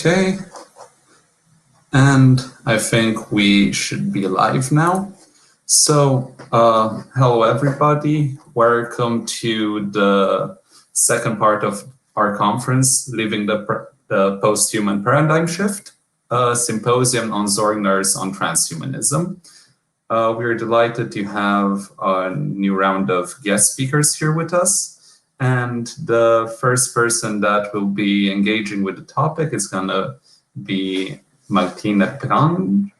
Okay, and I think we should be live now. So, hello everybody, welcome to the second part of our conference, Living the Posthuman Paradigm Shift, a symposium on Sorgner's on Transhumanism. We're delighted to have a new round of guest speakers here with us. And the first person that will be engaging with the topic is going to be Martine Prange.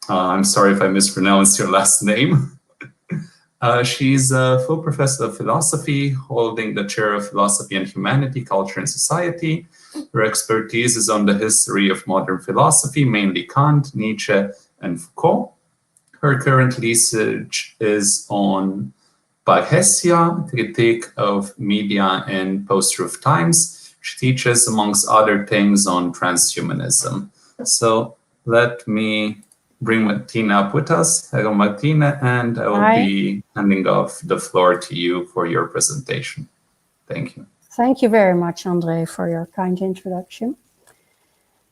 I'm sorry if I mispronounced your last name. She's a full professor of philosophy, holding the chair of philosophy and humanity, culture and society. Her expertise is on the history of modern philosophy, mainly Kant, Nietzsche, and Foucault. Her current research is on Babeş-Bolyai, critique of media in post-truth times. She teaches, amongst other things, on transhumanism. So let me bring Martine up with us. Hello, Martine, and I will be handing off the floor to you for your presentation. Thank you. Thank you very much, Andre, for your kind introduction.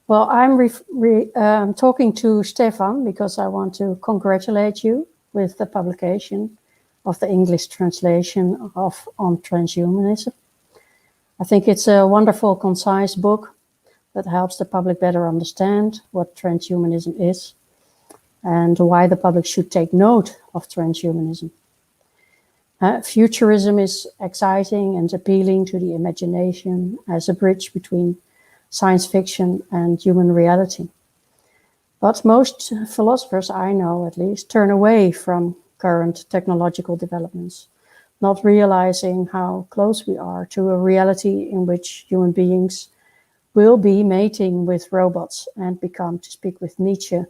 Well, I'm talking to Stefan because I want to congratulate you with the publication of the English translation of On Transhumanism. I think it's a wonderful, concise book that helps the public better understand what transhumanism is and why the public should take note of transhumanism. Futurism is exciting and appealing to the imagination as a bridge between science fiction and human reality. But most philosophers I know, at least, turn away from current technological developments, not realizing how close we are to a reality in which human beings will be mating with robots and become, to speak with Nietzsche,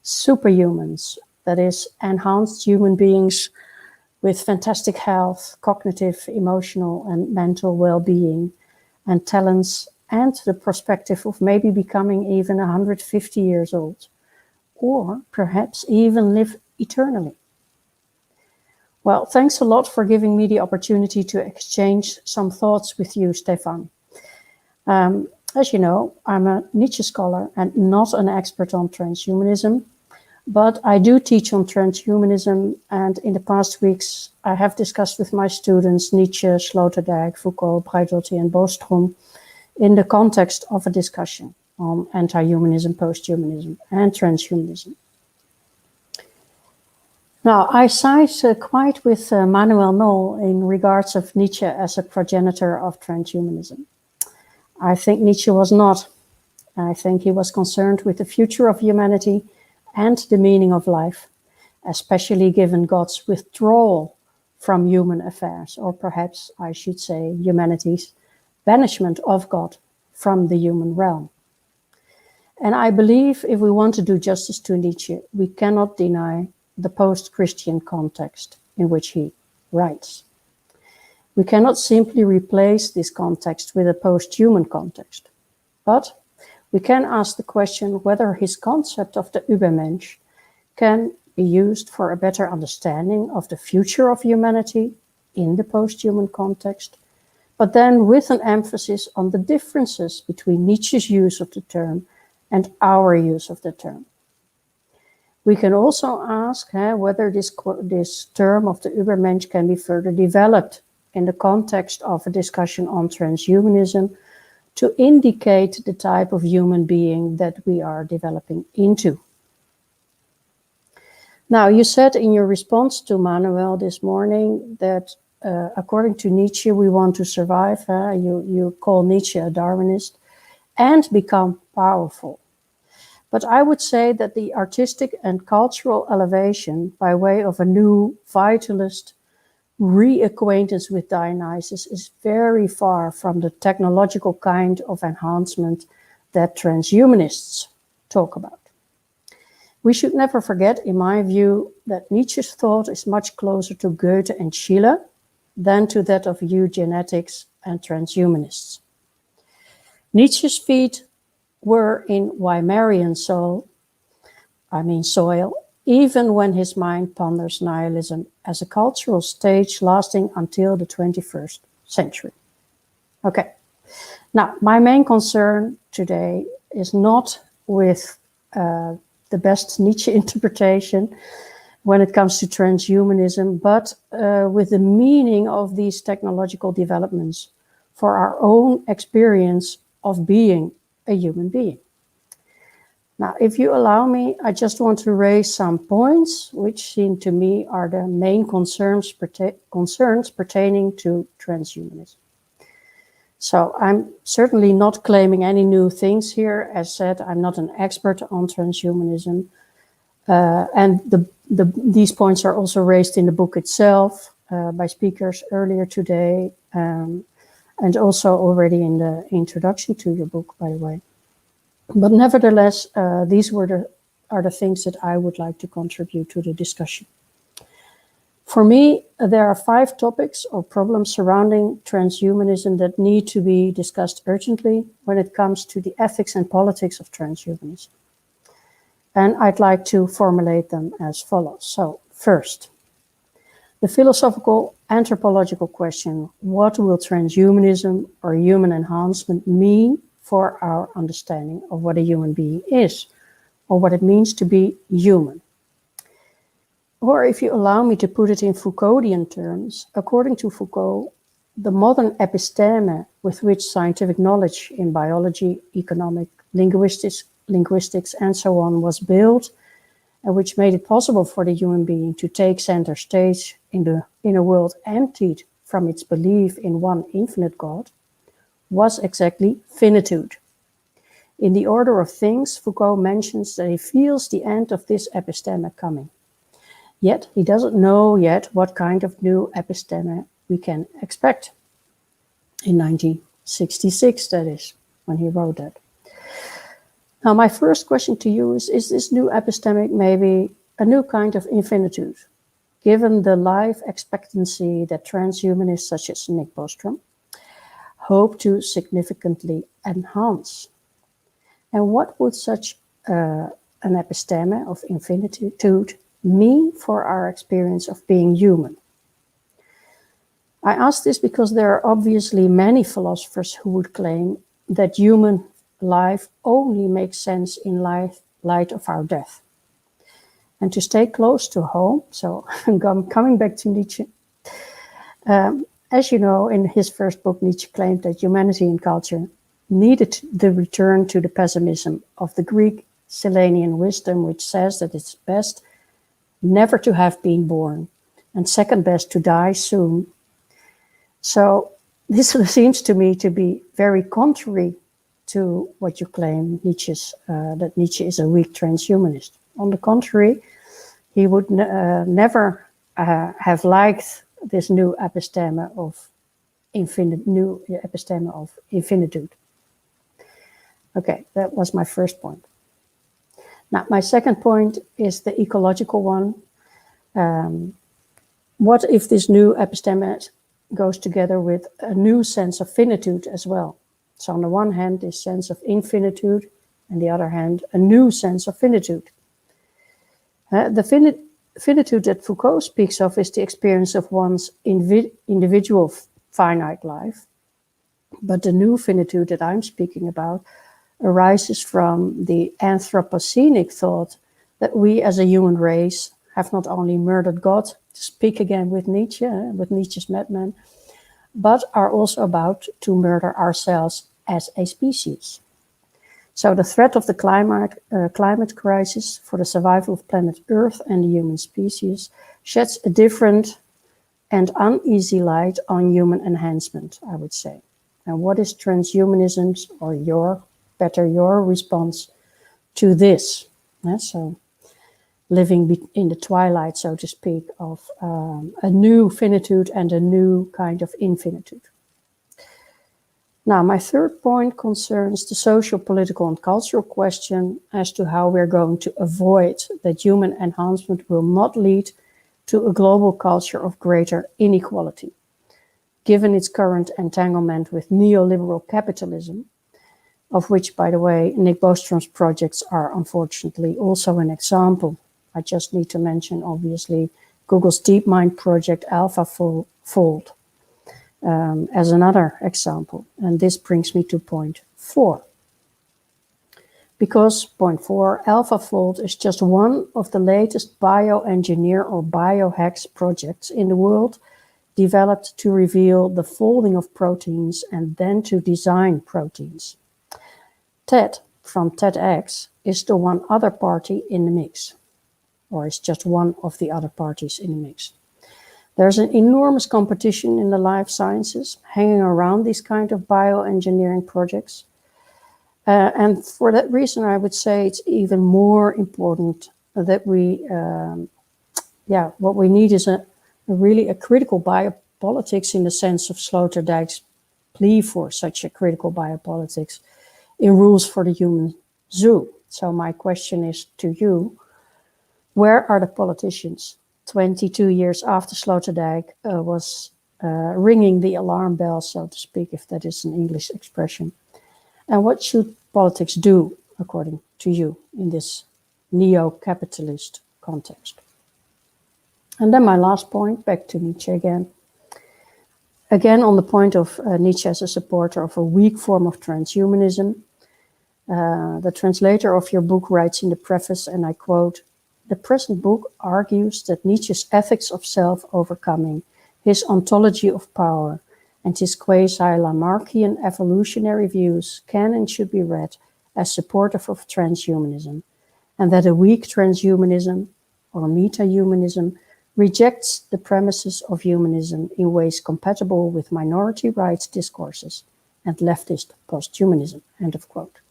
superhumans, that is, enhanced human beings with fantastic health, cognitive, emotional, and mental well-being, and talents, and the perspective of maybe becoming even 150 years old, or perhaps even live eternally. Well, thanks a lot for giving me the opportunity to exchange some thoughts with you, Stefan. As you know, I'm a Nietzsche scholar and not an expert on transhumanism, but I do teach on transhumanism, and in the past weeks I have discussed with my students Nietzsche, Sloterdijk, Foucault, Braidotti and Boström in the context of a discussion on anti-humanism, post-humanism and transhumanism. Now, I side quite with Manuel Knoll in regards of Nietzsche as a progenitor of transhumanism. I think Nietzsche was not. I think he was concerned with the future of humanity and the meaning of life, especially given God's withdrawal from human affairs, or perhaps I should say humanity's banishment of God from the human realm. And I believe if we want to do justice to Nietzsche, we cannot deny the post-Christian context in which he writes. We cannot simply replace this context with a post-human context, but we can ask the question whether his concept of the Übermensch can be used for a better understanding of the future of humanity in the post-human context, but then with an emphasis on the differences between Nietzsche's use of the term and our use of the term. We can also ask whether this term of the Übermensch can be further developed in the context of a discussion on transhumanism to indicate the type of human being that we are developing into. Now, you said in your response to Manuel this morning that according to Nietzsche, we want to survive. You call Nietzsche a Darwinist and become powerful. But I would say that the artistic and cultural elevation by way of a new vitalist reacquaintance with Dionysus is very far from the technological kind of enhancement that transhumanists talk about. We should never forget, in my view, that Nietzsche's thought is much closer to Goethe and Schiller than to that of eugenetics and transhumanists. Nietzsche's feet were in Weimarian soil, even when his mind ponders nihilism as a cultural stage lasting until the 21st century. Okay, now my main concern today is not with the best Nietzsche interpretation when it comes to transhumanism, but with the meaning of these technological developments for our own experience of being a human being. Now, if you allow me, I just want to raise some points which seem to me are the main concerns pertaining to transhumanism. So I'm certainly not claiming any new things here. As said, I'm not an expert on transhumanism. And these points are also raised in the book itself by speakers earlier today, and also already in the introduction to your book, by the way. But nevertheless, these are the things that I would like to contribute to the discussion. For me, there are 5 topics or problems surrounding transhumanism that need to be discussed urgently when it comes to the ethics and politics of transhumanism. And I'd like to formulate them as follows. So, first, the philosophical anthropological question: what will transhumanism or human enhancement mean for our understanding of what a human being is, or what it means to be human? Or if you allow me to put it in Foucauldian terms, according to Foucault, the modern episteme with which scientific knowledge in biology, economic, linguistics, and so on was built, and which made it possible for the human being to take center stage in a world emptied from its belief in one infinite God, was exactly finitude. In The Order of Things, Foucault mentions that he feels the end of this episteme coming. Yet he doesn't know yet what kind of new episteme we can expect. In 1966, that is, when he wrote that. Now, my first question to you is this new epistemic maybe a new kind of infinitude, given the life expectancy that transhumanists such as Nick Bostrom hope to significantly enhance? And what would such an episteme of infinitude mean for our experience of being human? I ask this because there are obviously many philosophers who would claim that human life only makes sense in light of our death. And to stay close to home, so I'm coming back to Nietzsche. As you know, in his first book, Nietzsche claimed that humanity and culture needed the return to the pessimism of the Greek Silenian wisdom, which says that it's best never to have been born, and second best to die soon. So this seems to me to be very contrary to what you claim that Nietzsche is a weak transhumanist. On the contrary, he would never have liked this new episteme of infinitude. Okay, that was my first point. Now, my second point is the ecological one. What if this new episteme goes together with a new sense of finitude as well? So on the one hand, this sense of infinitude, and the other hand, a new sense of finitude. The finitude that Foucault speaks of is the experience of one's individual finite life. But the new finitude that I'm speaking about arises from the Anthropocenic thought that we as a human race have not only murdered God, to speak again with Nietzsche, with Nietzsche's madman, but are also about to murder ourselves as a species. So the threat of the climate crisis for the survival of planet Earth and the human species sheds a different and uneasy light on human enhancement, I would say. And what is transhumanism's or your response to this? So living in the twilight, so to speak, of a new finitude and a new kind of infinitude. Now, my third point concerns the social, political, and cultural question as to how we're going to avoid that human enhancement will not lead to a global culture of greater inequality, given its current entanglement with neoliberal capitalism, of which, by the way, Nick Bostrom's projects are unfortunately also an example. I just need to mention, obviously, Google's DeepMind project AlphaFold as another example. And this brings me to point 4. Because, point 4, AlphaFold is just one of the latest bioengineer or biohacks projects in the world developed to reveal the folding of proteins and then to design proteins. TED from TEDx is the one other party in the mix, or is just one of the other parties in the mix. There's an enormous competition in the life sciences hanging around these kind of bioengineering projects. And for that reason, I would say it's even more important that what we need is really a critical biopolitics in the sense of Sloterdijk's plea for such a critical biopolitics in Rules for the Human Zoo. So my question is to you, where are the politicians 22 years after Sloterdijk was ringing the alarm bell, so to speak, if that is an English expression? And what should politics do, according to you, in this neo-capitalist context? And then my last point, back to Nietzsche again. Again, on the point of Nietzsche as a supporter of a weak form of transhumanism, the translator of your book writes in the preface, and I quote, "The present book argues that Nietzsche's ethics of self-overcoming, his ontology of power, and his quasi-Lamarckian evolutionary views can and should be read as supportive of transhumanism, and that a weak transhumanism, or meta-humanism, rejects the premises of humanism in ways compatible with minority rights discourses and leftist posthumanism." End of quote.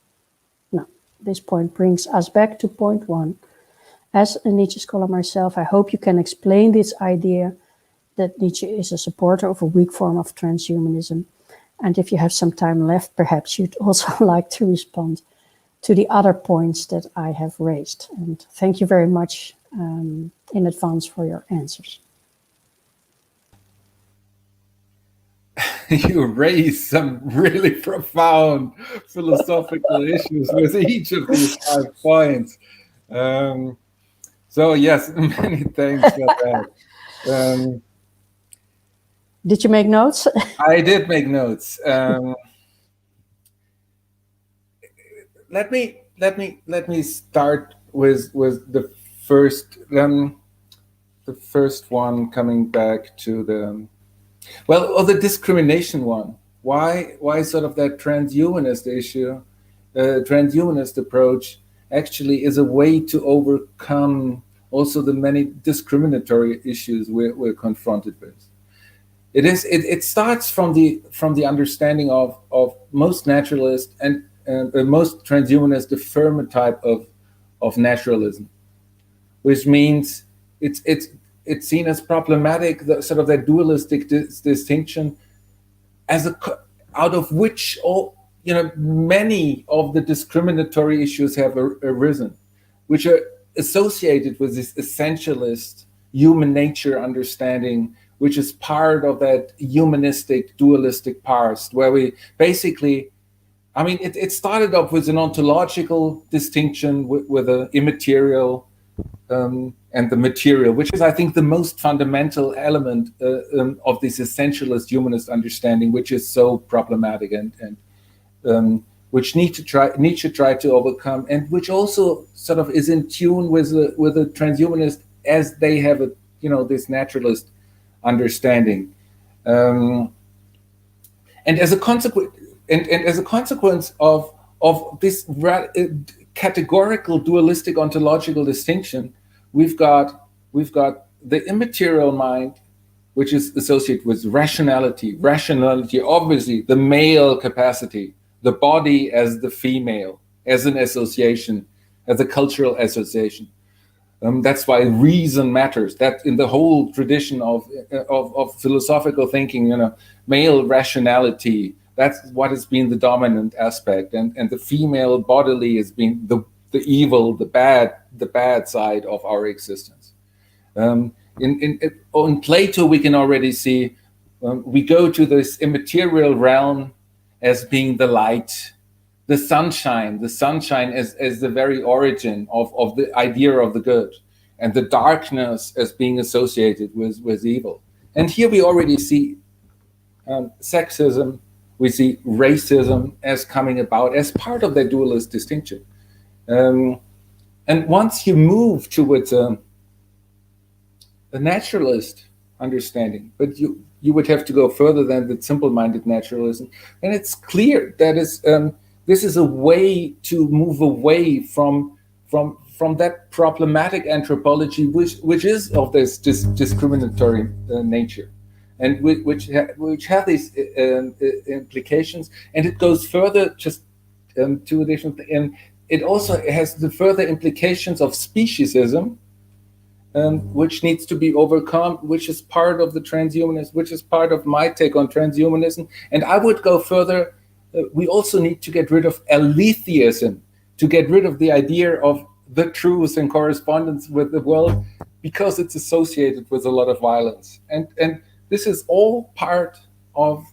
Now, this point brings us back to point 1. As a Nietzsche scholar myself, I hope you can explain this idea that Nietzsche is a supporter of a weak form of transhumanism. And if you have some time left, perhaps you'd also like to respond to the other points that I have raised. And thank you very much in advance for your answers. You raised some really profound philosophical issues with each of these 5 points. So yes, many thanks for that. Did you make notes? I did make notes. Let me start with the first one, coming back to the discrimination one. Why sort of that transhumanist issue, transhumanist approach actually is a way to overcome also the many discriminatory issues we're confronted with. It starts from the understanding of most naturalist and most transhumanist affirm a type of naturalism, which means it's seen as problematic, sort of that dualistic distinction, out of which many of the discriminatory issues have arisen, which are associated with this essentialist human nature understanding, which is part of that humanistic dualistic past, where we basically, it started off with an ontological distinction with the immaterial and the material, which is, I think, the most fundamental element of this essentialist humanist understanding, which is so problematic and which Nietzsche tried to overcome, and which also sort of is in tune with the transhumanist as they have this naturalist understanding, and as a consequence of this categorical dualistic ontological distinction, we've got the immaterial mind, which is associated with rationality, obviously the male capacity, the body as the female, as an association, as a cultural association. That's why reason matters. That in the whole tradition of philosophical thinking, male rationality, that's what has been the dominant aspect, and the female bodily has been the evil, the bad side of our existence. In Plato, we can already see we go to this immaterial realm as being the light, the sunshine as the very origin of the idea of the good, and the darkness as being associated with evil. And here we already see sexism, we see racism as coming about as part of that dualist distinction. And once you move towards a naturalist understanding, but you would have to go further than the simple-minded naturalism, and it's clear that this is a way to move away from that problematic anthropology, which is of this discriminatory nature, and which have these implications, and it goes further. Just two additional things, and it also has the further implications of speciesism, which needs to be overcome, which is part of the transhumanism, which is part of my take on transhumanism. And I would go further. We also need to get rid of aletheism, to get rid of the idea of the truth in correspondence with the world, because it's associated with a lot of violence. And this is all part of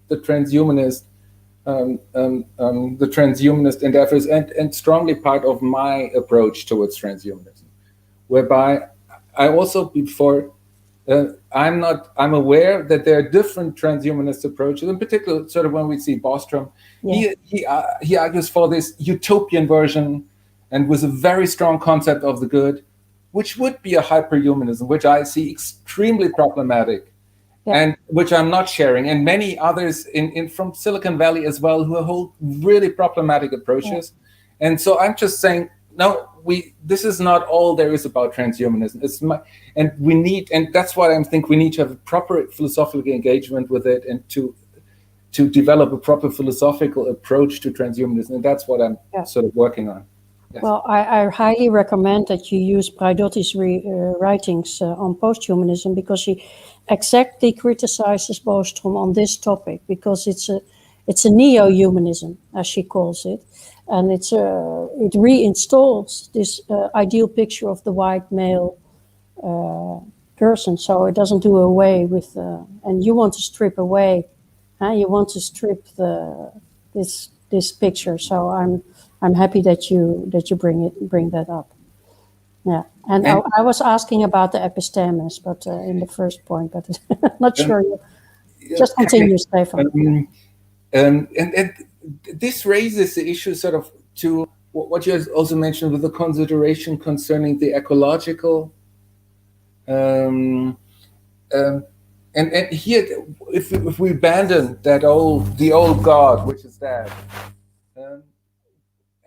the transhumanist endeavors, and strongly part of my approach towards transhumanism, whereby I also I'm aware that there are different transhumanist approaches, in particular, sort of when we see Bostrom, he argues for this utopian version, and with a very strong concept of the good, which would be a hyperhumanism, which I see extremely problematic, and which I'm not sharing, and many others from Silicon Valley as well, who hold really problematic approaches. And so I'm just saying, no, this is not all there is about transhumanism. And that's why I think we need to have a proper philosophical engagement with it, and to develop a proper philosophical approach to transhumanism. And that's what I'm sort of working on. Yes. Well, I highly recommend that you use Braidotti's writings on posthumanism, because he exactly criticizes Bostrom on this topic, because it's a neo-humanism, as she calls it, and it reinstalls this ideal picture of the white male person. So it doesn't do away with, and you want to strip away, you want to strip this picture. So I'm happy that you bring that up. Yeah, and I was asking about the epistemes, but in the first point, but not sure. Just continue, Stefan. And this raises the issue, sort of, to what you also mentioned with the consideration concerning the ecological. And here, if we abandon the old God, which is that.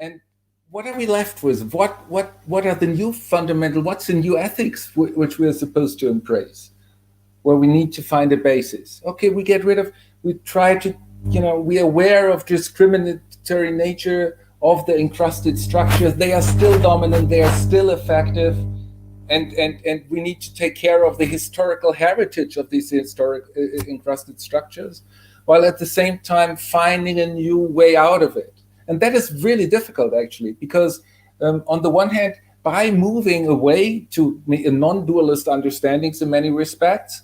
And what are we left with? What are the new fundamental? What's the new ethics which we are supposed to embrace? Where we need to find a basis. Okay, we get rid of. We try to, we are aware of discriminatory nature of the encrusted structures. They are still dominant. They are still effective, and we need to take care of the historical heritage of these historic encrusted structures, while at the same time finding a new way out of it. And that is really difficult, actually, because on the one hand, by moving away to non-dualist understandings in many respects,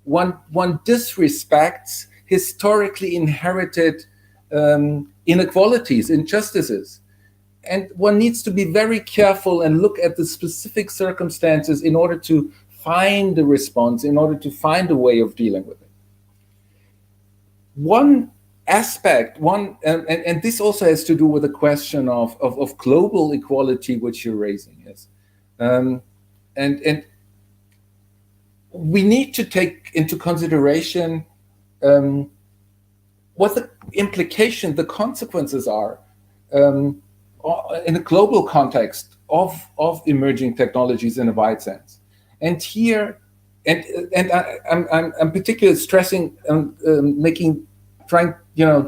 one disrespects historically inherited inequalities, injustices. And one needs to be very careful and look at the specific circumstances in order to find a response, in order to find a way of dealing with it. One aspect, and this also has to do with the question of global equality, which you're raising, is, and we need to take into consideration what the implication, the consequences are in a global context of emerging technologies in a wide sense. And here, and I'm particularly stressing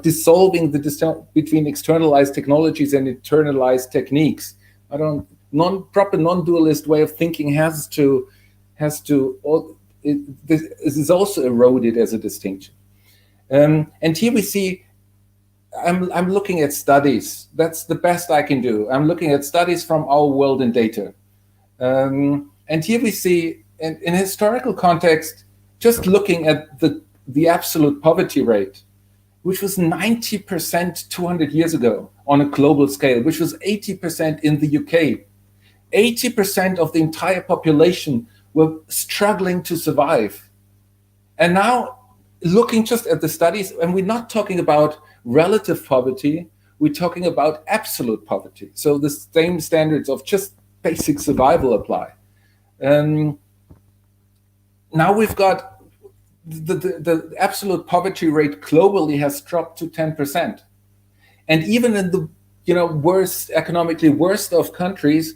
dissolving the distance between externalized technologies and internalized techniques. Proper non-dualist way of thinking this is also eroded as a distinction. And here we see, I'm looking at studies. That's the best I can do. I'm looking at studies from our world in data. And here we see, in historical context, just looking at the absolute poverty rate, which was 90% 200 years ago on a global scale, which was 80% in the UK. 80% of the entire population were struggling to survive. And now, looking just at the studies, and we're not talking about relative poverty, we're talking about absolute poverty. So the same standards of just basic survival apply. Now we've got the absolute poverty rate globally has dropped to 10%. And even in the worst, economically worst of countries,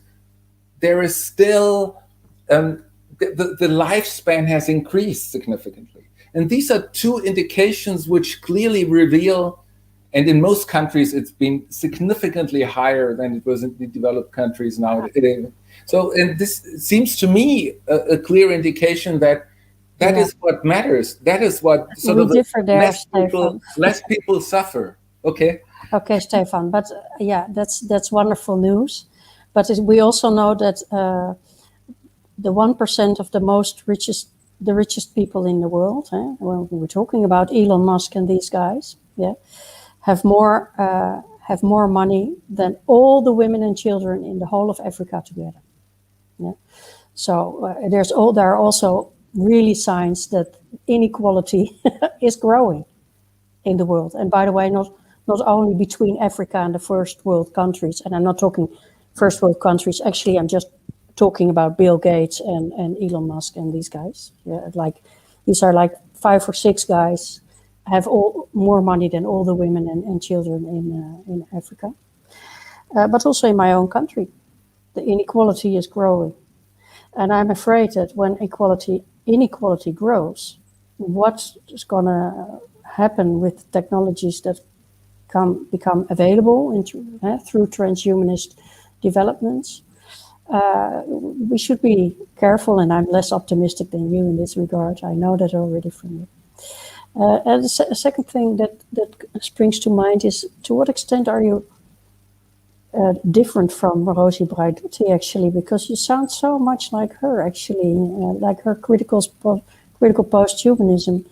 there is still the lifespan has increased significantly. And these are two indications which clearly reveal, and in most countries it's been significantly higher than it was in the developed countries now. So, and this seems to me a clear indication that is what matters. That is what sort of less people suffer. Okay, Stefan. But that's wonderful news. But we also know that the 1% of the richest people in the world, well, we're talking about Elon Musk and these guys, have more money than all the women and children in the whole of Africa together. Yeah. So there are also really signs that inequality is growing in the world. And by the way, not only between Africa and the first world countries, and I'm not talking first world countries, actually I'm just talking about Bill Gates and Elon Musk and these guys. Yeah, these are like 5 or 6 guys have all more money than all the women and children in Africa. But also in my own country, the inequality is growing. And I'm afraid that when inequality grows, what is going to happen with technologies that become available through transhumanist developments, we should be careful, and I'm less optimistic than you in this regard. I know that already from you. And the second thing that springs to mind is, to what extent are you different from Rosie Braidotti, actually, because you sound so much like her, actually, like her critical posthumanism.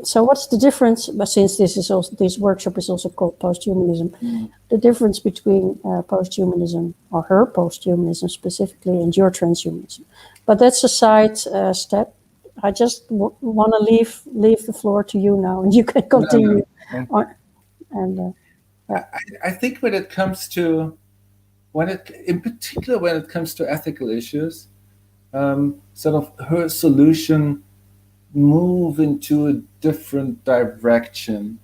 So what's the difference, but since this workshop is also called posthumanism, the difference between posthumanism, or her posthumanism specifically, and your transhumanism? But that's a side step. I just want to leave the floor to you now, and you can continue. I think when it comes to, in particular when it comes to ethical issues, sort of her solution move into a different direction.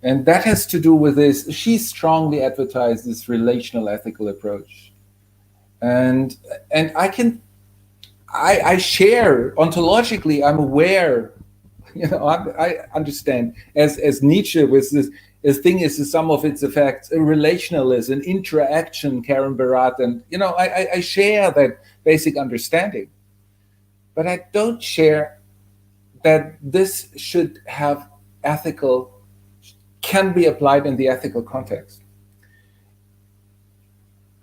And that has to do with this. She strongly advertised this relational ethical approach. And I share, ontologically, I'm aware, I understand, as Nietzsche with this, thing is the sum of its effects, a relationalism, interaction, Karen Barat, and, I share that basic understanding. But I don't share that this should have can be applied in the ethical context.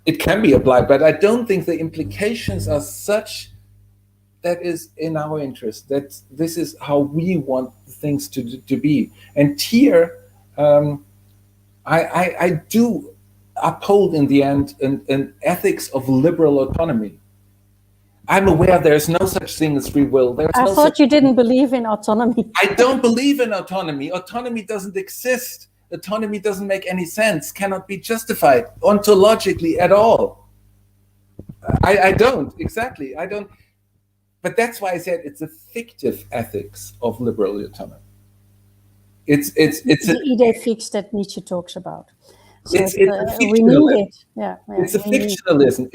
It can be applied, but I don't think the implications are such that is in our interest, that this is how we want things to be. And here, I do uphold in the end an ethics of liberal autonomy. I'm aware there's no such thing as free will. I thought you didn't believe in autonomy. I don't believe in autonomy. Autonomy doesn't exist. Autonomy doesn't make any sense, cannot be justified ontologically at all. I don't, exactly. I don't. But that's why I said it's a fictive ethics of liberal autonomy. It's the idea fix that Nietzsche talks about. So it's a we need it. Yeah, it's a fictionalism.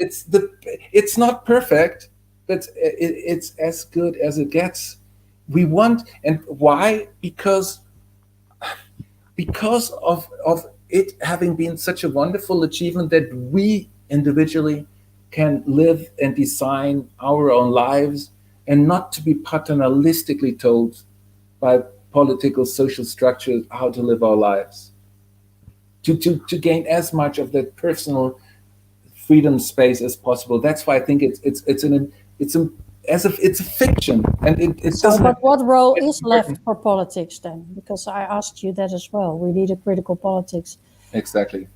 It's not perfect, but it's as good as it gets. We want, and why? Because of it having been such a wonderful achievement that we individually can live and design our own lives, and not to be paternalistically told by political social structures how to live our lives. To gain as much of that personal freedom space as possible. That's why I think it's a fiction, and it so, doesn't. But what role is left for politics then? Because I asked you that as well. We need a critical politics. Exactly.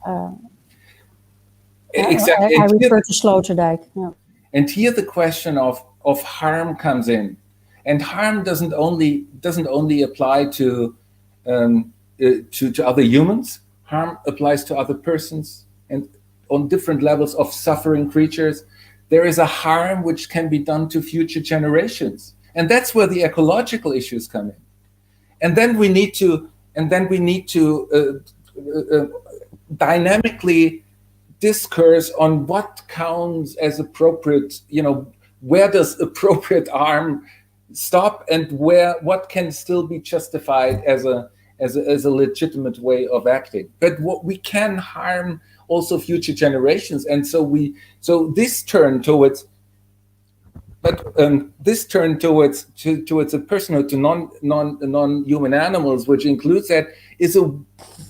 Exactly. I refer to Sloterdijk. Yeah. And here the question of harm comes in, and harm doesn't only apply to to other humans. Harm applies to other persons, and on different levels of suffering creatures. There is a harm which can be done to future generations, and that's where the ecological issues come in. And then we need to dynamically discourse on what counts as appropriate. Where does appropriate harm stop, and what can still be justified as a legitimate way of acting. But what we can harm also future generations, and so this turn towards a personhood to non-human animals, which includes that, is a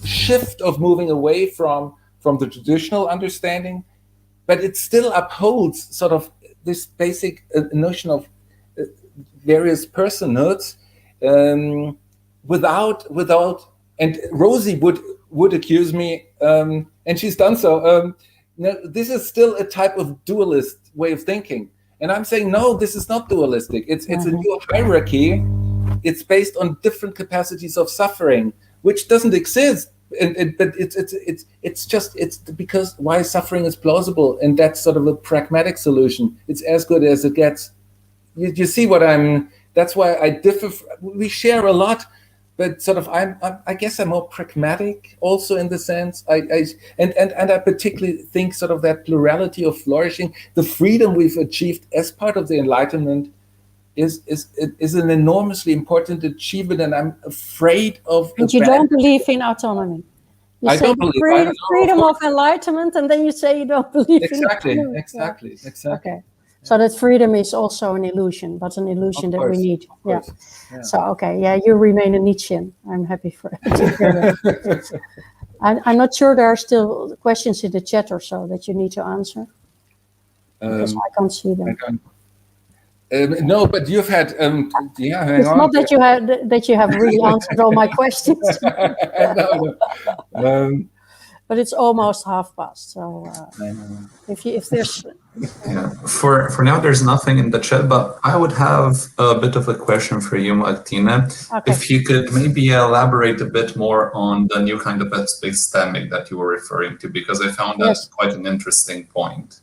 shift of moving away from the traditional understanding, but it still upholds sort of this basic notion of various personhoods, without, and Rosie would accuse me, and she's done so. This is still a type of dualist way of thinking, and I'm saying no, this is not dualistic. It's a new hierarchy. It's based on different capacities of suffering, which doesn't exist. But it's because why suffering is plausible, and that's sort of a pragmatic solution. It's as good as it gets. You see what I'm? That's why I differ. We share a lot, but sort of I guess I'm more pragmatic also in the sense I particularly think sort of that plurality of flourishing, the freedom we've achieved as part of the Enlightenment, is an enormously important achievement, and I'm afraid of. And you don't believe in autonomy. You say don't believe freedom of enlightenment, and then you say you don't believe in autonomy. Exactly. Okay. So that freedom is also an illusion, but an illusion that we need. Yeah. So, okay. Yeah, you remain a Nietzschean. I'm happy for it. I'm not sure there are still questions in the chat or so that you need to answer. Because I can't see them. No, but you've had, hang it's on. Not that you have really answered all my questions. No. But it's almost past. So if there's for now there's nothing in the chat, but I would have a bit of a question for you, Martine. Okay. If you could maybe elaborate a bit more on the new kind of epistemic that you were referring to, because I found that quite an interesting point.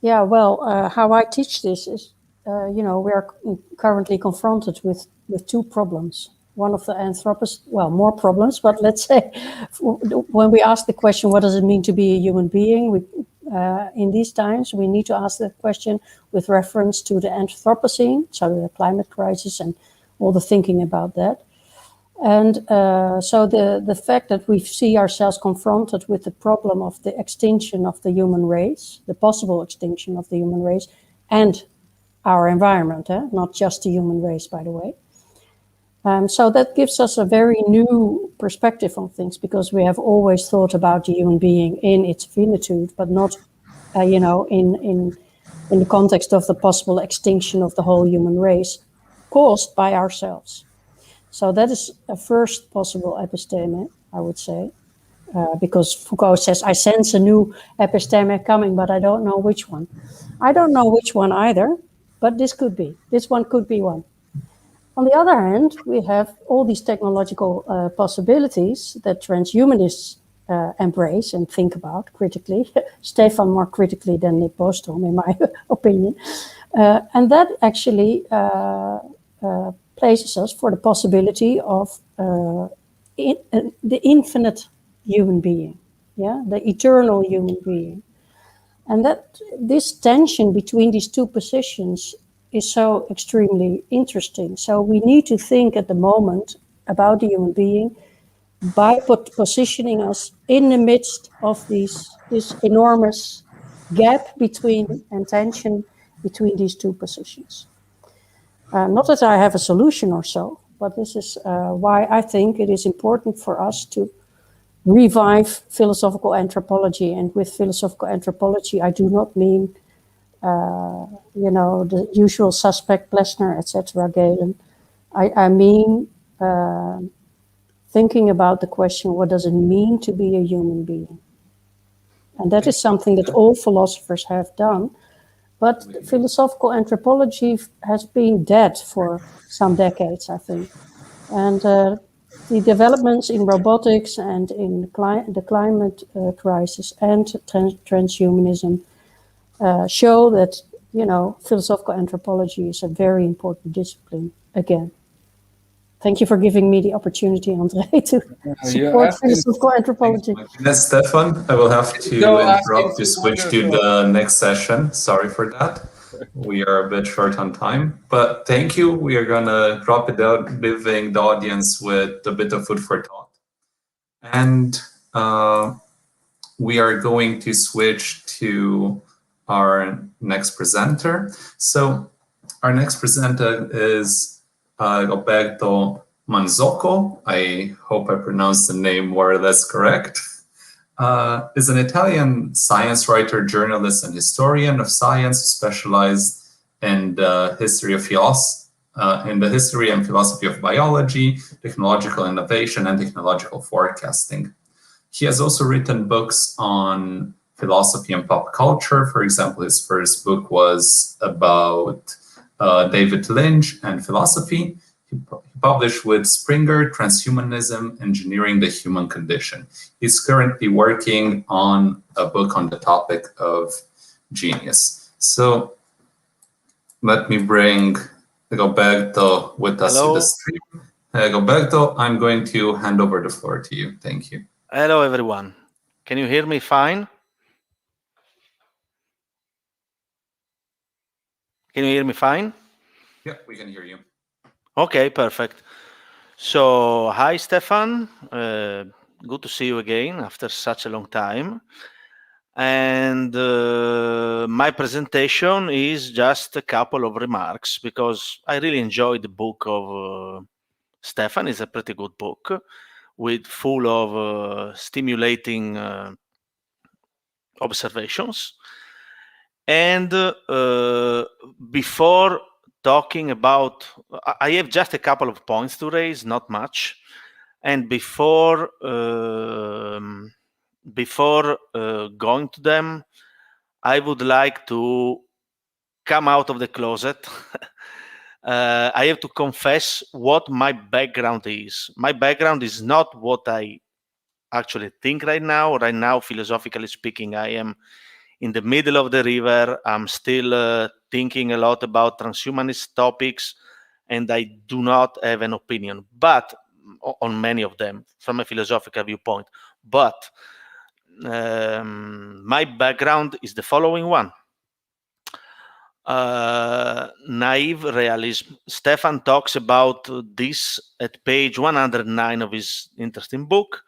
Yeah, well, how I teach this is, we are currently confronted with two problems. One of the anthropologists, well, more problems, but let's say when we ask the question, what does it mean to be a human being? In these times, we need to ask the question with reference to the Anthropocene, so the climate crisis and all the thinking about that. And so the fact that we see ourselves confronted with the problem of the extinction of the human race, the possible extinction of the human race, and our environment, not just the human race, by the way. So that gives us a very new perspective on things, because we have always thought about the human being in its finitude, but not, in the context of the possible extinction of the whole human race caused by ourselves. So that is a first possible episteme, I would say, because Foucault says, I sense a new episteme coming, but I don't know which one. I don't know which one either, but this one could be one. On the other hand, we have all these technological possibilities that transhumanists embrace and think about critically. Stefan more critically than Nick Bostrom, in my opinion. And that actually places us for the possibility of the infinite human being, the eternal human being. And that this tension between these two positions is so extremely interesting. So we need to think at the moment about the human being by positioning us in the midst of this enormous gap between and tension between these two positions. Not that I have a solution or so, but this is why I think it is important for us to revive philosophical anthropology. And with philosophical anthropology, I do not mean the usual suspect, Plessner, etc., Galen. I mean thinking about the question, what does it mean to be a human being? And that is something that all philosophers have done. But philosophical anthropology has been dead for some decades, I think. And the developments in robotics and in the climate crisis and transhumanism show that, philosophical anthropology is a very important discipline again. Thank you for giving me the opportunity, Andre, to support philosophical anthropology. Yes, Stefan, I will have to interrupt to switch to the next session. Sorry for that. We are a bit short on time, but thank you. We are going to drop it out, leaving the audience with a bit of food for thought. And we are going to switch to our next presenter. So our next presenter is Roberto Manzocco. I hope I pronounced the name more or less correct. Is an Italian science writer, journalist, and historian of science, specialized in the history of in the history and philosophy of biology, technological innovation, and technological forecasting. He has also written books on philosophy and pop culture. For example, his first book was about David Lynch and philosophy. He published with Springer, Transhumanism, Engineering the Human Condition. He's currently working on a book on the topic of genius. So let me bring Roberto with us to the stream. Roberto, I'm going to hand over the floor to you. Thank you. Hello, everyone. Can you hear me fine? Can you hear me fine? Yeah, we can hear you. Okay, perfect. So, hi, Stefan. Good to see you again after such a long time. And my presentation is just a couple of remarks because I really enjoyed the book of Stefan. It's a pretty good book with full of stimulating observations. And before talking about, I have just a couple of points to raise, not much. And before going to them, I would like to come out of the closet. I have to confess what my background is. My background is not what I actually think right now. Right now, philosophically speaking, I am in the middle of the river. I'm still thinking a lot about transhumanist topics, and I do not have an opinion, but on many of them from a philosophical viewpoint. But my background is the following one. Naive realism. Stefan talks about this at page 109 of his interesting book.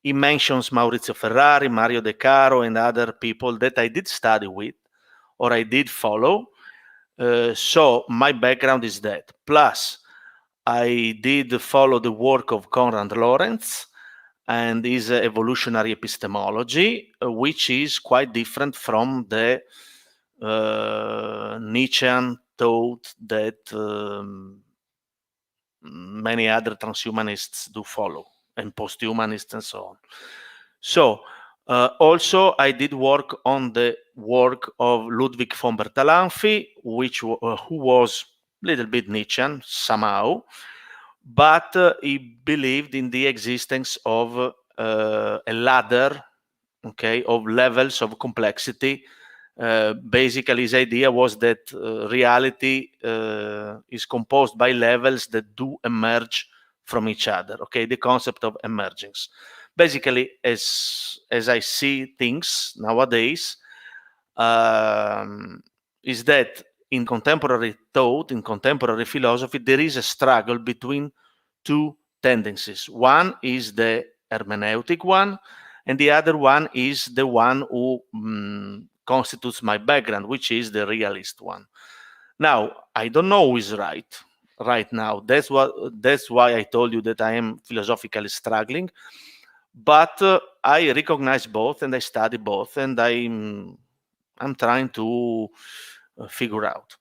He mentions Maurizio Ferrari, Mario De Caro, and other people that I did study with, or I did follow. So my background is that. Plus, I did follow the work of Konrad Lorenz and his evolutionary epistemology, which is quite different from the Nietzschean thought that many other transhumanists do follow, and posthumanists and so on. So also I did work on the work of Ludwig von Bertalanffy, who was a little bit Nietzschean somehow, but he believed in the existence of a ladder, okay, of levels of complexity. Basically, his idea was that reality is composed by levels that do emerge from each other. Okay, the concept of emergence. Basically, as I see things nowadays, is that in contemporary thought, in contemporary philosophy, there is a struggle between two tendencies. One is the hermeneutic one, and the other one is the one who constitutes my background, which is the realist one. Now, I don't know who is right now. That's why I told you that I am philosophically struggling. But I recognize both, and I study both, and I'm trying to figure out.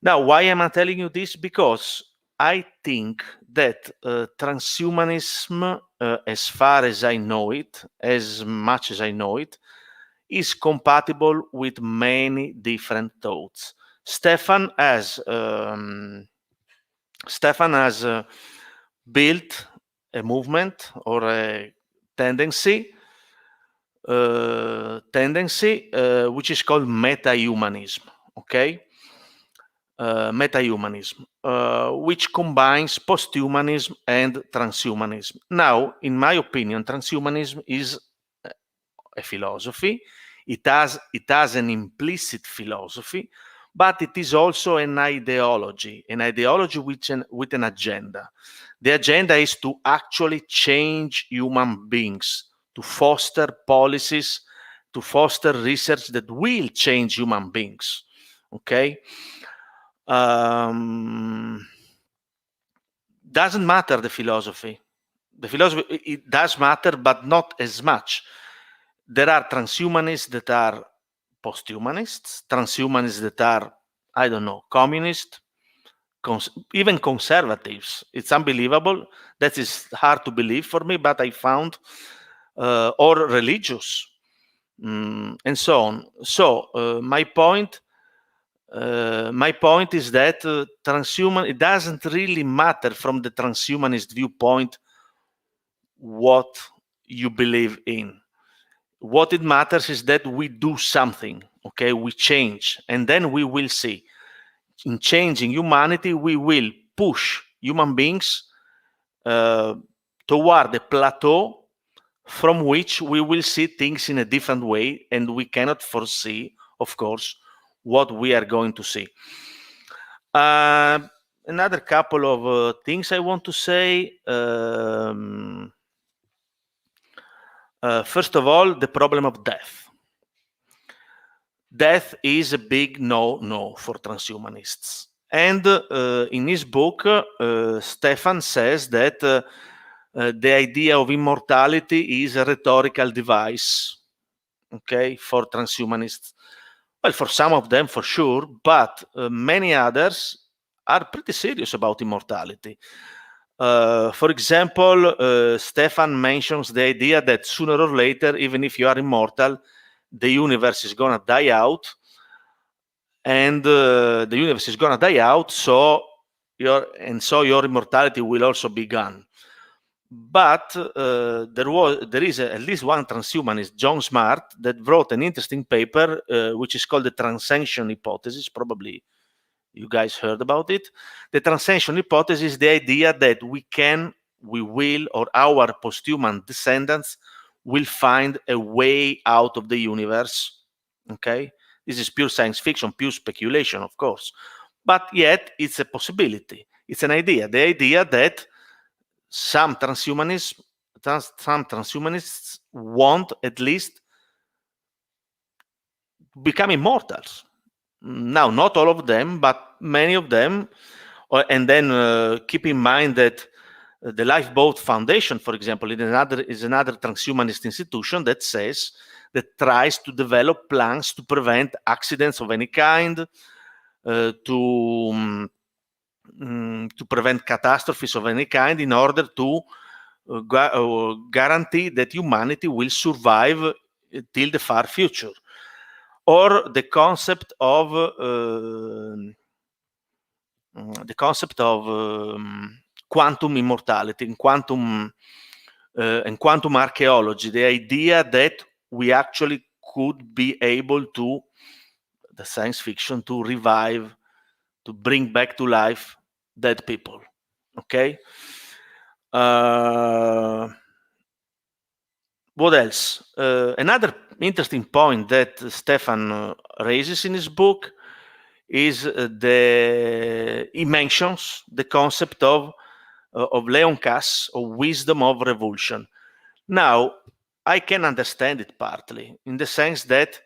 Now, why am I telling you this? Because I think that transhumanism, as far as I know it, as much as I know it, is compatible with many different thoughts. Stefan has built movement or a tendency, which is called meta-humanism. Okay, meta-humanism, which combines posthumanism and transhumanism. Now, in my opinion, transhumanism is a philosophy. It has an implicit philosophy, but it is also an ideology with an agenda. The agenda is to actually change human beings, to foster policies, to foster research that will change human beings. Okay? Doesn't matter the philosophy. The philosophy, it does matter, but not as much. There are transhumanists that are posthumanists, transhumanists that are, I don't know, communist, even conservatives. It's unbelievable. That is hard to believe for me, but I found, or religious, and so on. So my point is that it doesn't really matter from the transhumanist viewpoint what you believe in. What it matters is that we do something, okay? We change, and then we will see. In changing humanity, we will push human beings toward a plateau from which we will see things in a different way, and we cannot foresee, of course, what we are going to see. Another couple of things I want to say. First of all, the problem of death. Death is a big no for transhumanists. And in his book, Stefan says that the idea of immortality is a rhetorical device, okay, for transhumanists. Well, for some of them, for sure, but many others are pretty serious about immortality. For example, Stefan mentions the idea that sooner or later, even if you are immortal, the universe is gonna die out, and the universe is gonna die out, so your immortality will also be gone. But there is at least one transhumanist, John Smart, that wrote an interesting paper which is called the Transcension Hypothesis. Probably you guys heard about it. The Transcension Hypothesis is the idea that we will, or our posthuman descendants will find a way out of the universe. Okay, this is pure science fiction, pure speculation, of course, but yet it's a possibility. It's an idea. The idea that some transhumanists want at least become immortals. Now, not all of them, but many of them. And then keep in mind that the Lifeboat Foundation, for example, is another transhumanist institution that tries to develop plans to prevent accidents of any kind, to prevent catastrophes of any kind, in order to guarantee that humanity will survive till the far future. Or the concept of quantum immortality and quantum archaeology, the idea that we actually could be able to, the science fiction, to revive, to bring back to life dead people. Okay. What else? Another interesting point that Stefan raises in his book is he mentions the concept of Leon Kass, of wisdom of revulsion. Now, I can understand it partly, in the sense that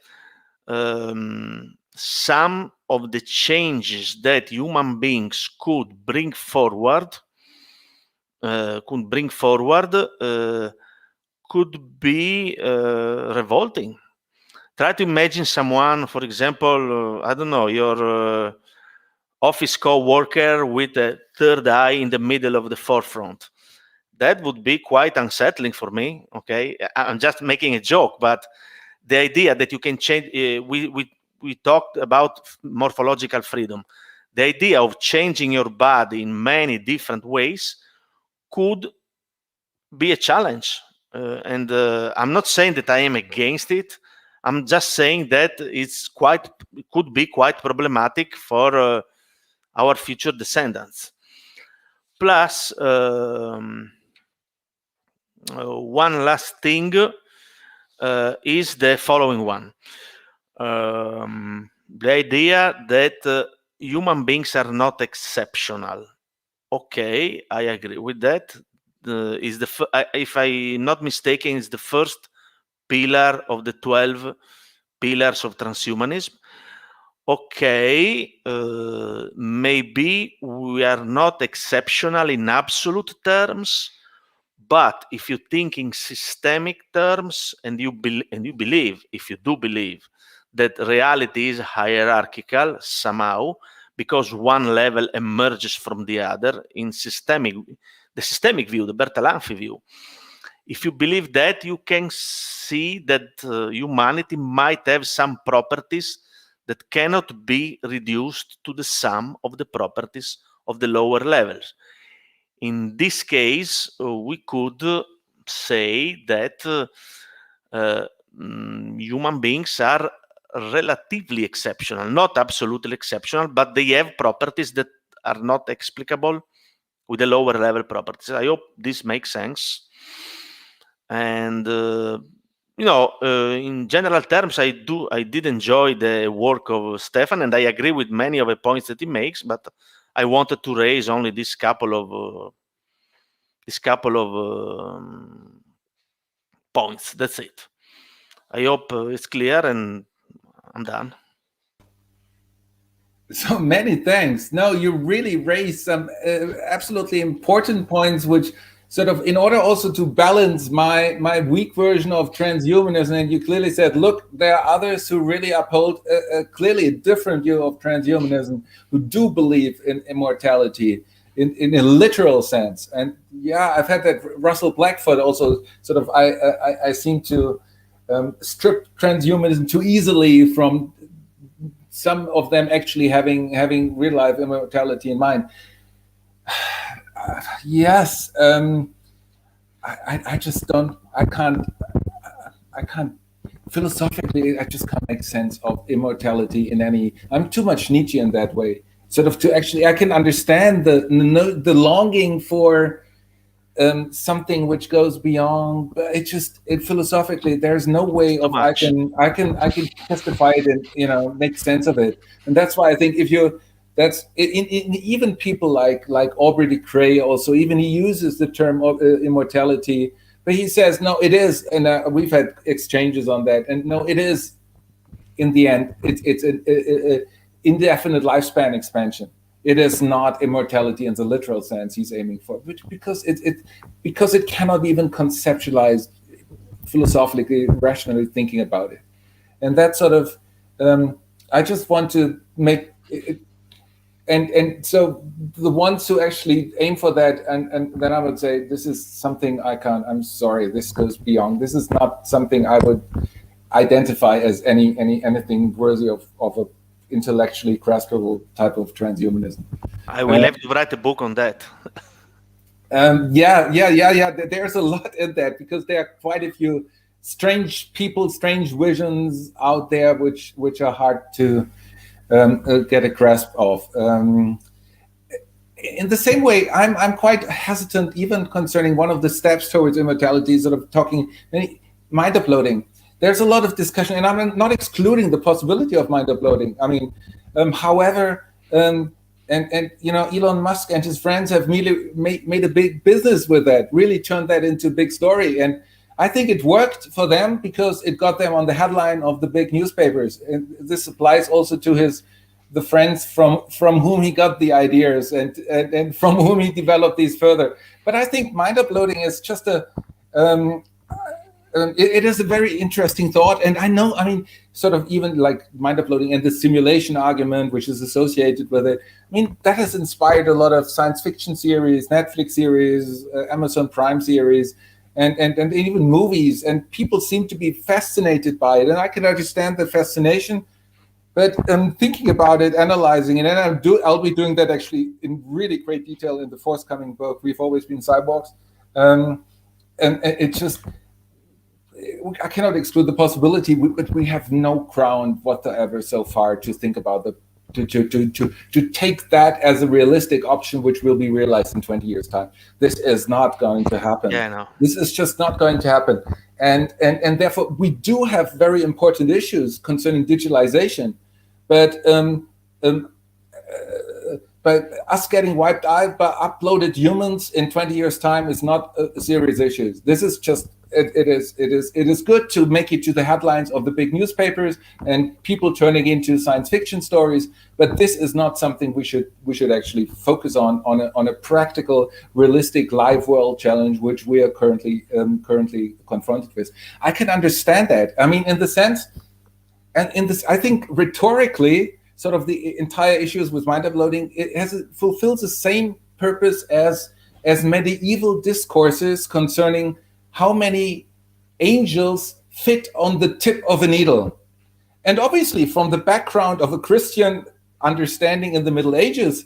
some of the changes that human beings could bring forward could be revolting. Try to imagine someone, for example, I don't know, your office co-worker with a third eye in the middle of the forefront. That would be quite unsettling for me. Okay, I'm just making a joke, but the idea that you can change, we talked about morphological freedom. The idea of changing your body in many different ways could be a challenge. And I'm not saying that I am against it. I'm just saying that it could be quite problematic for our future descendants. Plus, one last thing is the following one. The idea that human beings are not exceptional. Okay, I agree with that. If I'm not mistaken, is the first pillar of the 12 pillars of transhumanism. Okay, maybe we are not exceptional in absolute terms, but if you think in systemic terms, and you believe, if you do believe, that reality is hierarchical somehow, because one level emerges from the other in the systemic view, the Bertalanffy view. If you believe that, you can see that humanity might have some properties that cannot be reduced to the sum of the properties of the lower levels. In this case, we could say that human beings are relatively exceptional, not absolutely exceptional, but they have properties that are not explicable with the lower level properties. I hope this makes sense. And in general terms, I did enjoy the work of Stefan, and I agree with many of the points that he makes, but I wanted to raise only this couple of points. That's it. I hope it's clear, and I'm done. So many thanks. No, you really raised some absolutely important points, which sort of, in order also to balance my weak version of transhumanism, and you clearly said, look, there are others who really uphold clearly a different view of transhumanism, who do believe in immortality in a literal sense. And yeah, I've had that. Russell Blackford also sort of, I seem to strip transhumanism too easily from some of them actually having real life immortality in mind. Yes, I just don't. I can't philosophically. I just can't make sense of immortality in any. I'm too much Nietzsche in that way. Sort of to actually, I can understand the longing for something which goes beyond. But it philosophically, there's no way of I can testify it and make sense of it. And that's why I think if you. That's even people like Aubrey de Grey also, even he uses the term immortality, but he says no, it is, and we've had exchanges on that, and no, it is. In the end, it's an indefinite lifespan expansion. It is not immortality in the literal sense he's aiming for, because it cannot be even conceptualized philosophically, rationally thinking about it, and that sort of I just want to make it. And so the ones who actually aim for that, and then I would say, this is something I can't, I'm sorry, this goes beyond. This is not something I would identify as anything worthy of a intellectually graspable type of transhumanism. I will have to write a book on that. Yeah. There's a lot in that, because there are quite a few strange people, strange visions out there, which are hard to get a grasp of. In the same way, I'm quite hesitant, even concerning one of the steps towards immortality, sort of talking mind uploading. There's a lot of discussion, and I'm not excluding the possibility of mind uploading. I mean, however, and Elon Musk and his friends have made a big business with that, really turned that into a big story, and I think it worked for them because it got them on the headline of the big newspapers. And this applies also to the friends from whom he got the ideas and from whom he developed these further. But I think mind uploading is just it is a very interesting thought. And I know, I mean, sort of even like mind uploading and the simulation argument, which is associated with it. I mean, that has inspired a lot of science fiction series, Netflix series, Amazon Prime series, and even movies, and people seem to be fascinated by it, and I can understand the fascination. But thinking about it, analyzing it, and I'll be doing that actually in really great detail in the forthcoming book, We've Always Been Cyborgs. it just, I cannot exclude the possibility, but we have no ground whatsoever so far to think about to take that as a realistic option, which will be realized in 20 years' time. This is not going to happen. Yeah, no. This is just not going to happen. And therefore, we do have very important issues concerning digitalization, but us getting wiped out by uploaded humans in 20 years' time is not a serious issue. This is just, it is good to make it to the headlines of the big newspapers and people turning into science fiction stories, but this is not something we should actually focus on a practical, realistic, live world challenge which we are currently confronted with. I can understand that. I mean, in the sense, and in this, I think rhetorically, sort of the entire issues with mind uploading, it fulfills the same purpose as medieval discourses concerning how many angels fit on the tip of a needle. And obviously, from the background of a Christian understanding in the Middle Ages,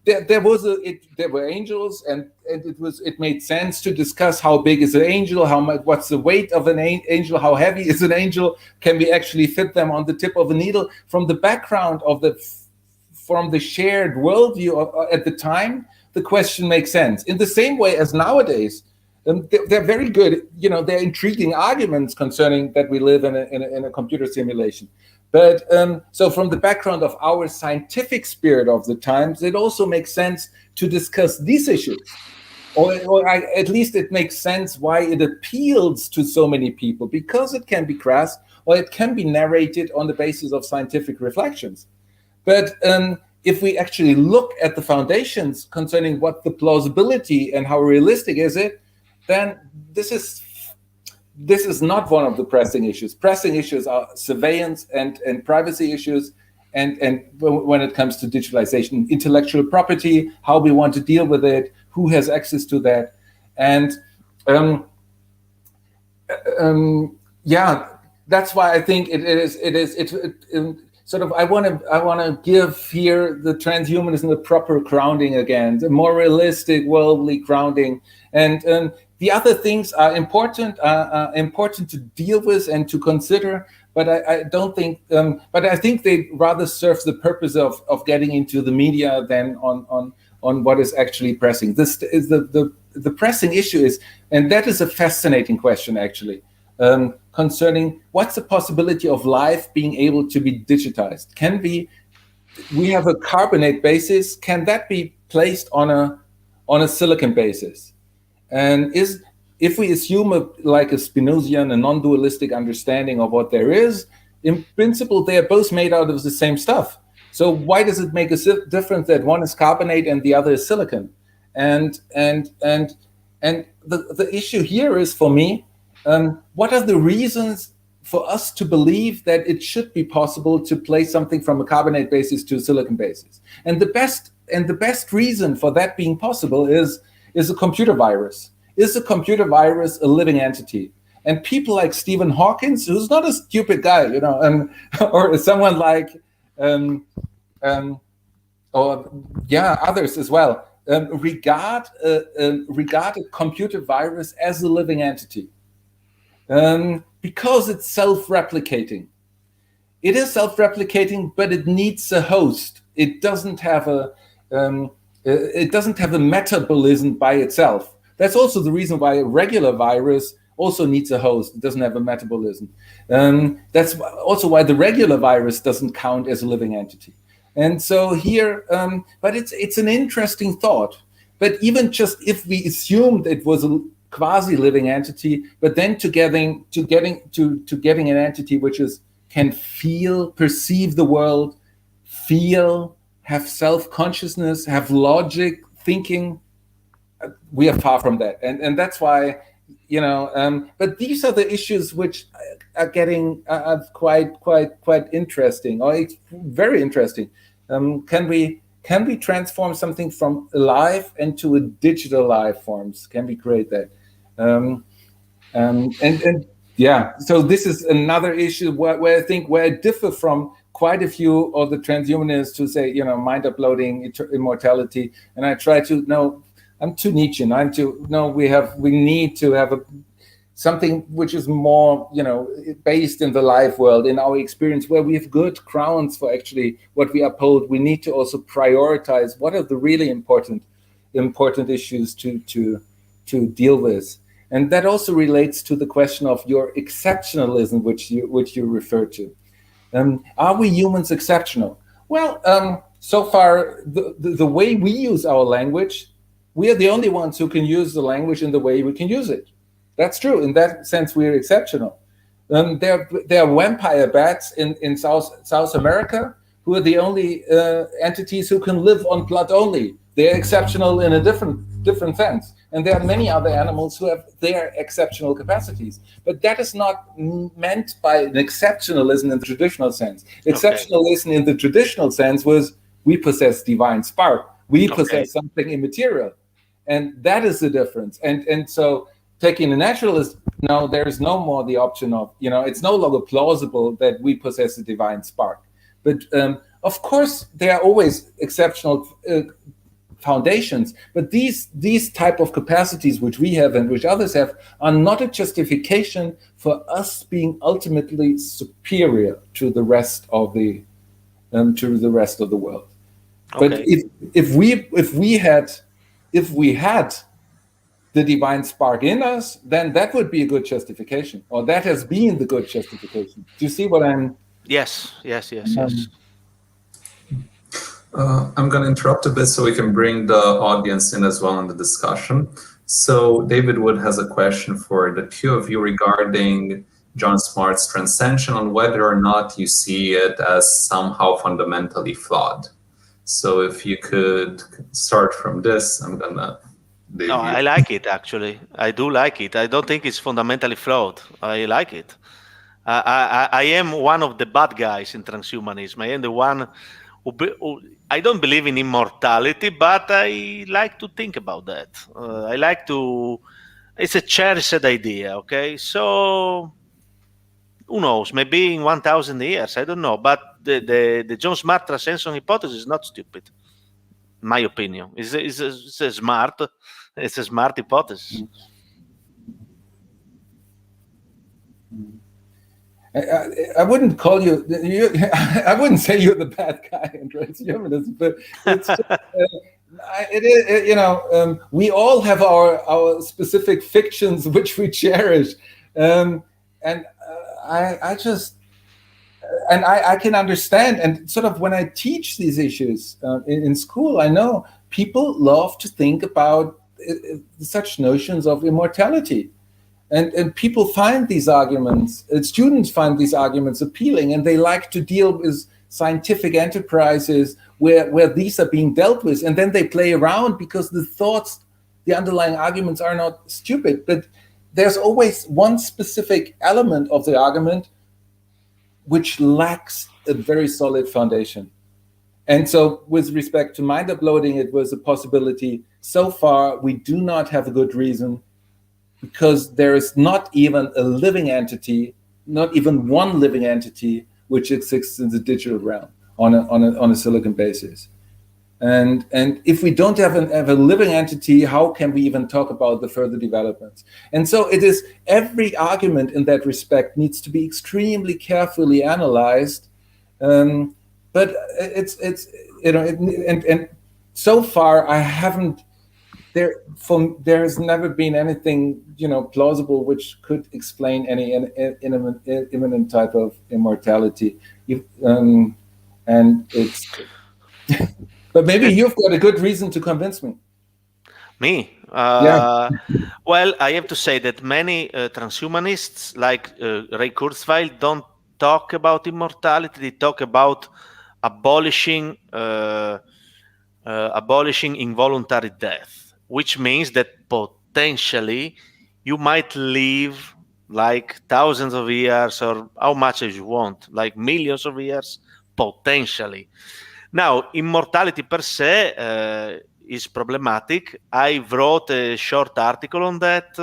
there were angels, and it made sense to discuss how big is an angel, how much, what's the weight of an angel, how heavy is an angel, can we actually fit them on the tip of a needle? From the background from the shared worldview at the time, the question makes sense. In the same way as nowadays, they're very good. They're intriguing arguments concerning that we live in a computer simulation. But so from the background of our scientific spirit of the times, it also makes sense to discuss these issues. Or at least it makes sense why it appeals to so many people, because it can be crass or it can be narrated on the basis of scientific reflections. But if we actually look at the foundations concerning what the plausibility and how realistic is it, then this is not one of the pressing issues. Pressing issues are surveillance and privacy issues, and when it comes to digitalization, intellectual property, how we want to deal with it, who has access to that, and that's why I think it sort of I want to give here the transhumanism the proper grounding again, the more realistic, worldly grounding, and the other things are important to deal with and to consider, but I don't think. But I think they rather serve the purpose of getting into the media than on what is actually pressing. This is the pressing issue is, and that is a fascinating question actually, concerning what's the possibility of life being able to be digitized. Can we have a carbonate basis? Can that be placed on a silicon basis? And if we assume like a Spinozian, a non-dualistic understanding of what there is, in principle, they are both made out of the same stuff. So why does it make a difference that one is carbonate and the other is silicon? And the issue here is, for me, what are the reasons for us to believe that it should be possible to place something from a carbonate basis to a silicon basis? And the best reason for that being possible is a computer virus. Is a computer virus a living entity? And people like Stephen Hawking, who's not a stupid guy, or someone like, others as well, regard a computer virus as a living entity, because it's self-replicating. It is self-replicating, but it needs a host. It doesn't have a metabolism by itself. That's also the reason why a regular virus also needs a host. It doesn't have a metabolism. That's also why the regular virus doesn't count as a living entity. And so here, but it's an interesting thought. But even just if we assumed it was a quasi-living entity, but then to getting an entity which can feel, perceive the world, have self-consciousness, have logic, thinking, we are far from that. And that's why, but these are the issues which are getting quite interesting, or it's very interesting. Can we transform something from a life into a digital life forms? Can we create that? So this is another issue where I think I differ from quite a few of the transhumanists who say, mind uploading, immortality, and I try to I'm too Nietzschean. We need to have something which is more, based in the life world, in our experience, where we have good grounds for actually what we uphold. We need to also prioritize what are the really important issues to deal with. And that also relates to the question of your exceptionalism, which you referred to. Are we humans exceptional? Well, so far, the way we use our language, we are the only ones who can use the language in the way we can use it. That's true. In that sense, we're exceptional. There are vampire bats in South America who are the only entities who can live on blood only. They're exceptional in a different sense. And there are many other animals who have their exceptional capacities. But that is not meant by an exceptionalism in the traditional sense. Exceptionalism in the traditional sense was we possess divine spark. We possess something immaterial. And that is the difference. And so taking a naturalist, no, there is no more the option of, it's no longer plausible that we possess a divine spark. But of course, there are always exceptional foundations, but these type of capacities which we have and which others have are not a justification for us being ultimately superior to the rest of the world. Okay. But if we had the divine spark in us, then that would be a good justification, or that has been the good justification. Do you see what I'm? Yes. I'm going to interrupt a bit so we can bring the audience in as well in the discussion. So David Wood has a question for the two of you regarding John Smart's Transcension, on whether or not you see it as somehow fundamentally flawed. So if you could start from this, I'm going to... No, I like it, actually. I do like it. I don't think it's fundamentally flawed. I like it. I am one of the bad guys in transhumanism. I am the one who I don't believe in immortality, but I like to think about that. It's a cherished idea, okay? So, who knows? Maybe in 1,000 years, I don't know. But the John Smart Transcension Hypothesis is not stupid, in my opinion. It's a smart hypothesis. I wouldn't call you. I wouldn't say you're the bad guy in transhumanism, but it's we all have our specific fictions which we cherish, and I can understand, and sort of when I teach these issues in school, I know people love to think about such notions of immortality. And people find these arguments, students find these arguments appealing, and they like to deal with scientific enterprises where these are being dealt with. And then they play around because the underlying arguments are not stupid. But there's always one specific element of the argument which lacks a very solid foundation. And so with respect to mind uploading, it was a possibility. So far, we do not have a good reason, because there is not even a living entity, not even one living entity, which exists in the digital realm on a silicon basis. And if we don't have a living entity, how can we even talk about the further developments? And so it is, every argument in that respect needs to be extremely carefully analyzed. But it's and so far I haven't. There has never been anything plausible which could explain any imminent type of immortality, and it's. But maybe you've got a good reason to convince me. Me? Yeah. Well, I have to say that many transhumanists, like Ray Kurzweil, don't talk about immortality. They talk about abolishing involuntary death, which means that potentially you might live like thousands of years, or how much as you want, like millions of years, potentially. Now, immortality per se is problematic. I wrote a short article on that,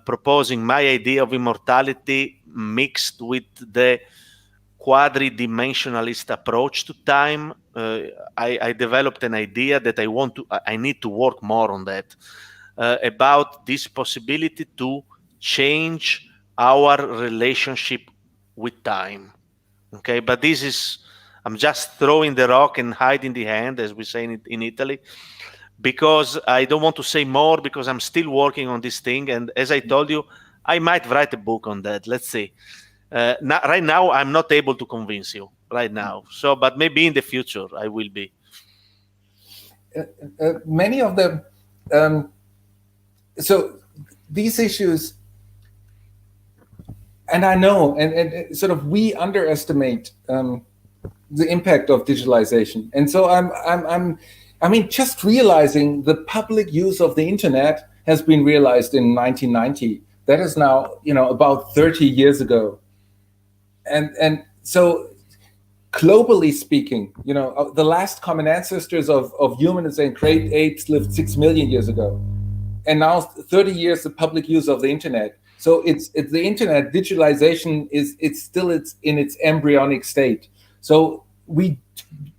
proposing my idea of immortality mixed with the quadridimensionalist approach to time. I developed an idea that I need to work more on that, about this possibility to change our relationship with time. Okay, but this is, I'm just throwing the rock and hiding the hand, as we say in Italy, because I don't want to say more, because I'm still working on this thing. And as I told you, I might write a book on that. Let's see. Right now, I'm not able to convince you right now. So, but maybe in the future, I will be. Many of them, so these issues, and I know, and sort of we underestimate the impact of digitalization. And so I mean, just realizing the public use of the internet has been realized in 1990. That is now, about 30 years ago. And so globally speaking, the last common ancestors of humans and great apes lived 6 million years ago. And now 30 years of public use of the internet. So it's the internet digitalization it's still in its embryonic state. So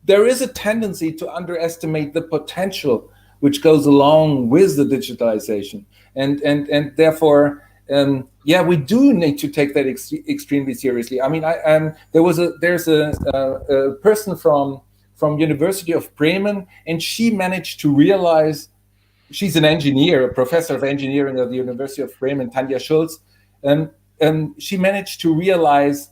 there is a tendency to underestimate the potential which goes along with the digitalization, and therefore, we do need to take that extremely seriously. I mean, there's a person from University of Bremen, and she managed to realize. She's an engineer, a professor of engineering at the University of Bremen, Tanja Schulz, and she managed to realize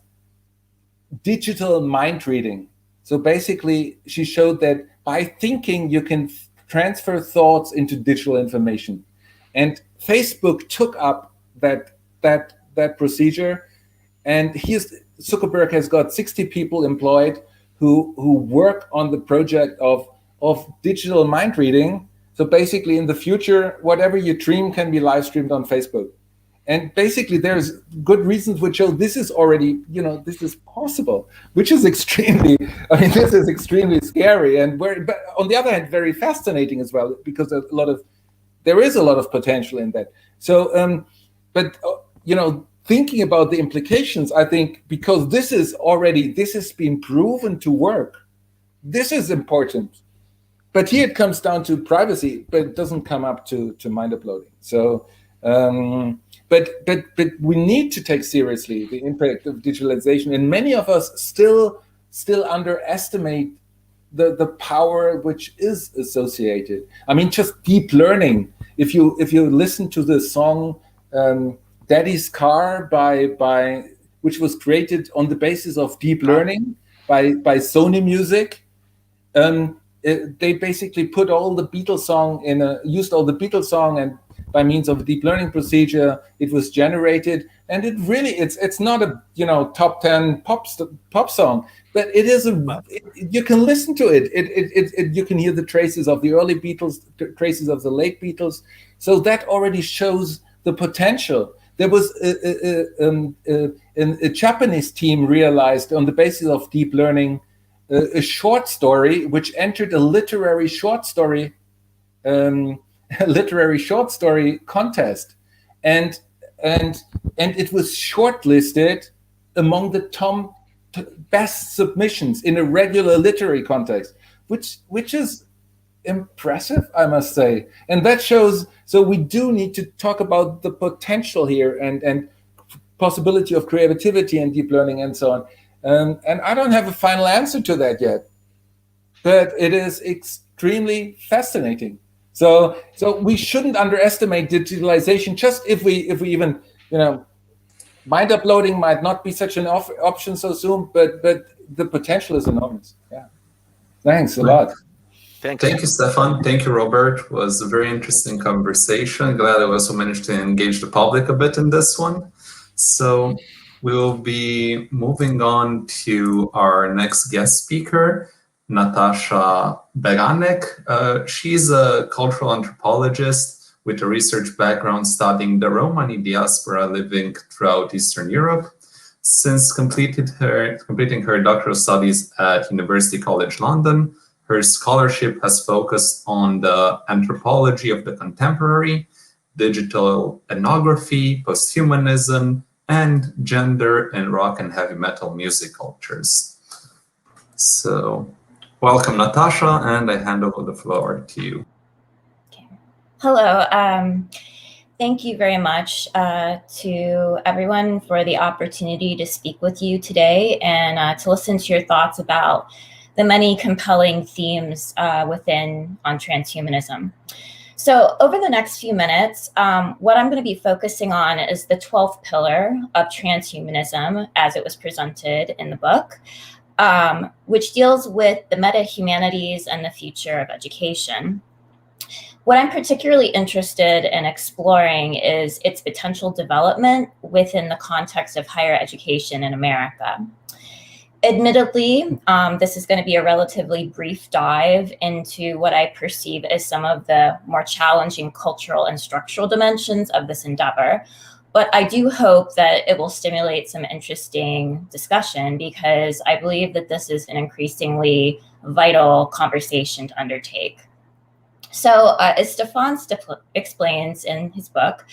digital mind reading. So basically, she showed that by thinking, you can transfer thoughts into digital information. And Facebook took up that procedure, and Zuckerberg has got 60 people employed who work on the project of digital mind reading. So basically, in the future, whatever you dream can be live streamed on Facebook. And basically, there's good reasons which show this is already, this is possible, which is extremely scary. But on the other hand, very fascinating as well, because there is a lot of potential in that. So, thinking about the implications, I think, because this has been proven to work. This is important. But here it comes down to privacy, but it doesn't come up to mind uploading. So, but we need to take seriously the impact of digitalization, and many of us still underestimate the power which is associated. I mean, just deep learning. If you listen to the song "Daddy's Car" by which was created on the basis of deep learning by Sony Music. They basically put all the Beatles song used all the Beatles song, and by means of a deep learning procedure, it was generated. And it's not a top 10 pop song, but it is you can listen to it. You can hear the traces of the early Beatles, traces of the late Beatles. So that already shows the potential. There was a Japanese team realized on the basis of deep learning a short story which entered a literary short story contest, and it was shortlisted among the best submissions in a regular literary context, which is impressive, I must say. And that shows, so we do need to talk about the potential here and possibility of creativity and deep learning and so on. And I don't have a final answer to that yet, but it is extremely fascinating. So we shouldn't underestimate digitalization. Just if we even, mind uploading might not be such an option so soon, but the potential is enormous. Yeah. Thanks a lot. Thank you, Stefan. Thank you, Robert. It was a very interesting conversation. Glad I also managed to engage the public a bit in this one. So we'll be moving on to our next guest speaker, Natasha Berganek. She's a cultural anthropologist with a research background studying the Romani diaspora living throughout Eastern Europe. Since completing her doctoral studies at University College London, her scholarship has focused on the anthropology of the contemporary, digital ethnography, posthumanism, and gender in rock and heavy metal music cultures. So, welcome, Natasha, and I hand over the floor to you. Okay. Hello. Thank you very much to everyone for the opportunity to speak with you today and to listen to your thoughts about the many compelling themes on transhumanism. So over the next few minutes, what I'm going to be focusing on is the 12th pillar of transhumanism as it was presented in the book, which deals with the meta-humanities and the future of education. What I'm particularly interested in exploring is its potential development within the context of higher education in America. Admittedly, this is going to be a relatively brief dive into what I perceive as some of the more challenging cultural and structural dimensions of this endeavor. But I do hope that it will stimulate some interesting discussion because I believe that this is an increasingly vital conversation to undertake. So as Stefan explains in his book,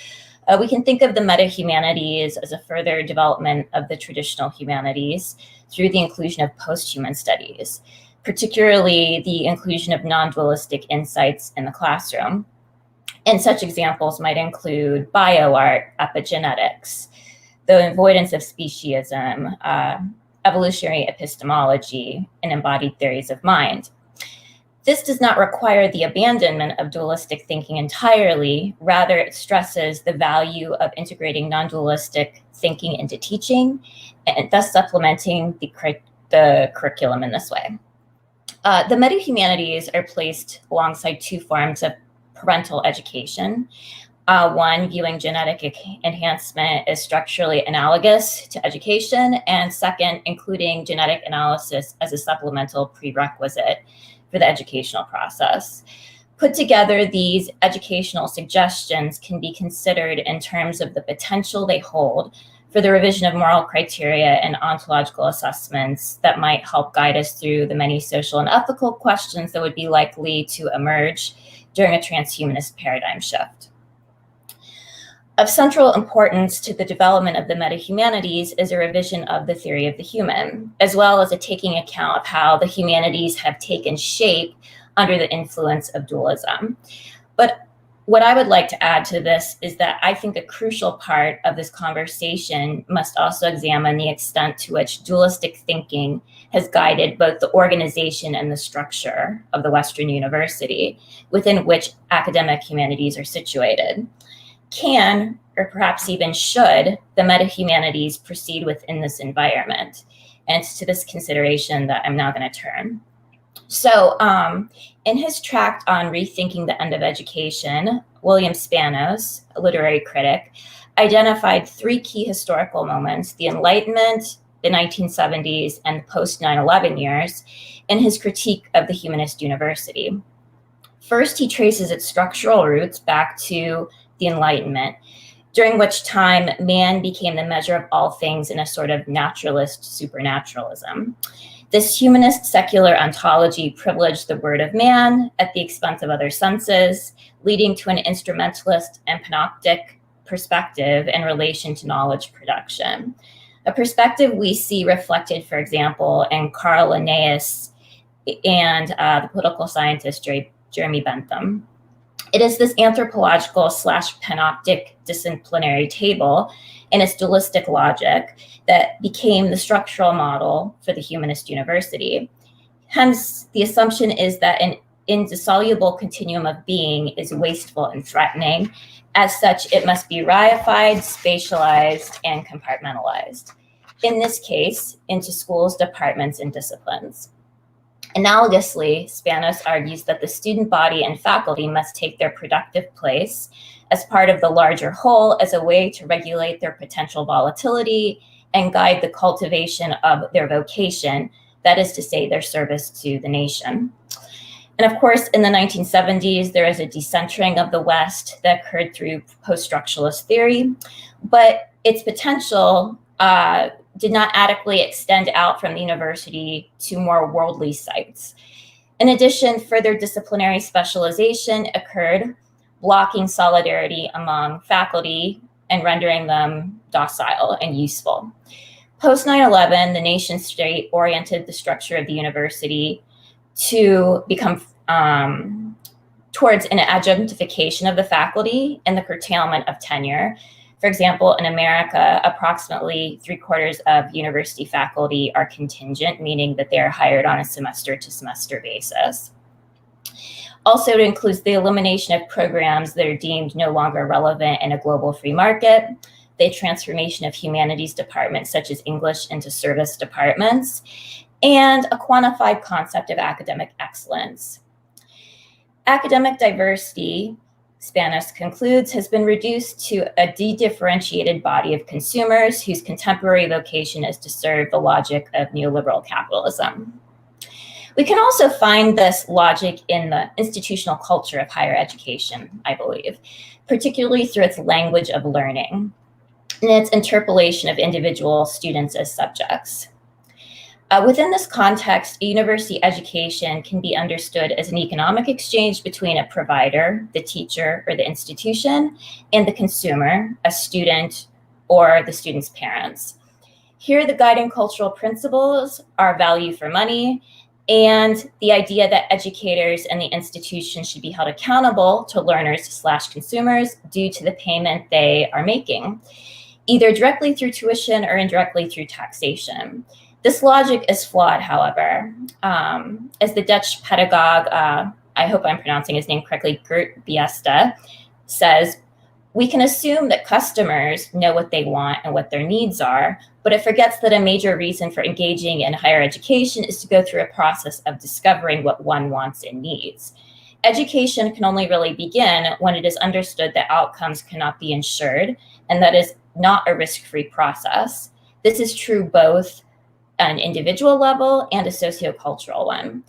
we can think of the meta-humanities as a further development of the traditional humanities through the inclusion of post-human studies, particularly the inclusion of non-dualistic insights in the classroom. And such examples might include bioart, epigenetics, the avoidance of speciesism, evolutionary epistemology, and embodied theories of mind. This does not require the abandonment of dualistic thinking entirely. Rather, it stresses the value of integrating non-dualistic thinking into teaching and thus supplementing the curriculum in this way. The meta-humanities are placed alongside two forms of parental education. One, viewing genetic enhancement as structurally analogous to education, and second, including genetic analysis as a supplemental prerequisite for the educational process. Put together, these educational suggestions can be considered in terms of the potential they hold for the revision of moral criteria and ontological assessments that might help guide us through the many social and ethical questions that would be likely to emerge during a transhumanist paradigm shift. Of central importance to the development of the meta-humanities is a revision of the theory of the human, as well as a taking account of how the humanities have taken shape under the influence of dualism. But what I would like to add to this is that I think a crucial part of this conversation must also examine the extent to which dualistic thinking has guided both the organization and the structure of the Western university within which academic humanities are situated. Can, or perhaps even should, the meta-humanities proceed within this environment? And it's to this consideration that I'm now going to turn. So in his tract on rethinking the end of education, William Spanos, a literary critic, identified three key historical moments: the Enlightenment, the 1970s, and the post-9/11 years, in his critique of the humanist university. First, he traces its structural roots back to the Enlightenment, during which time man became the measure of all things in a sort of naturalist supernaturalism. This humanist secular ontology privileged the word of man at the expense of other senses, leading to an instrumentalist and panoptic perspective in relation to knowledge production. A perspective we see reflected, for example, in Carl Linnaeus and the political scientist Jeremy Bentham. It is this anthropological / panoptic disciplinary table and its dualistic logic that became the structural model for the humanist university. Hence, the assumption is that an indissoluble continuum of being is wasteful and threatening. As such, it must be reified, spatialized, and compartmentalized. In this case, into schools, departments, and disciplines. Analogously, Spanos argues that the student body and faculty must take their productive place as part of the larger whole as a way to regulate their potential volatility and guide the cultivation of their vocation, that is to say, their service to the nation. And of course, in the 1970s, there is a decentering of the West that occurred through post-structuralist theory, but its potential did not adequately extend out from the university to more worldly sites. In addition, further disciplinary specialization occurred, blocking solidarity among faculty and rendering them docile and useful. Post 9/11, the nation state oriented the structure of the university to become towards an adjunctification of the faculty and the curtailment of tenure. For example, in America, approximately 3/4 of university faculty are contingent, meaning that they are hired on a semester-to-semester basis. Also, it includes the elimination of programs that are deemed no longer relevant in a global free market, the transformation of humanities departments such as English into service departments, and a quantified concept of academic excellence. Academic diversity, Spanos concludes, has been reduced to a de-differentiated body of consumers whose contemporary vocation is to serve the logic of neoliberal capitalism. We can also find this logic in the institutional culture of higher education, I believe, particularly through its language of learning and its interpolation of individual students as subjects. Within this context, a university education can be understood as an economic exchange between a provider, the teacher or the institution, and the consumer, a student or the student's parents. Here, the guiding cultural principles are value for money and the idea that educators and the institution should be held accountable to learners/consumers due to the payment they are making, either directly through tuition or indirectly through taxation. This logic is flawed, however. As the Dutch pedagogue, I hope I'm pronouncing his name correctly, Geert Biesta, says, we can assume that customers know what they want and what their needs are, but it forgets that a major reason for engaging in higher education is to go through a process of discovering what one wants and needs. Education can only really begin when it is understood that outcomes cannot be ensured, and that is not a risk-free process. This is true both at an individual level and a sociocultural one.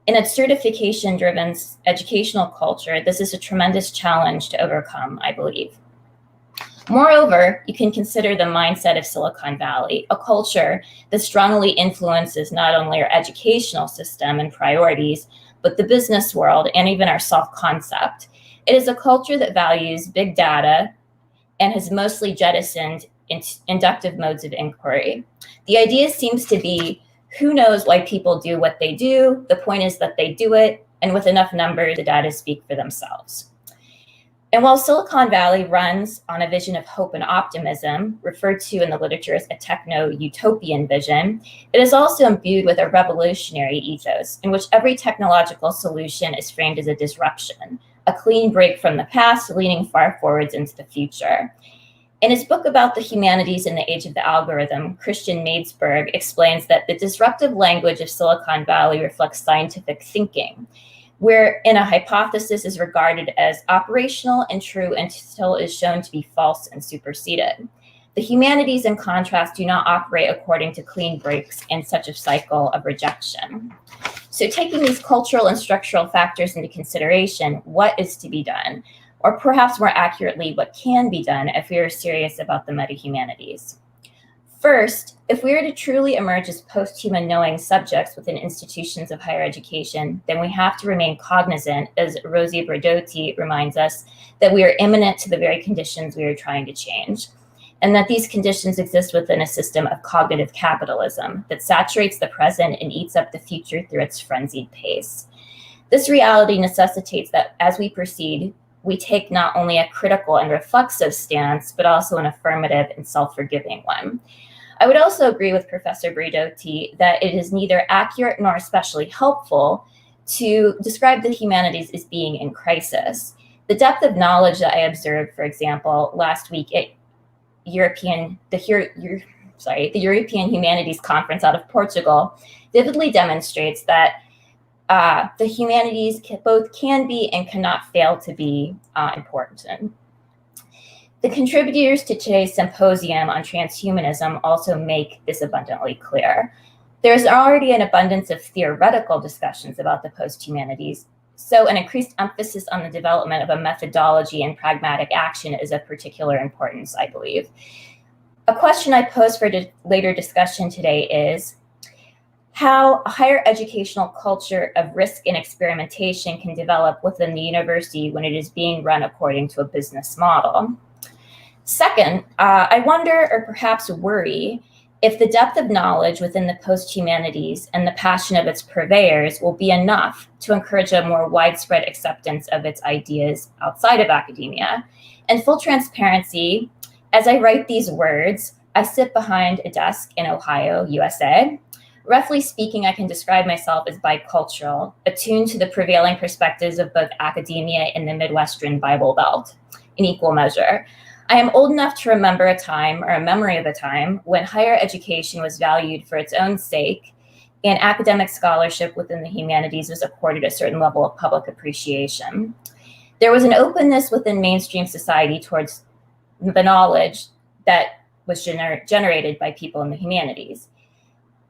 In its certification-driven educational culture, this is a tremendous challenge to overcome, I believe. Moreover, you can consider the mindset of Silicon Valley, a culture that strongly influences not only our educational system and priorities, but the business world and even our self-concept. It is a culture that values big data and has mostly jettisoned inductive modes of inquiry. The idea seems to be, who knows why people do what they do? The point is that they do it, and with enough numbers, the data speak for themselves. And while Silicon Valley runs on a vision of hope and optimism, referred to in the literature as a techno-utopian vision, it is also imbued with a revolutionary ethos in which every technological solution is framed as a disruption, a clean break from the past, leaning far forwards into the future. In his book about the humanities in the age of the algorithm, Christian Madsberg explains that the disruptive language of Silicon Valley reflects scientific thinking, wherein a hypothesis is regarded as operational and true until it is shown to be false and superseded. The humanities, in contrast, do not operate according to clean breaks in such a cycle of rejection. So taking these cultural and structural factors into consideration, what is to be done? Or perhaps more accurately, what can be done if we are serious about the meta-humanities? First, if we are to truly emerge as post-human knowing subjects within institutions of higher education, then we have to remain cognizant, as Rosie Berdotti reminds us, that we are imminent to the very conditions we are trying to change, and that these conditions exist within a system of cognitive capitalism that saturates the present and eats up the future through its frenzied pace. This reality necessitates that as we proceed, we take not only a critical and reflexive stance, but also an affirmative and self-forgiving one. I would also agree with Professor Berdotti that it is neither accurate nor especially helpful to describe the humanities as being in crisis. The depth of knowledge that I observed, for example, last week at the European Humanities Conference out of Portugal vividly demonstrates that the humanities both can be and cannot fail to be important. The contributors to today's symposium on transhumanism also make this abundantly clear. There is already an abundance of theoretical discussions about the post-humanities, so an increased emphasis on the development of a methodology and pragmatic action is of particular importance, I believe. A question I pose for later discussion today is how a higher educational culture of risk and experimentation can develop within the university when it is being run according to a business model. Second, I wonder, or perhaps worry, if the depth of knowledge within the post-humanities and the passion of its purveyors will be enough to encourage a more widespread acceptance of its ideas outside of academia. In full transparency, as I write these words, I sit behind a desk in Ohio, USA. Roughly speaking, I can describe myself as bicultural, attuned to the prevailing perspectives of both academia and the Midwestern Bible Belt in equal measure. I am old enough to remember a time, or a memory of a time, when higher education was valued for its own sake and academic scholarship within the humanities was accorded a certain level of public appreciation. There was an openness within mainstream society towards the knowledge that was generated by people in the humanities.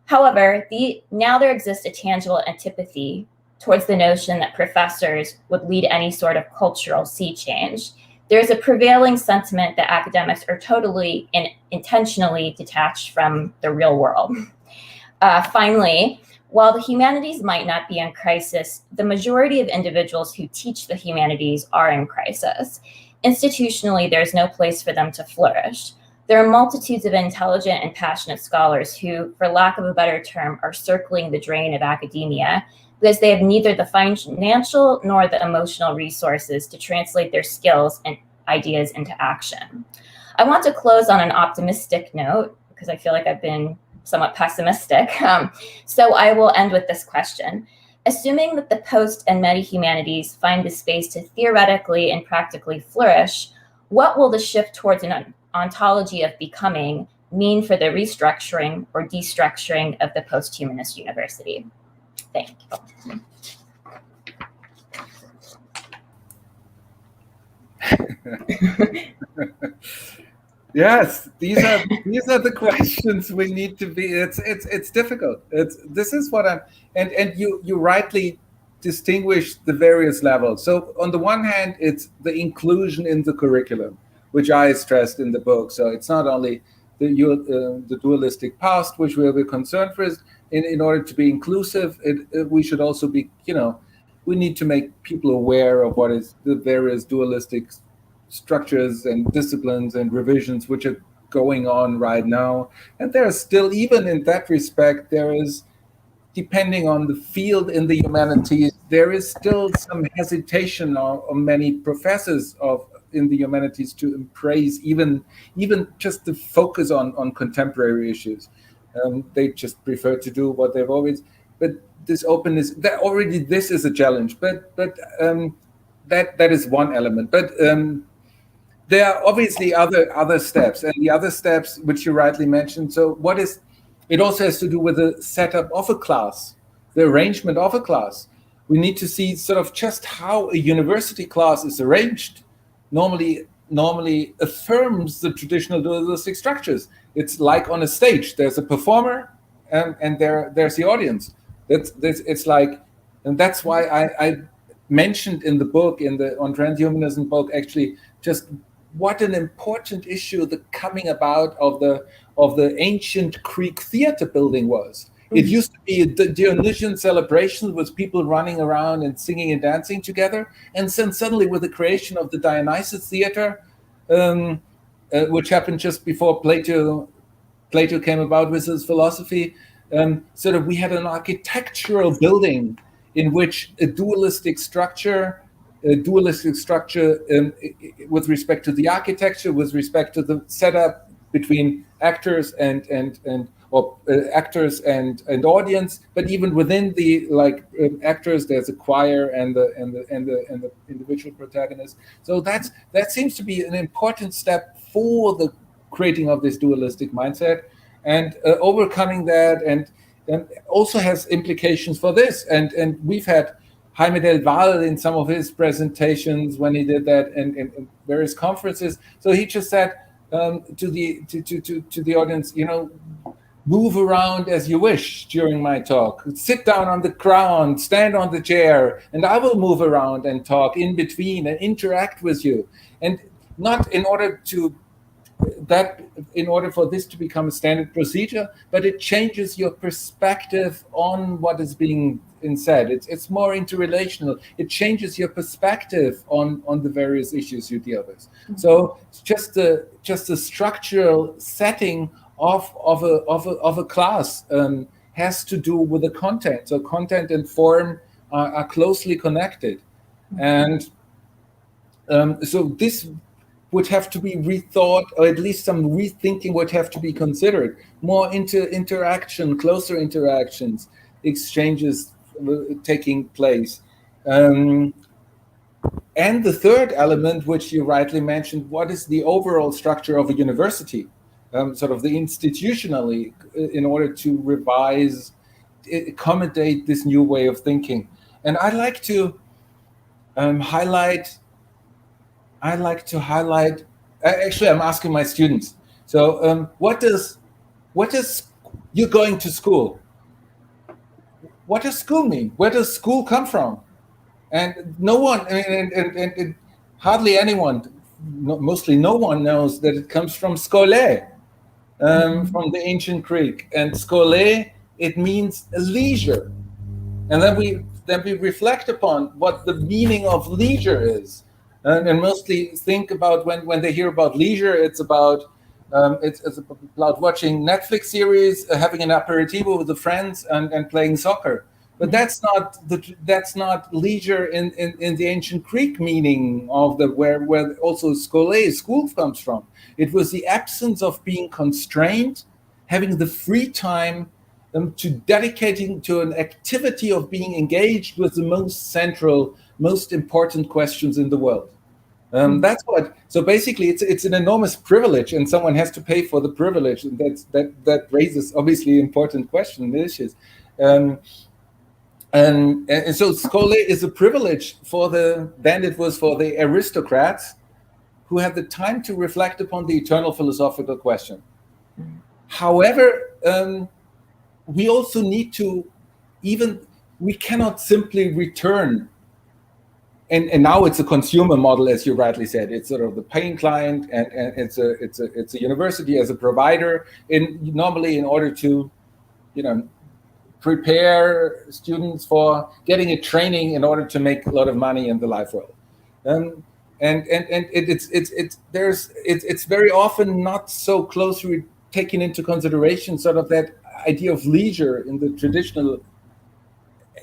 However, now there exists a tangible antipathy towards the notion that professors would lead any sort of cultural sea change. There's a prevailing sentiment that academics are totally and intentionally detached from the real world. Finally, while the humanities might not be in crisis, the majority of individuals who teach the humanities are in crisis. Institutionally, there's no place for them to flourish. There are multitudes of intelligent and passionate scholars who, for lack of a better term, are circling the drain of academia because they have neither the financial nor the emotional resources to translate their skills and ideas into action. I want to close on an optimistic note because I feel like I've been somewhat pessimistic. So I will end with this question. Assuming that the post and meta-humanities find the space to theoretically and practically flourish, what will the shift towards an ontology of becoming mean for the restructuring or destructuring of the post-humanist university? Thank you. Yes, these are the questions we need to be. It's difficult. This is what I'm and you rightly distinguish the various levels. So on the one hand, it's the inclusion in the curriculum, which I stressed in the book. So it's not only the dualistic past, which we're concerned with. In order to be inclusive, we should also be, we need to make people aware of what is the various dualistic structures and disciplines and revisions which are going on right now. And there are still, even in that respect, there is, depending on the field in the humanities, there is still some hesitation on many professors in the humanities to embrace even just to focus on contemporary issues. They just prefer to do what they've always. But this openness, this is a challenge. But that is one element. But there are obviously other steps, and the other steps which you rightly mentioned. So it also has to do with the setup of a class, the arrangement of a class. We need to see sort of just how a university class is arranged. Normally affirms the traditional dualistic structures. It's like on a stage. There's a performer, and there's the audience. It's like, and that's why I mentioned in the book, on transhumanism book, actually, just what an important issue the coming about of the ancient Greek theater building was. It used to be a Dionysian celebration with people running around and singing and dancing together. And then suddenly with the creation of the Dionysus theater, which happened just before Plato came about with his philosophy, sort of we had an architectural building in which a dualistic structure with respect to the architecture, with respect to the setup between actors and audience, but even within the actors, there's a choir and the individual protagonist. So that seems to be an important step for the creating of this dualistic mindset, and overcoming that, and also has implications for this. And we've had Jaime del Val in some of his presentations when he did that in various conferences. So he just said to the audience, move around as you wish during my talk. Sit down on the ground, stand on the chair, and I will move around and talk in between and interact with you. And not in order for this to become a standard procedure, but it changes your perspective on what is being been said. It's more interrelational. It changes your perspective on the various issues you deal with. So it's just a structural setting of a class has to do with the content. So content and form are closely connected, and so this would have to be rethought, or at least some rethinking would have to be considered. More interaction, closer interactions, exchanges taking place. And the third element, which you rightly mentioned, what is the overall structure of a university? Sort of the institutionally, in order to revise, accommodate this new way of thinking. And I'd like to highlight. Actually, I'm asking my students. So, what does you going to school? What does school mean? Where does school come from? And no one, and hardly anyone, mostly no one knows that it comes from skole, from the ancient Greek. And skole, it means leisure. And then we reflect upon what the meaning of leisure is. And mostly think about when they hear about leisure, it's about watching Netflix series, having an aperitivo with the friends, and playing soccer. But that's not leisure in the ancient Greek meaning of where also school comes from. It was the absence of being constrained, having the free time to dedicating to an activity of being engaged with the most central, most important questions in the world. That's what. So basically, it's an enormous privilege, and someone has to pay for the privilege, and that raises obviously important questions and issues. And so skole is a privilege then it was for the aristocrats who had the time to reflect upon the eternal philosophical question. However, we also need to we cannot simply return. And now it's a consumer model, as you rightly said. It's sort of the paying client, and it's a university as a provider. Normally, in order to, prepare students for getting a training in order to make a lot of money in the life world, and it's very often not so closely taken into consideration, sort of that idea of leisure in the traditional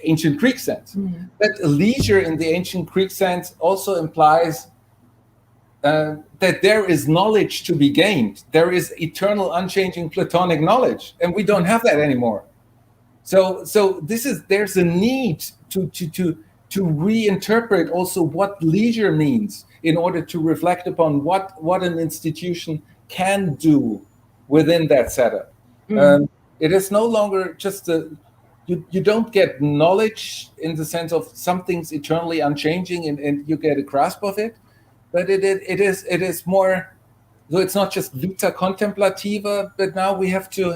ancient Greek sense. But leisure in the ancient Greek sense also implies that there is knowledge to be gained. There is eternal, unchanging Platonic knowledge, and we don't have that anymore. So there's a need to reinterpret also what leisure means in order to reflect upon what an institution can do within that setup. It is no longer just you don't get knowledge in the sense of something's eternally unchanging and you get a grasp of it, but it is more. So it's not just vita contemplativa, but now we have to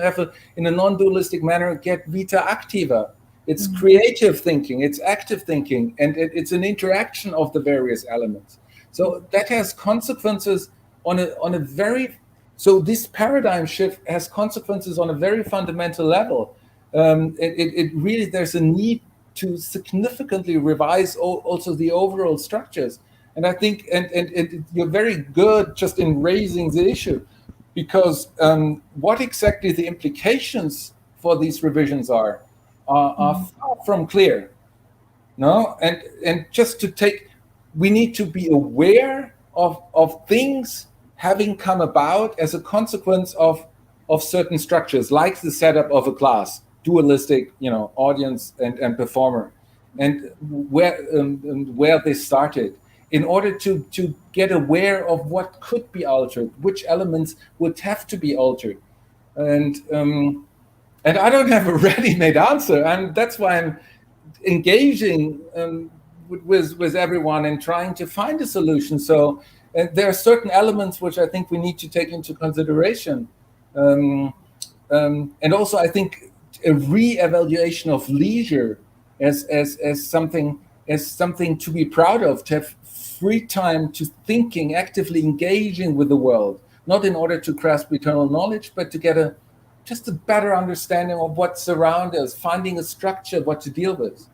in a non-dualistic manner, get vita activa. It's creative thinking, it's active thinking, and it's an interaction of the various elements. So that has consequences on a very. So this paradigm shift has consequences on a very fundamental level. It really, there's a need to significantly revise also the overall structures. And I think, and you're very good just in raising the issue, because what exactly the implications for these revisions are far from clear. No, and just to take, we need to be aware of things having come about as a consequence of certain structures, like the setup of a class, dualistic, audience and performer, and where they started, in order to get aware of what could be altered, which elements would have to be altered, and I don't have a ready-made answer, and that's why I'm engaging with everyone and trying to find a solution. So there are certain elements which I think we need to take into consideration, and also I think a re-evaluation of leisure as something to be proud of, to have free time to thinking, actively engaging with the world, not in order to grasp eternal knowledge, but to get just a better understanding of what's around us, finding a structure, what to deal with.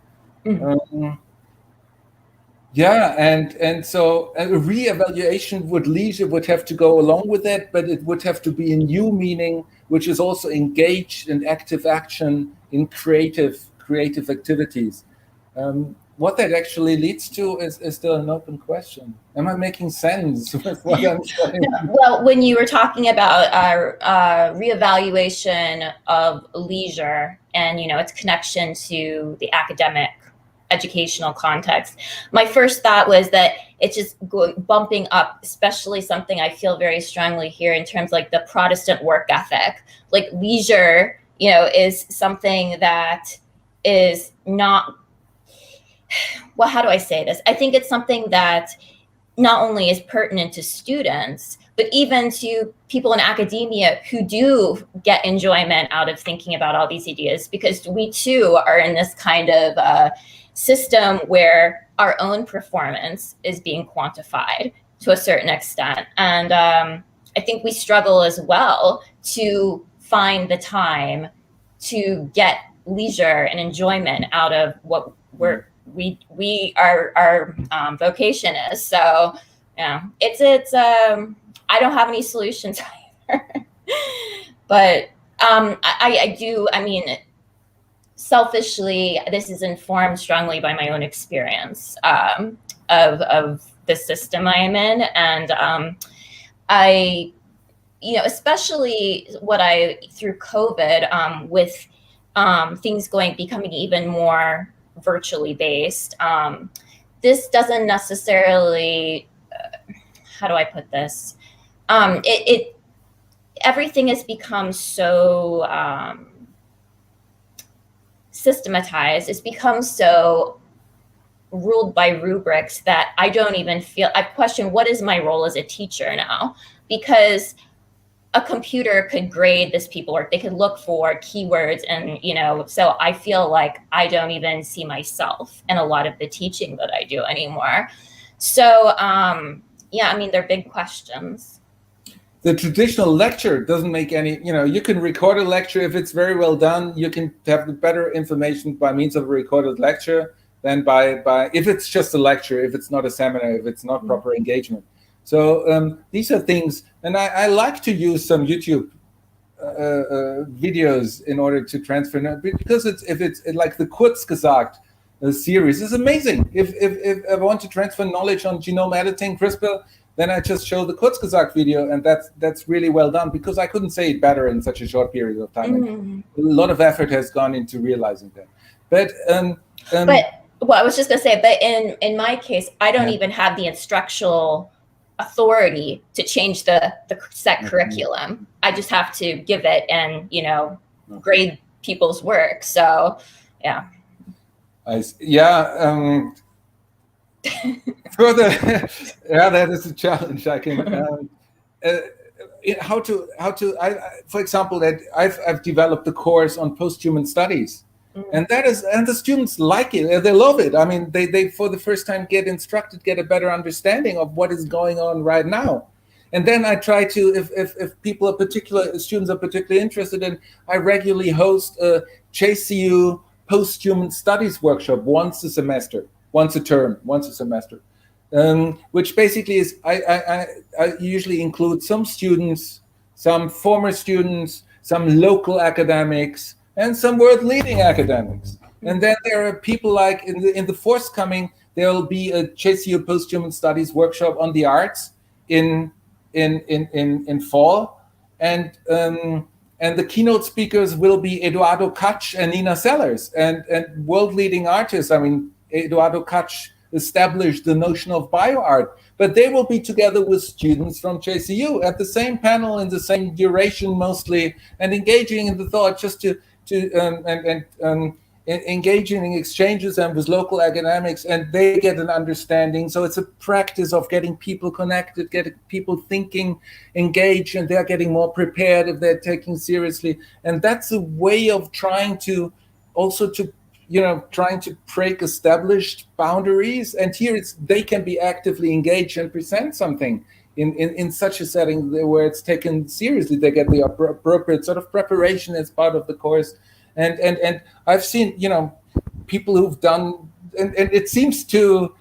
Yeah, and so a re-evaluation would have to go along with that, but it would have to be a new meaning, which is also engaged in active action in creative activities. What that actually leads to is still an open question. Am I making sense with what I'm saying? Well, when you were talking about reevaluation of leisure and its connection to the academic educational context, my first thought was that it's just bumping up, especially something I feel very strongly here in terms like the Protestant work ethic. Like leisure, is something that is not, well, how do I say this? I think it's something that not only is pertinent to students, but even to people in academia who do get enjoyment out of thinking about all these ideas, because we too are in this kind of system where our own performance is being quantified to a certain extent. And I think we struggle as well to find the time to get leisure and enjoyment out of what our vocation is. So yeah, it's I don't have any solutions either. But I do, selfishly, this is informed strongly by my own experience of the system I am in. And I, especially through COVID, with things becoming even more virtually based, this doesn't necessarily, how do I put this? Everything has become so systematized. It's become so ruled by rubrics that I don't even I question what is my role as a teacher now, because a computer could grade this people's work. They could look for keywords and, so I feel like I don't even see myself in a lot of the teaching that I do anymore. So, they're big questions. The traditional lecture doesn't make any, you can record a lecture. If it's very well done, you can have better information by means of a recorded lecture than by if it's just a lecture, if it's not a seminar, if it's not proper engagement. So these are things, and I like to use some YouTube videos in order to transfer, because if it's like the Kurzgesagt series is amazing. If I want to transfer knowledge on genome editing, CRISPR, then I just show the Kurzgesagt video, and that's really well done, because I couldn't say it better in such a short period of time. A lot of effort has gone into realizing that. But I was just gonna say, but in my case, I don't even have the instructional authority to change the set curriculum. I just have to give it and grade people's work. So yeah. That is a challenge. I can for example, that I've developed a course on posthuman studies, and the students like it. They love it. They for the first time get a better understanding of what is going on right now. And then I try to, if students are particularly interested in, I regularly host a JCU posthuman studies workshop once a semester. Once a semester, which basically is I usually include some students, some former students, some local academics, and some world-leading academics. And then there are people like in the forthcoming, there will be a JCU posthuman studies workshop on the arts in fall, and the keynote speakers will be Eduardo Kach and Nina Sellers, and world-leading artists. Eduardo Kach established the notion of bioart, but they will be together with students from JCU at the same panel in the same duration mostly, and engaging in the thought just engaging in exchanges and with local academics, and they get an understanding. So it's a practice of getting people connected, getting people thinking, engaged, and they're getting more prepared if they're taking seriously. And that's a way of trying to break established boundaries. And here they can be actively engaged and present something in such a setting where it's taken seriously. They get the appropriate sort of preparation as part of the course. And I've seen, people who've done it seems to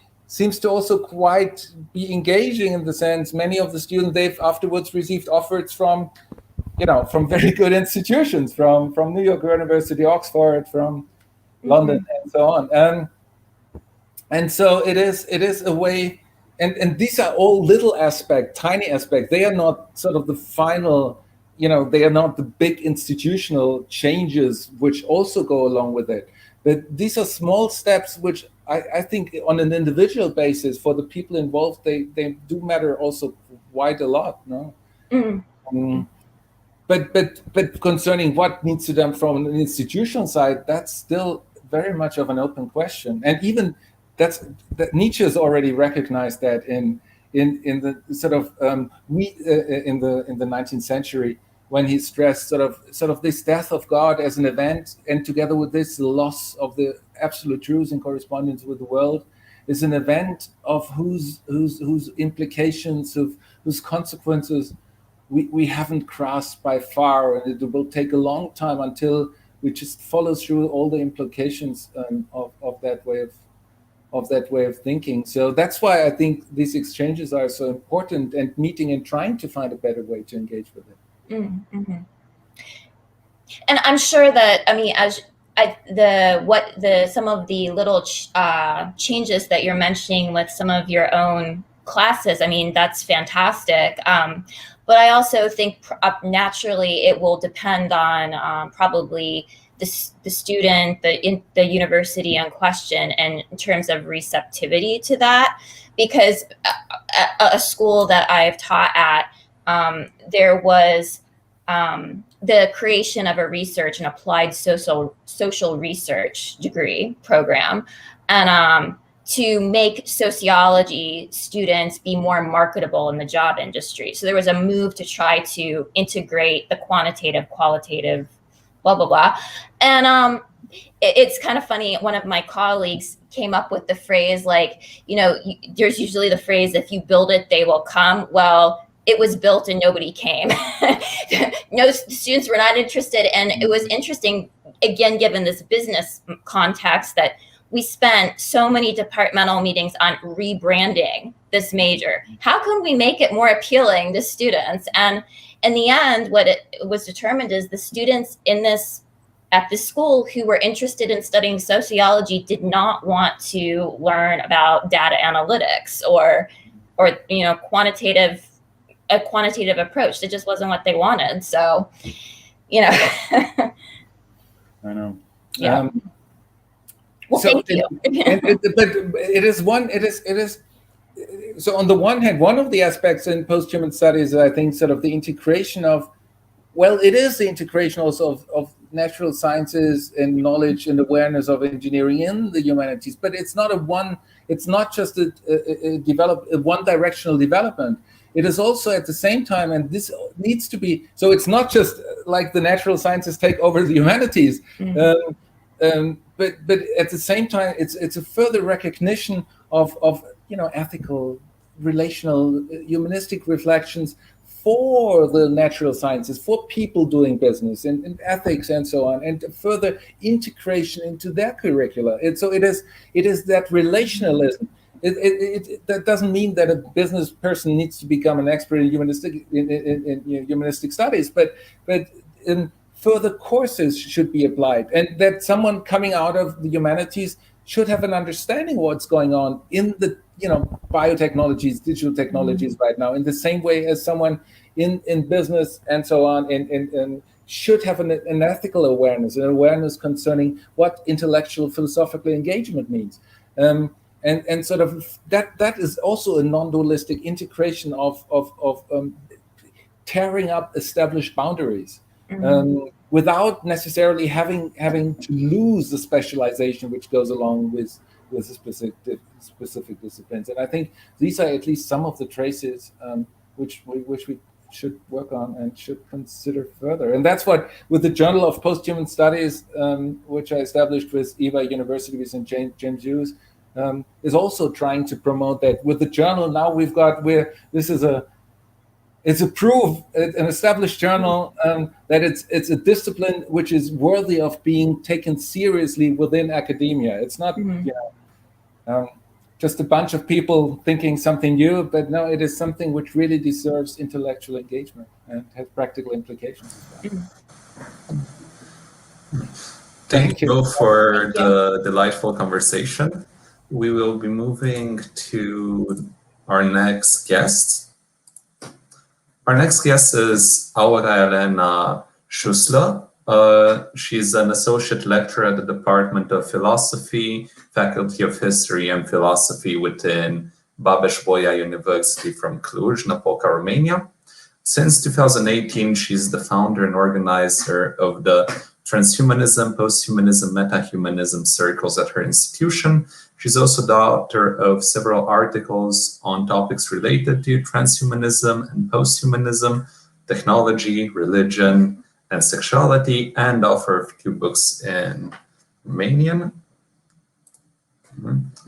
also quite be engaging in the sense many of the students, they've afterwards received offers from very good institutions, from New York University, Oxford, from London, and so on. And so it is a way, and these are all little aspects, tiny aspects. They are not sort of the final, they are not the big institutional changes which also go along with it. But these are small steps which I think on an individual basis for the people involved, they do matter also quite a lot, no? But concerning what needs to be done from an institutional side, that's still very much of an open question. And even that Nietzsche has already recognized that in the sort of in the 19th century, when he stressed sort of this death of God as an event, and together with this loss of the absolute truth in correspondence with the world, is an event of whose implications, of whose consequences we haven't grasped by far, and it will take a long time until we just follow through all the implications of that way of thinking. So that's why I think these exchanges are so important, and meeting and trying to find a better way to engage with it. Mm-hmm. And I'm sure that, I mean, some of the little changes that you're mentioning with some of your own classes, I mean, that's fantastic. But I also think naturally it will depend on probably the student, the university in question, and in terms of receptivity to that. Because a school that I've taught at, there was the creation of a research and applied social research degree program, and to make sociology students be more marketable in the job industry. So there was a move to try to integrate the quantitative, qualitative, blah, blah, blah. And it's kind of funny. One of my colleagues came up with the phrase, like, there's usually the phrase, if you build it, they will come. Well, it was built and nobody came. No, students were not interested. And it was interesting, again, given this business context, that we spent so many departmental meetings on rebranding this major. How can we make it more appealing to students? And in the end, what it was determined is the students at this school who were interested in studying sociology did not want to learn about data analytics or quantitative approach. It just wasn't what they wanted. So, I know. Yeah. Well, so thank you. But it is. So on the one hand, one of the aspects in post-human studies, I think, sort of the integration of, it is the integration also of natural sciences and knowledge and awareness of engineering in the humanities. But it's not just a one-directional development. It is also at the same time, and this needs to be, so it's not just like the natural sciences take over the humanities, but at the same time, it's a further recognition of ethical, relational, humanistic reflections for the natural sciences, for people doing business and ethics and so on, and further integration into their curricula. And so it is that relationalism. That doesn't mean that a business person needs to become an expert in humanistic studies, but in further courses should be applied, and that someone coming out of the humanities should have an understanding of what's going on in the biotechnologies, digital technologies right now, in the same way as someone in business and so on, and should have an ethical awareness, an awareness concerning what intellectual philosophical engagement means. And sort of that is also a non-dualistic integration of tearing up established boundaries, without necessarily having to lose the specialization which goes along with the specific disciplines. And I think these are at least some of the traces which we should work on and should consider further. And that's what, with the Journal of Posthuman Studies, which I established with Igwe University and James Hughes, is also trying to promote that. With the journal now, it's a proof, an established journal, that it's a discipline which is worthy of being taken seriously within academia. It's not, just a bunch of people thinking something new, but no, it is something which really deserves intellectual engagement and has practical implications as well. Thank you both for the delightful conversation. We will be moving to our next guest. Our next guest is Aura Elena Schussler. She's an associate lecturer at the Department of Philosophy, Faculty of History and Philosophy within Babeş-Bolyai University from Cluj, Napoca, Romania. Since 2018, she's the founder and organizer of the Transhumanism, Posthumanism, Meta-Humanism circles at her institution. She's also the author of several articles on topics related to transhumanism and posthumanism, technology, religion, and sexuality, and author of 2 books in Romanian.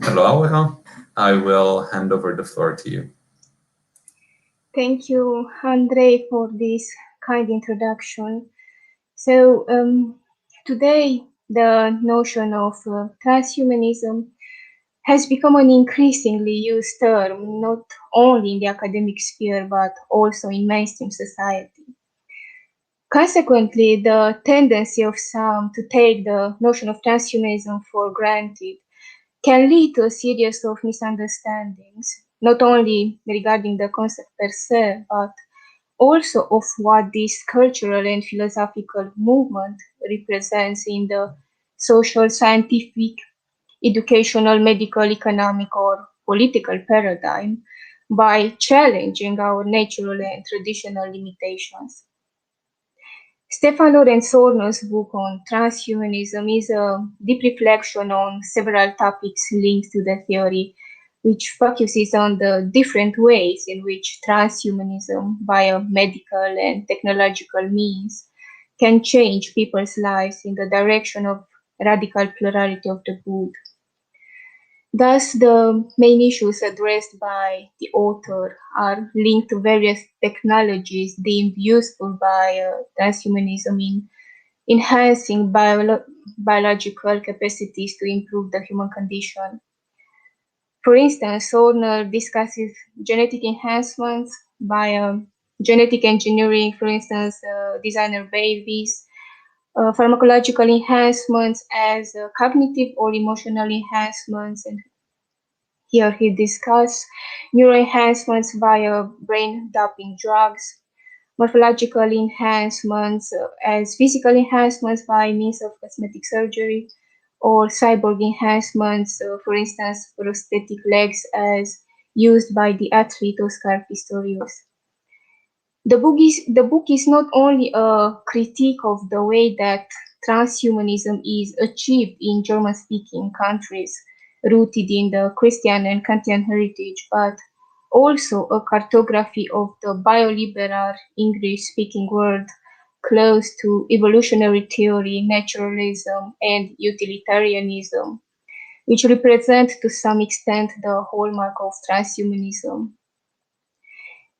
Hello, Aura. I will hand over the floor to you. Thank you, Andrei, for this kind introduction. So today, the notion of transhumanism has become an increasingly used term, not only in the academic sphere, but also in mainstream society. Consequently, the tendency of some to take the notion of transhumanism for granted can lead to a series of misunderstandings, not only regarding the concept per se, but also of what this cultural and philosophical movement represents in the social, scientific, educational, medical, economic, or political paradigm by challenging our natural and traditional limitations. Stefan and Sorgner's book on transhumanism is a deep reflection on several topics linked to the theory, which focuses on the different ways in which transhumanism, via medical and technological means, can change people's lives in the direction of radical plurality of the good. Thus, the main issues addressed by the author are linked to various technologies deemed useful by transhumanism in enhancing biological capacities to improve the human condition. For instance, Sorgner discusses genetic enhancements by genetic engineering, for instance, designer babies, pharmacological enhancements as cognitive or emotional enhancements, and here he discusses neuroenhancements via brain-doping drugs, morphological enhancements as physical enhancements by means of cosmetic surgery, or cyborg enhancements, for instance, prosthetic legs as used by the athlete Oscar Pistorius. The book is not only a critique of the way that transhumanism is achieved in German-speaking countries rooted in the Christian and Kantian heritage, but also a cartography of the bioliberal English-speaking world close to evolutionary theory, naturalism, and utilitarianism, which represent to some extent the hallmark of transhumanism.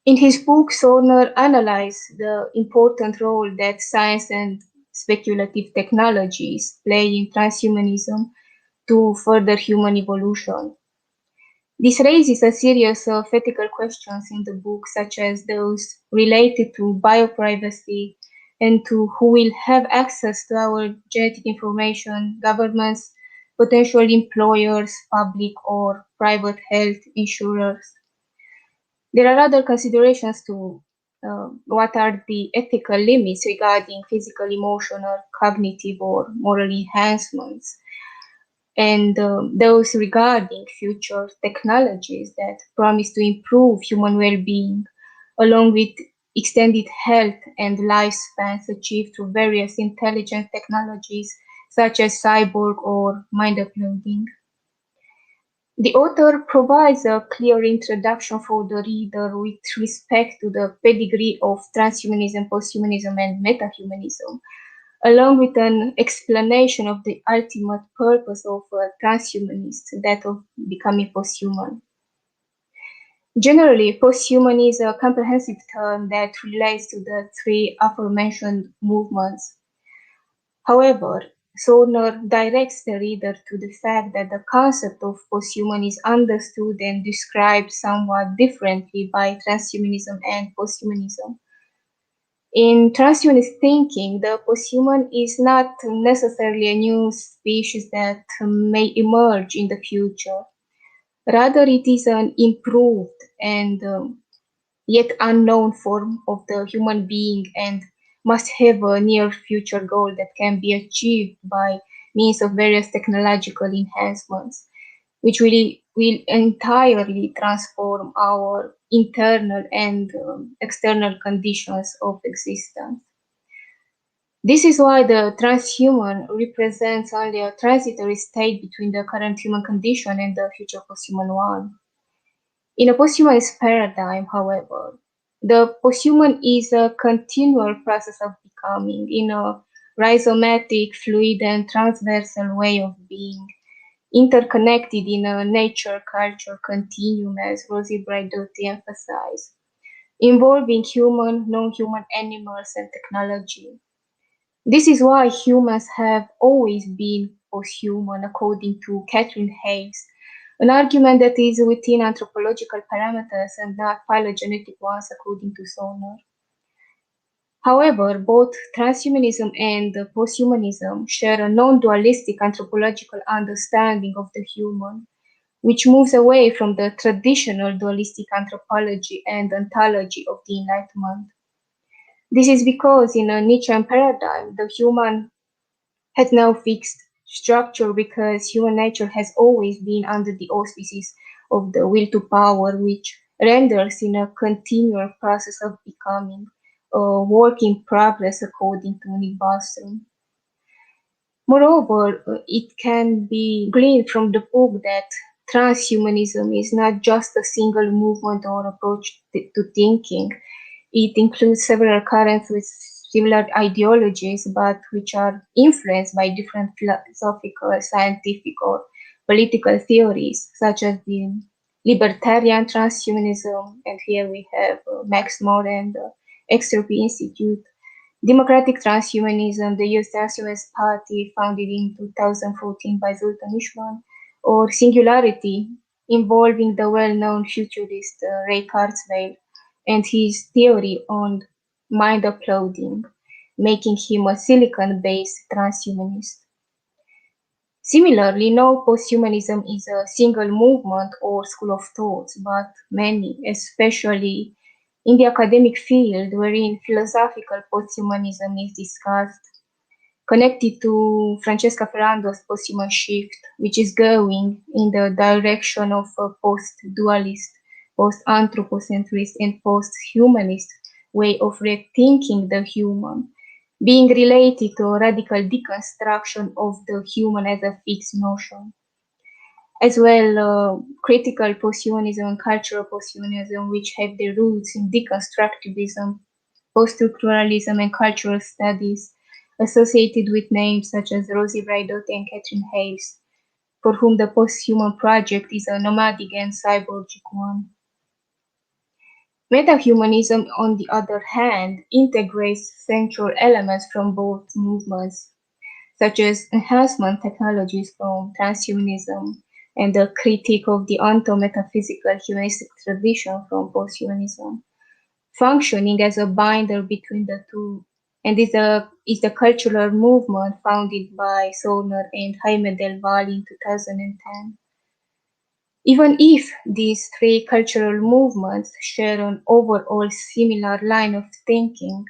In his book, Sorgner analyzed the important role that science and speculative technologies play in transhumanism to further human evolution. This raises a series of ethical questions in the book, such as those related to bioprivacy and to who will have access to our genetic information, governments, potential employers, public or private health insurers. There are other considerations to what are the ethical limits regarding physical, emotional, cognitive, or moral enhancements, and those regarding future technologies that promise to improve human well-being, along with extended health and lifespans achieved through various intelligent technologies such as cyborg or mind uploading. The author provides a clear introduction for the reader with respect to the pedigree of transhumanism, posthumanism, and meta-humanism, along with an explanation of the ultimate purpose of transhumanists, that of becoming posthuman. Generally, posthuman is a comprehensive term that relates to the 3 aforementioned movements. However, Sorgner directs the reader to the fact that the concept of posthuman is understood and described somewhat differently by transhumanism and posthumanism. In transhumanist thinking, the posthuman is not necessarily a new species that may emerge in the future. Rather, it is an improved and yet unknown form of the human being and must have a near future goal that can be achieved by means of various technological enhancements, which will entirely transform our internal and external conditions of existence. This is why the transhuman represents only a transitory state between the current human condition and the future posthuman one. In a posthumanist paradigm, however, the posthuman is a continual process of becoming in a rhizomatic, fluid, and transversal way of being, interconnected in a nature-culture continuum, as Rosie Braidotti emphasized, involving human, non-human animals, and technology. This is why humans have always been posthuman, according to Catherine Hayes, an argument that is within anthropological parameters and not phylogenetic ones, according to Sorgner. However, both transhumanism and posthumanism share a non-dualistic anthropological understanding of the human, which moves away from the traditional dualistic anthropology and ontology of the Enlightenment. This is because in a Nietzschean paradigm, the human has no fixed structure because human nature has always been under the auspices of the will to power, which renders in a continual process of becoming a work in progress, according to Nick Bostrom. Moreover, it can be gleaned from the book that transhumanism is not just a single movement or approach to thinking. It includes several currents with similar ideologies, but which are influenced by different philosophical, scientific, or political theories, such as the libertarian transhumanism, and here we have Max More and the Extropy Institute, democratic transhumanism, the US Transhumanist Party, founded in 2014 by Zoltan Ishman, or singularity, involving the well-known futurist Ray Kurzweil and his theory on mind uploading, making him a silicon-based transhumanist. Similarly, no posthumanism is a single movement or school of thoughts, but many, especially in the academic field wherein philosophical posthumanism is discussed, connected to Francesca Ferrando's posthuman shift, which is going in the direction of a post-dualist, post-anthropocentrist, and post-humanist way of rethinking the human, being related to a radical deconstruction of the human as a fixed notion. As well, critical posthumanism and cultural posthumanism, which have their roots in deconstructivism, post-structuralism, and cultural studies, associated with names such as Rosie Braidotti and Catherine Hayes, for whom the posthuman project is a nomadic and cyborgic one. Meta-humanism, on the other hand, integrates central elements from both movements, such as enhancement technologies from transhumanism and the critique of the onto-metaphysical humanistic tradition from posthumanism, functioning as a binder between the two, and is the cultural movement founded by Sorgner and Jaime Del Valle in 2010. Even if these three cultural movements share an overall similar line of thinking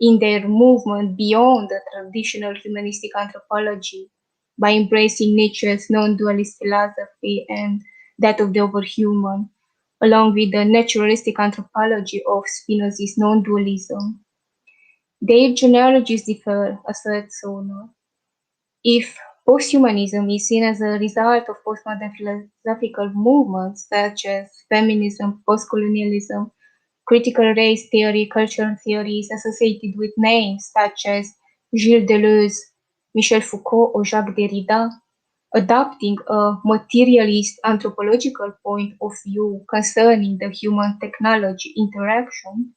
in their movement beyond the traditional humanistic anthropology by embracing Nietzsche's non-dualist philosophy and that of the overhuman, along with the naturalistic anthropology of Spinoza's non-dualism. Their genealogies differ, asserts Sorgner. If posthumanism is seen as a result of postmodern philosophical movements such as feminism, postcolonialism, critical race theory, cultural theories associated with names such as Gilles Deleuze, Michel Foucault, or Jacques Derrida, adopting a materialist anthropological point of view concerning the human-technology interaction,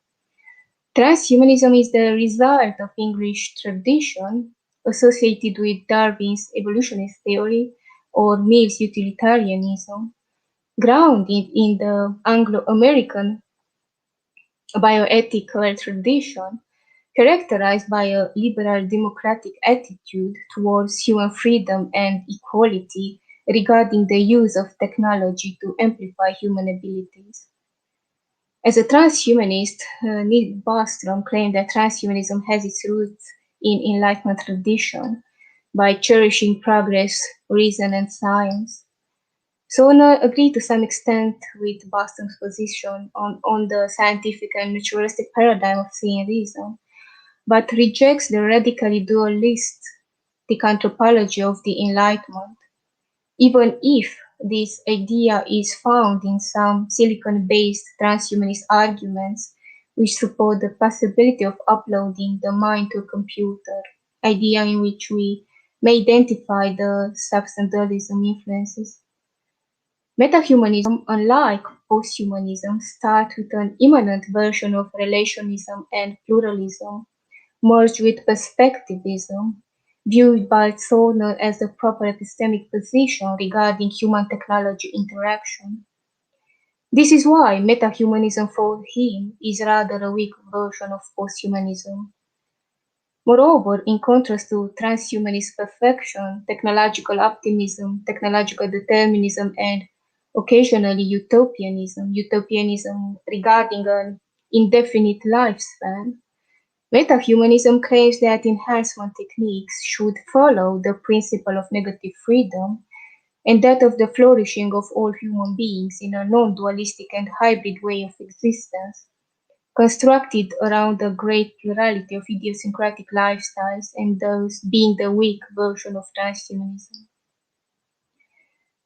transhumanism is the result of English tradition associated with Darwin's evolutionist theory or Mill's utilitarianism, grounded in the Anglo-American bioethical tradition, characterized by a liberal democratic attitude towards human freedom and equality regarding the use of technology to amplify human abilities. As a transhumanist, Neil Bostrom claimed that transhumanism has its roots in Enlightenment tradition by cherishing progress, reason, and science. Sorgner agreed to some extent with Bostrom's position on the scientific and naturalistic paradigm of seeing reason, but rejects the radically dualistic anthropology of the Enlightenment, even if this idea is found in some silicon-based transhumanist arguments which support the possibility of uploading the mind to a computer, idea in which we may identify the substance dualism influences. Meta-humanism, unlike posthumanism, starts with an immanent version of relationism and pluralism, merged with perspectivism, viewed by Sorgner as the proper epistemic position regarding human-technology interaction. This is why meta-humanism for him is rather a weak version of posthumanism. Moreover, in contrast to transhumanist perfection, technological optimism, technological determinism, and occasionally utopianism regarding an indefinite lifespan, meta-humanism claims that enhancement techniques should follow the principle of negative freedom and that of the flourishing of all human beings in a non-dualistic and hybrid way of existence, constructed around a great plurality of idiosyncratic lifestyles, and those being the weak version of transhumanism.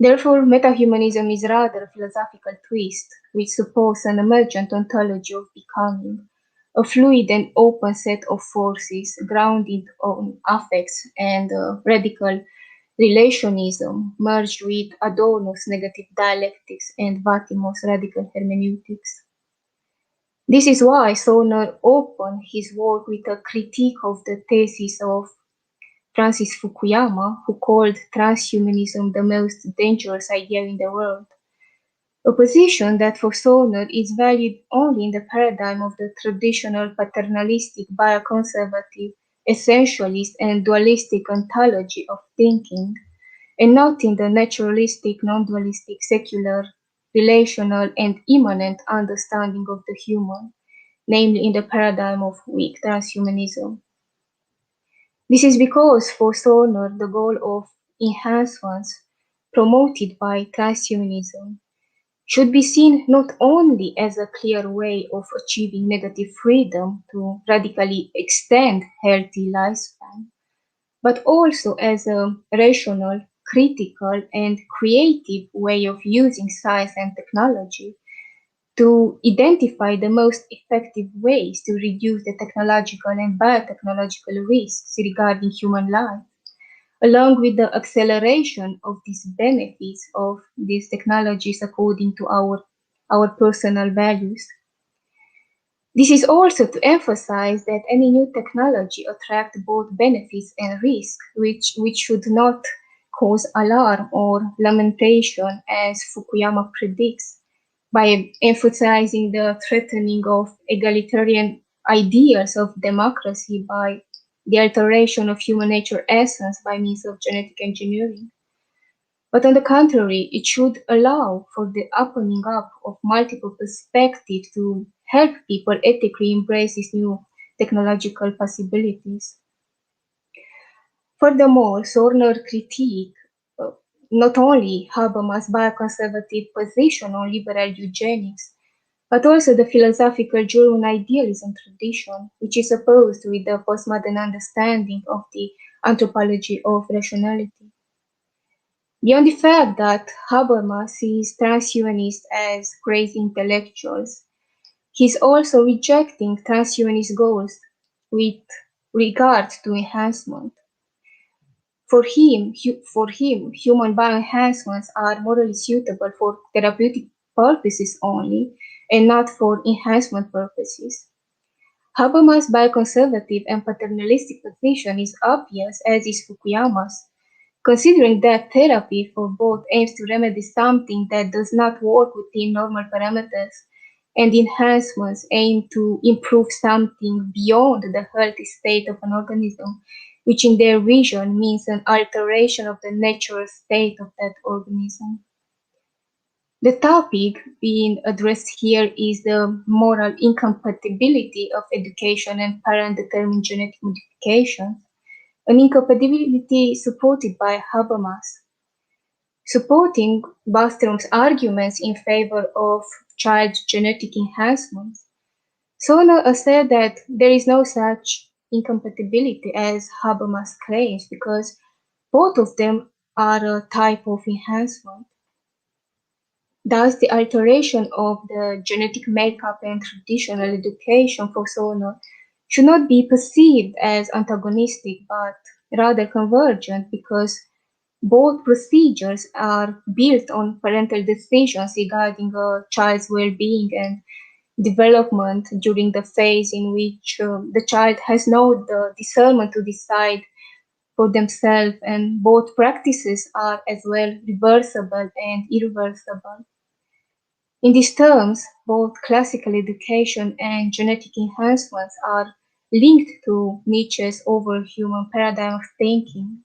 Therefore, meta-humanism is rather a philosophical twist, which supposes an emergent ontology of becoming, a fluid and open set of forces grounded on affects and radical relationism, merged with Adorno's negative dialectics and Vatimo's radical hermeneutics. This is why Sorgner opened his work with a critique of the thesis of Francis Fukuyama, who called transhumanism the most dangerous idea in the world, a position that for Sorgner is valid only in the paradigm of the traditional paternalistic, bioconservative, essentialist, and dualistic ontology of thinking, and not in the naturalistic, non-dualistic, secular, relational, and immanent understanding of the human, namely in the paradigm of weak transhumanism. This is because for Sorgner, the goal of enhancements promoted by transhumanism should be seen not only as a clear way of achieving negative freedom to radically extend healthy lifespan, but also as a rational, critical, and creative way of using science and technology to identify the most effective ways to reduce the technological and biotechnological risks regarding human life, along with the acceleration of these benefits of these technologies according to our personal values. This is also to emphasize that any new technology attracts both benefits and risks, which should not cause alarm or lamentation, as Fukuyama predicts, by emphasizing the threatening of egalitarian ideals of democracy by the alteration of human nature essence by means of genetic engineering. But on the contrary, it should allow for the opening up of multiple perspectives to help people ethically embrace these new technological possibilities. Furthermore, Sorgner critique not only Habermas' bioconservative position on liberal eugenics, but also the philosophical German idealism tradition, which is opposed with the postmodern understanding of the anthropology of rationality. Beyond the fact that Habermas sees transhumanists as crazy intellectuals, he's also rejecting transhumanist goals with regard to enhancement. For him, human bioenhancements are morally suitable for therapeutic purposes only, and not for enhancement purposes. Habermas' bioconservative and paternalistic position is obvious, as is Fukuyama's, considering that therapy for both aims to remedy something that does not work within normal parameters, and enhancements aim to improve something beyond the healthy state of an organism, which in their vision means an alteration of the natural state of that organism. The topic being addressed here is the moral incompatibility of education and parent-determined genetic modification, an incompatibility supported by Habermas. Supporting Bostrom's arguments in favor of child genetic enhancements, Sorgner asserted that there is no such incompatibility as Habermas claims because both of them are a type of enhancement. Thus, the alteration of the genetic makeup and traditional education for Sorgner should not be perceived as antagonistic, but rather convergent, because both procedures are built on parental decisions regarding a child's well-being and development during the phase in which the child has no discernment to decide for themselves, and both practices are as well reversible and irreversible. In these terms, both classical education and genetic enhancements are linked to Nietzsche's overhuman paradigm of thinking,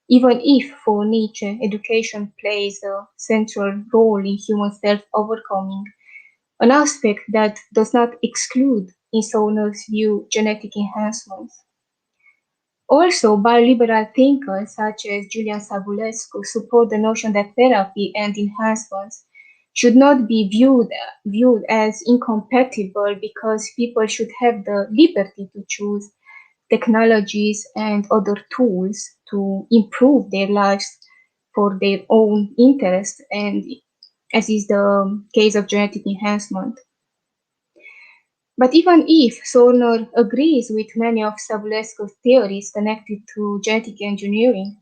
even if for Nietzsche, education plays a central role in human self-overcoming, an aspect that does not exclude, in Sorgner's view, genetic enhancements. Also, bioliberal thinkers such as Julian Savulescu support the notion that therapy and enhancements should not be viewed as incompatible because people should have the liberty to choose technologies and other tools to improve their lives for their own interest, and as is the case of genetic enhancement. But even if Sorgner agrees with many of Savulescu's theories connected to genetic engineering,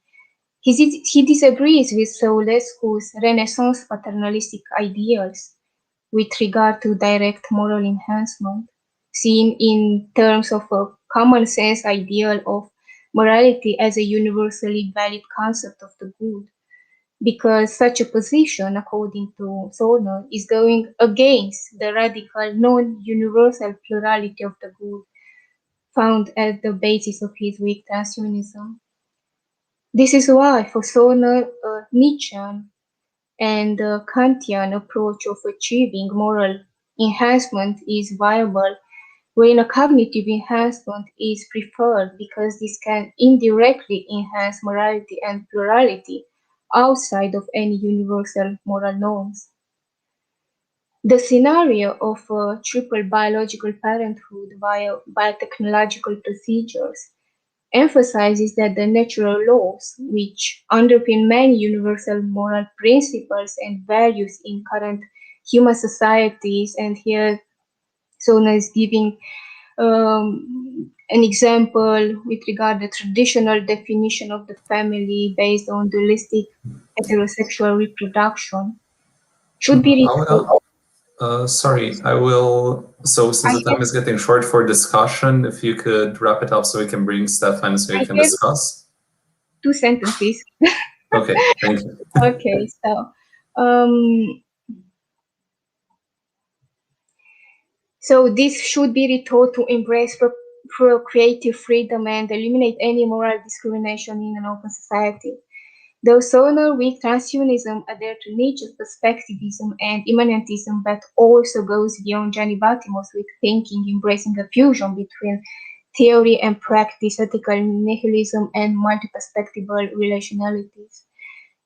he disagrees with Savulescu's Renaissance paternalistic ideals with regard to direct moral enhancement, seen in terms of a common sense ideal of morality as a universally valid concept of the good, because such a position, according to Sorgner, is going against the radical non-universal plurality of the good found at the basis of his weak transhumanism. This is why, for Sorgner, a Nietzschean and a Kantian approach of achieving moral enhancement is viable, wherein a cognitive enhancement is preferred because this can indirectly enhance morality and plurality outside of any universal moral norms. The scenario of a triple biological parenthood via biotechnological procedures emphasizes that the natural laws, which underpin many universal moral principles and values in current human societies, and here Sorgner is giving an example with regard to the traditional definition of the family based on dualistic heterosexual reproduction, should be Sorry, I will. So, since the time is getting short for discussion, if you could wrap it up so we can bring Stefan so we can discuss. 2 sentences. Okay, thank you. Okay, so this should be retaught to embrace procreative freedom and eliminate any moral discrimination in an open society. Though Sorgner weak transhumanism adhere to Nietzsche's perspectivism and immanentism, but also goes beyond Gianni Battimos with thinking, embracing a fusion between theory and practice, ethical nihilism, and multi-perspectival relationalities.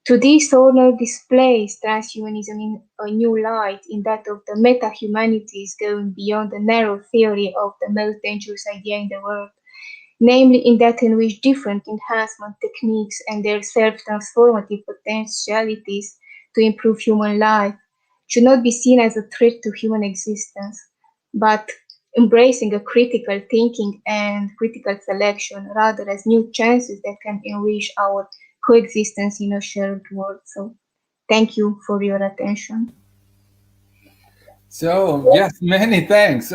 To this, Sorgner displays transhumanism in a new light, in that of the meta-humanities going beyond the narrow theory of the most dangerous idea in the world, namely in that in which different enhancement techniques and their self-transformative potentialities to improve human life should not be seen as a threat to human existence, but embracing a critical thinking and critical selection rather as new chances that can enrich our coexistence in a shared world. So thank you for your attention. So yes, many thanks.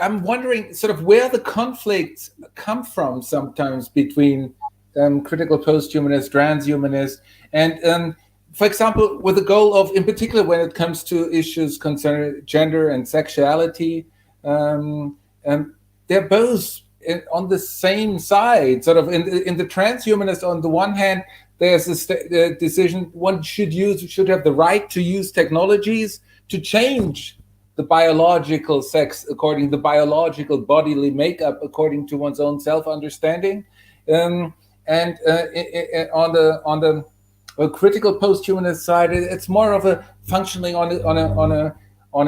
I'm wondering sort of where the conflicts come from sometimes between critical post-humanist, transhumanist, and for example, with the goal of, in particular, when it comes to issues concerning gender and sexuality, they're both on the same side. Sort of in the transhumanist, on the one hand, there's a decision one should have the right to use technologies to change the biological sex according to the biological bodily makeup according to one's own self-understanding, and on the critical post-humanist side, it's more of a functioning on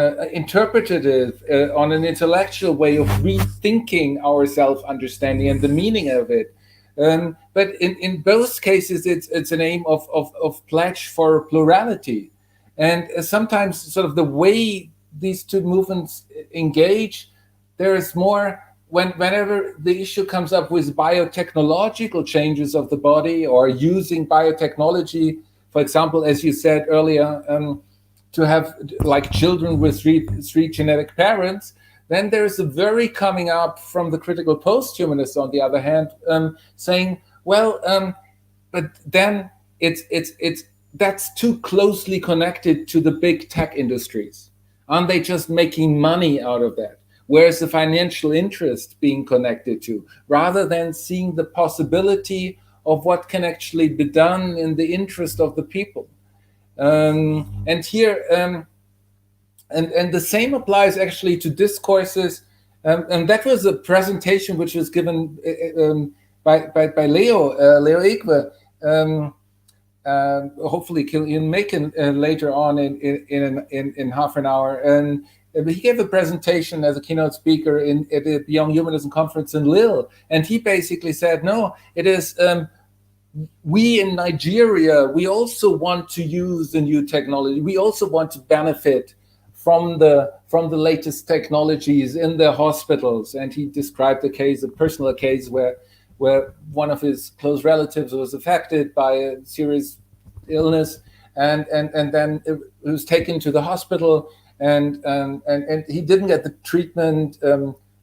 an interpretative, on an intellectual way of rethinking our self-understanding and the meaning of it. But in both cases, it's an aim of pledge for plurality, and sometimes sort of the way these two movements engage, there is more whenever the issue comes up with biotechnological changes of the body or using biotechnology, for example, as you said earlier, to have like children with three genetic parents, then there's a very coming up from the critical post-humanists, on the other hand, saying, well, but then that's too closely connected to the big tech industries. Aren't they just making money out of that? Where's the financial interest being connected to, rather than seeing the possibility of what can actually be done in the interest of the people? And here, and the same applies actually to discourses, and that was a presentation which was given by Leo Igwe. Hopefully he'll make it later on in half an hour. And he gave a presentation as a keynote speaker at the Beyond Humanism conference in Lille, and he basically said, no, it is we in Nigeria, we also want to use the new technology. We also want to benefit from the latest technologies in the hospitals. And he described a personal case where one of his close relatives was affected by a serious illness, and then it was taken to the hospital, and he didn't get the treatment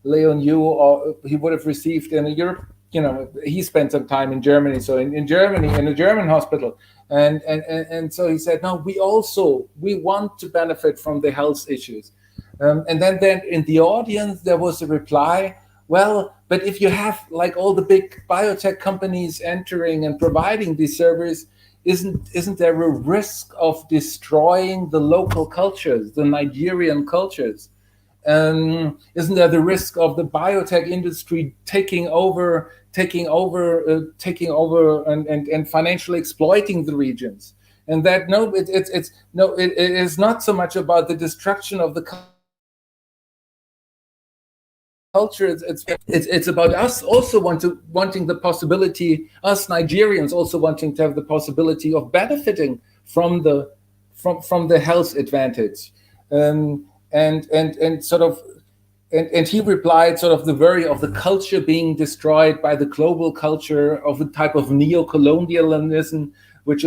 Leo knew or he would have received in Europe. He spent some time in Germany, so in Germany, in a German hospital, and so he said, no, we want to benefit from the health issues, and then in the audience there was a reply, well, but if you have like all the big biotech companies entering and providing these services, isn't there a risk of destroying the local cultures, the Nigerian cultures? Isn't there the risk of the biotech industry taking over and financially exploiting the regions? And that it is not so much about the destruction of the culture. It's about us also wanting the possibility, us Nigerians also wanting to have the possibility of benefiting from the health advantage. And he replied sort of the worry of the culture being destroyed by the global culture of a type of neo-colonialism, which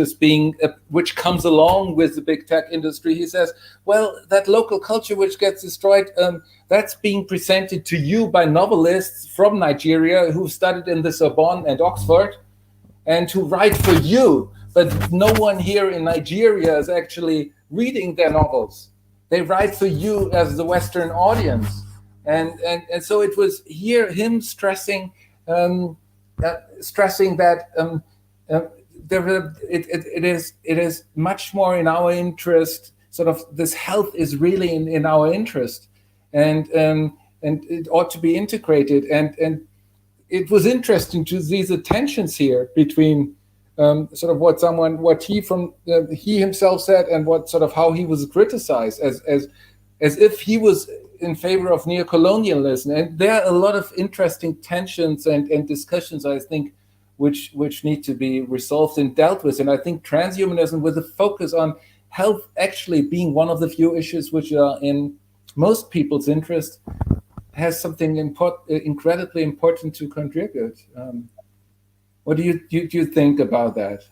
comes along with the big tech industry. He says, well, that local culture which gets destroyed, that's being presented to you by novelists from Nigeria who studied in the Sorbonne and Oxford and who write for you, but no one here in Nigeria is actually reading their novels. They write for you as the Western audience. And so it was here him stressing that it is much more in our interest. Sort of this health is really in our interest, and it ought to be integrated. And it was interesting to see the tensions here between sort of what he himself said and what sort of how he was criticized as if he was in favor of neocolonialism. And there are a lot of interesting tensions and discussions, I think, which need to be resolved and dealt with. And I think transhumanism, with a focus on health actually being one of the few issues which are in most people's interest, has something incredibly important to contribute. What do you think about that?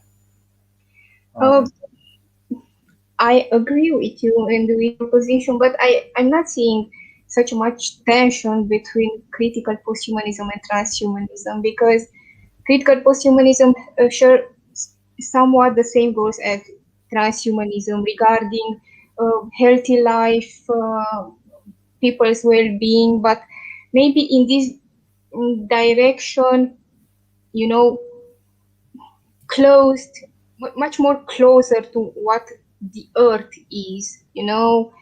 I agree with you and with your position, but I'm not seeing such much tension between critical posthumanism and transhumanism, because critical posthumanism shares somewhat the same goals as transhumanism regarding healthy life, people's well-being, but maybe in this direction, you know, much more closer to what the earth is, you know,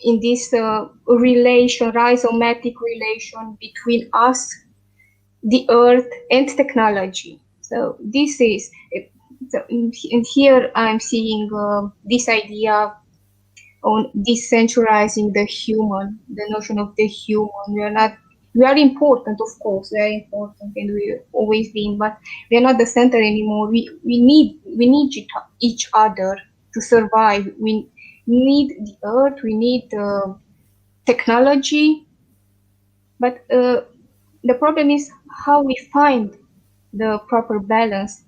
in this rhizomatic relation between us, the earth, and technology. So this is, and here I'm seeing this idea on decentralizing the human, the notion of the human. We are important, of course, we are important, and we've always been, but we are not the center anymore. We need each other to survive. We need the earth, we need technology, but the problem is how we find the proper balance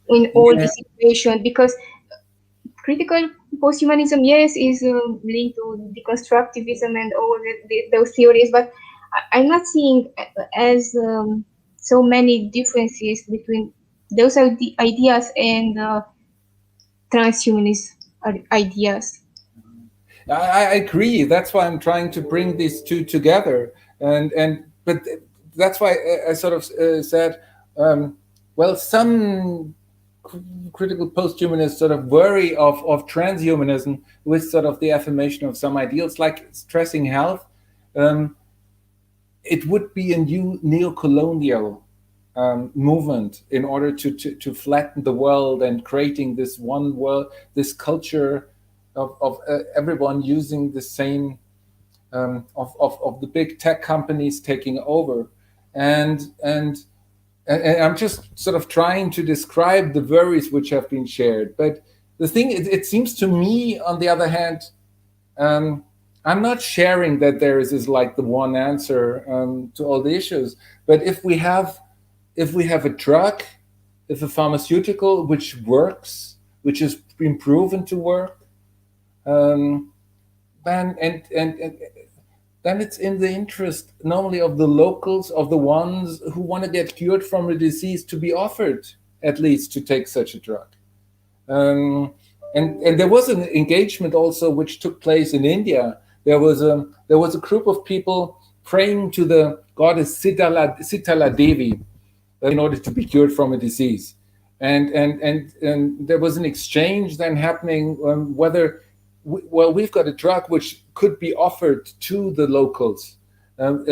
in all these situations, because critical posthumanism, yes, is linked to deconstructivism and all those theories, but I'm not seeing as so many differences between those ideas and transhumanist ideas. I agree. That's why I'm trying to bring these two together, but that's why I sort of said, well, some critical posthumanists sort of worry of transhumanism with sort of the affirmation of some ideals, like stressing health. It would be a new neo-colonial movement in order to flatten the world and creating this one world, this culture of everyone using the same, of the big tech companies taking over. And I'm just sort of trying to describe the worries which have been shared. But the thing, it seems to me, on the other hand, I'm not sharing that there is like the one answer to all the issues. But if we have a drug, if a pharmaceutical which works, which has been proven to work, then it's in the interest normally of the locals, of the ones who want to get cured from a disease, to be offered at least to take such a drug. And there was an engagement also which took place in India. There was a group of people praying to the goddess Sitala Devi in order to be cured from a disease. And there was an exchange then happening whether, well, we've got a drug which could be offered to the locals. And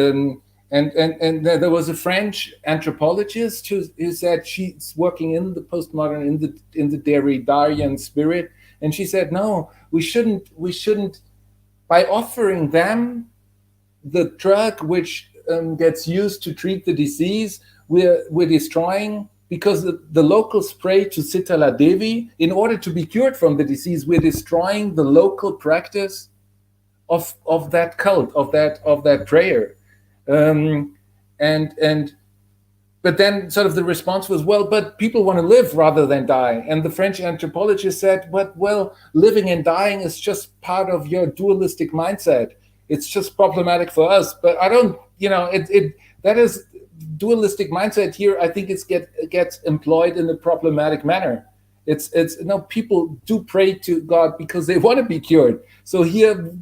there was a French anthropologist who said she's working in the postmodern, in the Derridian spirit, and she said, no, we shouldn't, by offering them the drug which gets used to treat the disease, we're destroying, because the locals pray to Sitala Devi in order to be cured from the disease. We're destroying the local practice of that cult, of that prayer. But then sort of the response was, well, but people want to live rather than die. And the French anthropologist said, but well, living and dying is just part of your dualistic mindset. It's just problematic for us. But I don't, that is dualistic mindset here. I think it gets employed in a problematic manner. People do pray to God because they want to be cured. So here,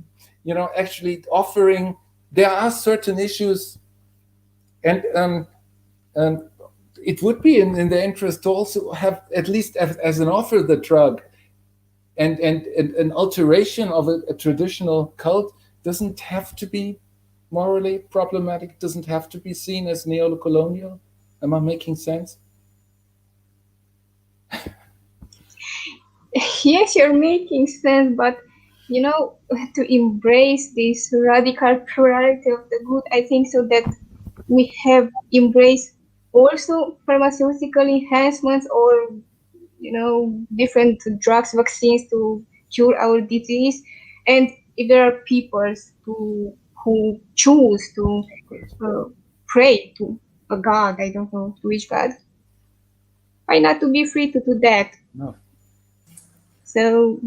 actually offering, there are certain issues, and it would be in their interest to also have, at least as an offer, the drug, and an alteration of a traditional cult doesn't have to be morally problematic, doesn't have to be seen as neo-colonial. Am I making sense? Yes, you're making sense, but to embrace this radical plurality of the good, I think so that we have embraced also pharmaceutical enhancements or different drugs, vaccines to cure our disease. And if there are people who choose to pray to a god, I don't know to which god, why not to be free to do that? No. So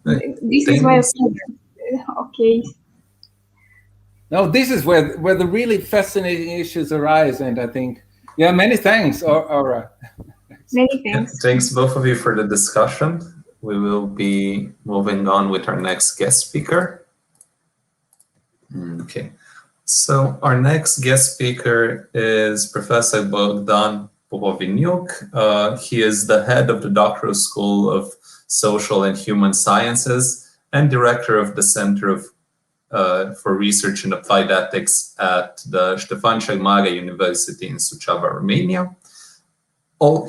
This is my opinion. Okay. No, this is where the really fascinating issues arise, and I think, yeah, many thanks, Aura. Many thanks. Thanks both of you for the discussion. We will be moving on with our next guest speaker. Okay, so our next guest speaker is Professor Bogdan Popoveniuc. He is the head of the Doctoral School of Social and Human Sciences and director of the Center for Research in Applied Ethics at the Stefan Mare University in Suceava, Romania.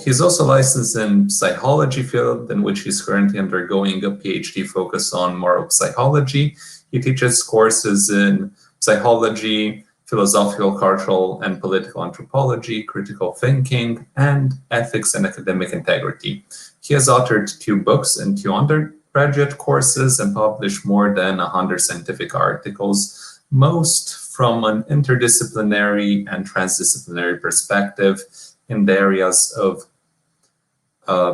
He's also licensed in psychology field, in which he's currently undergoing a PhD focus on moral psychology. He teaches courses in psychology, philosophical, cultural, and political anthropology, critical thinking, and ethics and academic integrity. He has authored 2 books and 2 undergraduate courses and published more than 100 scientific articles, most from an interdisciplinary and transdisciplinary perspective in the areas of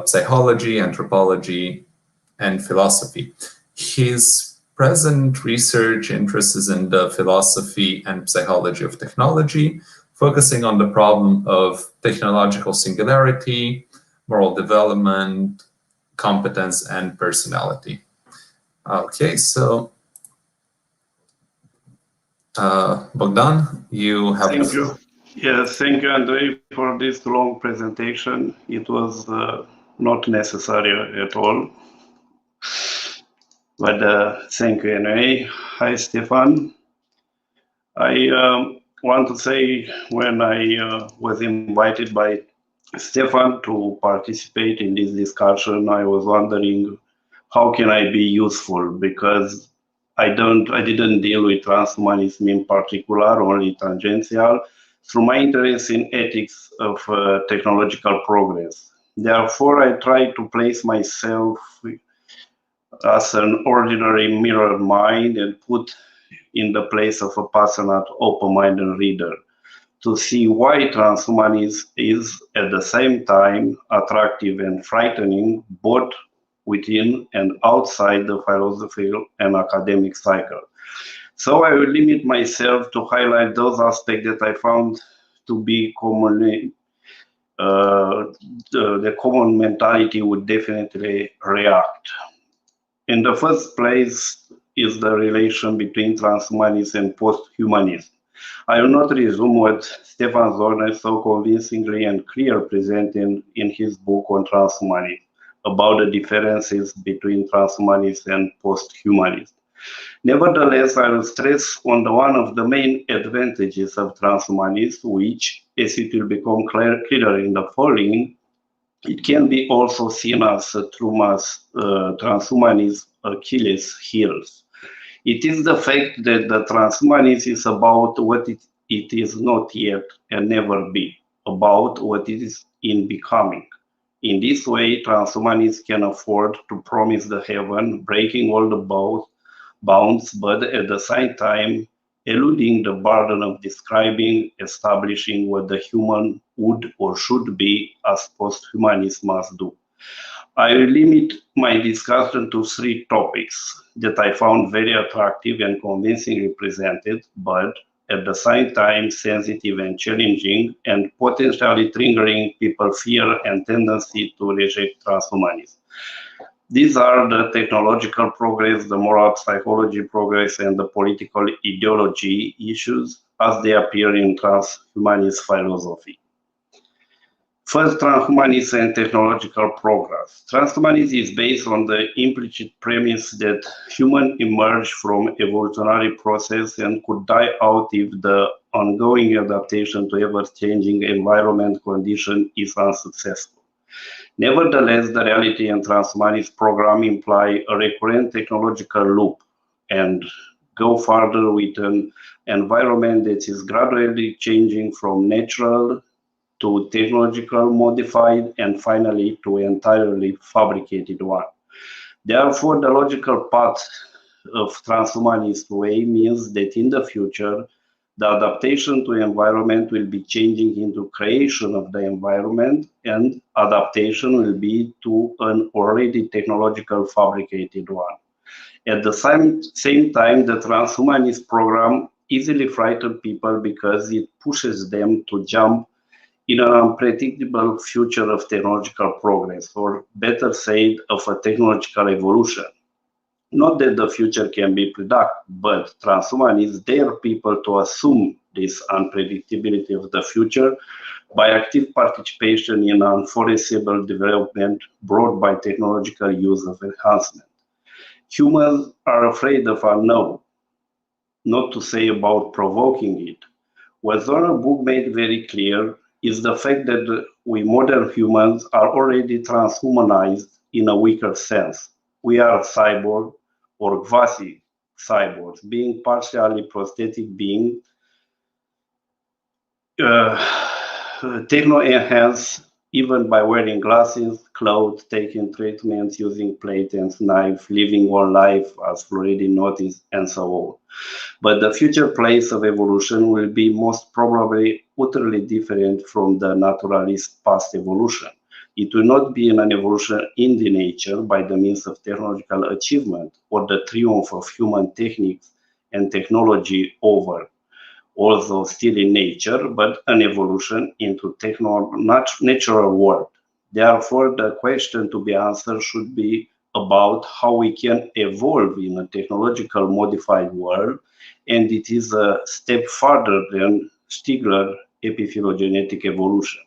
psychology, anthropology, and philosophy. His present research interest is in the philosophy and psychology of technology, focusing on the problem of technological singularity, moral development, competence, and personality. Okay, so Bogdan, you have the floor. Yes, thank you, Andrei, for this long presentation. It was not necessary at all, but thank you anyway. Hi, Stefan. I want to say when I was invited by Stefan to participate in this discussion, I was wondering how can I be useful, because I didn't deal with transhumanism in particular, only tangential, through my interest in ethics of technological progress. Therefore, I try to place myself as an ordinary mirror mind and put in the place of a passionate, open-minded reader to see why transhumanism is at the same time attractive and frightening, both within and outside the philosophical and academic cycle. So I will limit myself to highlight those aspects that I found to be commonly, the common mentality would definitely react. In the first place is the relation between transhumanism and posthumanism. I will not resume what Stefan Sorgner so convincingly and clearly presented in his book on transhumanism about the differences between transhumanism and posthumanism. Nevertheless, I will stress on one of the main advantages of transhumanism, which, as it will become clearer in the following, it can be also seen as a true transhumanism Achilles' heels. It is the fact that the transhumanism is about what it is not yet and never be, about what it is in becoming. In this way, transhumanists can afford to promise the heaven, breaking all the bounds, but at the same time, eluding the burden of describing, establishing what the human would or should be, as posthumanists must do. I will limit my discussion to 3 topics that I found very attractive and convincingly presented, but at the same time sensitive and challenging, and potentially triggering people fear and tendency to reject transhumanism. These are the technological progress, the moral psychology progress, and the political ideology issues as they appear in transhumanist philosophy. First, transhumanism and technological progress. Transhumanism is based on the implicit premise that humans emerge from evolutionary process and could die out if the ongoing adaptation to ever-changing environment condition is unsuccessful. Nevertheless, the reality and transhumanist program imply a recurrent technological loop and go further with an environment that is gradually changing from natural to technological modified and finally to entirely fabricated one. Therefore, the logical path of transhumanist way means that in the future, the adaptation to environment will be changing into creation of the environment, and adaptation will be to an already technological fabricated one. At the same time, the transhumanist program easily frightens people because it pushes them to jump in an unpredictable future of technological progress, or better said, of a technological evolution. Not that the future can be predicted, but transhumanists dare people to assume this unpredictability of the future by active participation in unforeseeable development brought by technological use of enhancement. Humans are afraid of unknown, not to say about provoking it. What Sorgner's book made very clear is the fact that we modern humans are already transhumanized in a weaker sense. We are cyborg or quasi-cyborgs, being partially prosthetic beings, techno-enhanced even by wearing glasses, clothes, taking treatments, using plate and knife, living one life as Florin noticed, and so on. But the future place of evolution will be most probably utterly different from the naturalist past evolution. It will not be an evolution in the nature by the means of technological achievement or the triumph of human techniques and technology over, although still in nature, but an evolution into natural world. Therefore, the question to be answered should be about how we can evolve in a technological modified world, and it is a step further than Stigler epiphylogenetic evolution.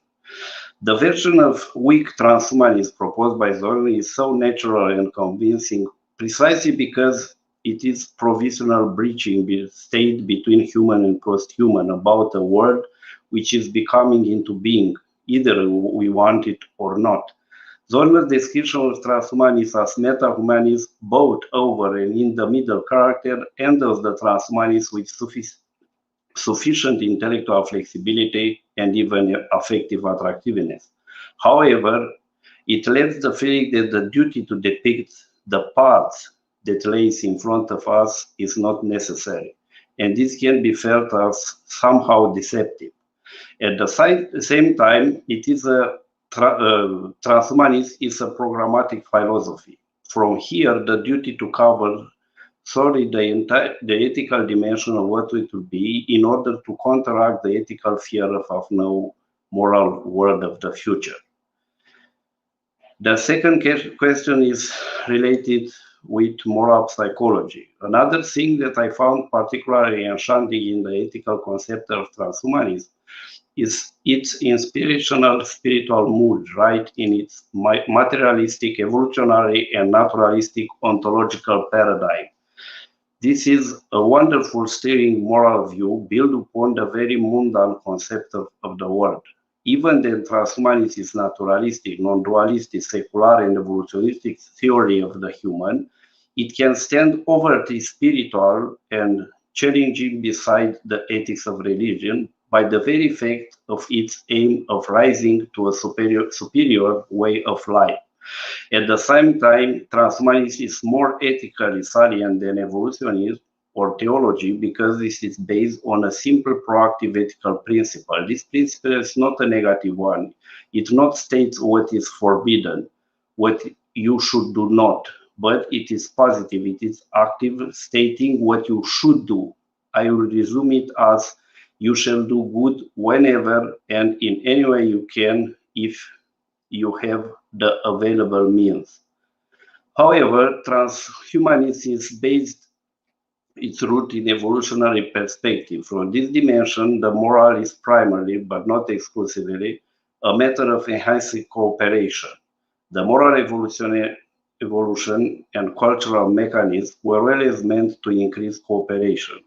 The version of weak transhumanism proposed by Sorgner is so natural and convincing precisely because it is provisional breaching the state between human and post-human about a world which is becoming into being, either we want it or not. Sorgner's description of transhumanism as meta-humanism, both over and in the middle character, and of the transhumanist with sufficient intellectual flexibility and even affective attractiveness. However, it left the feeling that the duty to depict the parts that lays in front of us is not necessary, and this can be felt as somehow deceptive. At the same time, it is a transhumanism is a programmatic philosophy. From here, the duty to cover solely the ethical dimension of what it will be in order to counteract the ethical fear of no moral world of the future. The second question is related with moral psychology. Another thing that I found particularly enchanting in the ethical concept of transhumanism is its inspirational spiritual mood, right in its materialistic, evolutionary, and naturalistic ontological paradigm. This is a wonderful steering moral view built upon the very mundane concept of the world. Even the transhumanism is naturalistic, non-dualistic, secular, and evolutionistic theory of the human, it can stand over the spiritual and challenging beside the ethics of religion by the very fact of its aim of rising to a superior way of life. At the same time, transhumanism is more ethically salient than evolutionism or theology because this is based on a simple proactive ethical principle. This principle is not a negative one. It not states what is forbidden, what you should do not, but it is positive, it is active, stating what you should do. I will resume it as you shall do good whenever and in any way you can if you have the available means. However, transhumanism is based its root in evolutionary perspective. From this dimension, the moral is primarily, but not exclusively, a matter of enhancing cooperation. The moral evolution and cultural mechanisms were always meant to increase cooperation.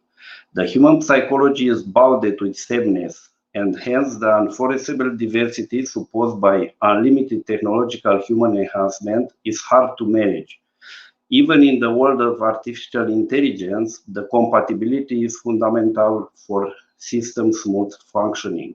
The human psychology is bounded with sameness, and hence the unforeseeable diversity supposed by unlimited technological human enhancement is hard to manage. Even in the world of artificial intelligence, the compatibility is fundamental for system smooth functioning.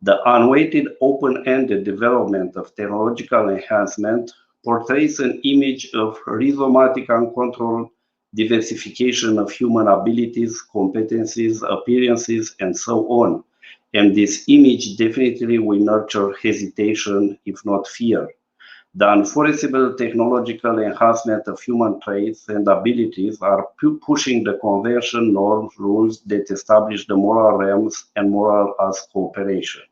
The unweighted open-ended development of technological enhancement portrays an image of rhizomatic uncontrolled diversification of human abilities, competencies, appearances, and so on. And this image definitely will nurture hesitation, if not fear. The unforeseeable technological enhancement of human traits and abilities are pushing the convention, norms, rules that establish the moral realms and moral as cooperation.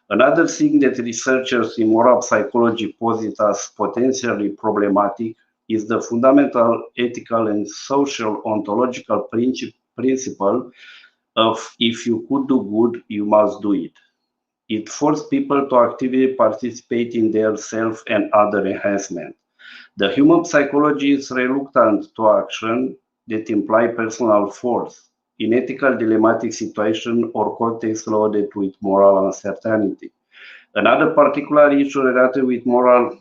Another thing that researchers in moral psychology posit as potentially problematic is the fundamental ethical and social ontological principle of if you could do good, you must do it. It forces people to actively participate in their self and other enhancement. The human psychology is reluctant to action that imply personal force in ethical dilemmatic situation or context loaded with moral uncertainty. Another particular issue related with moral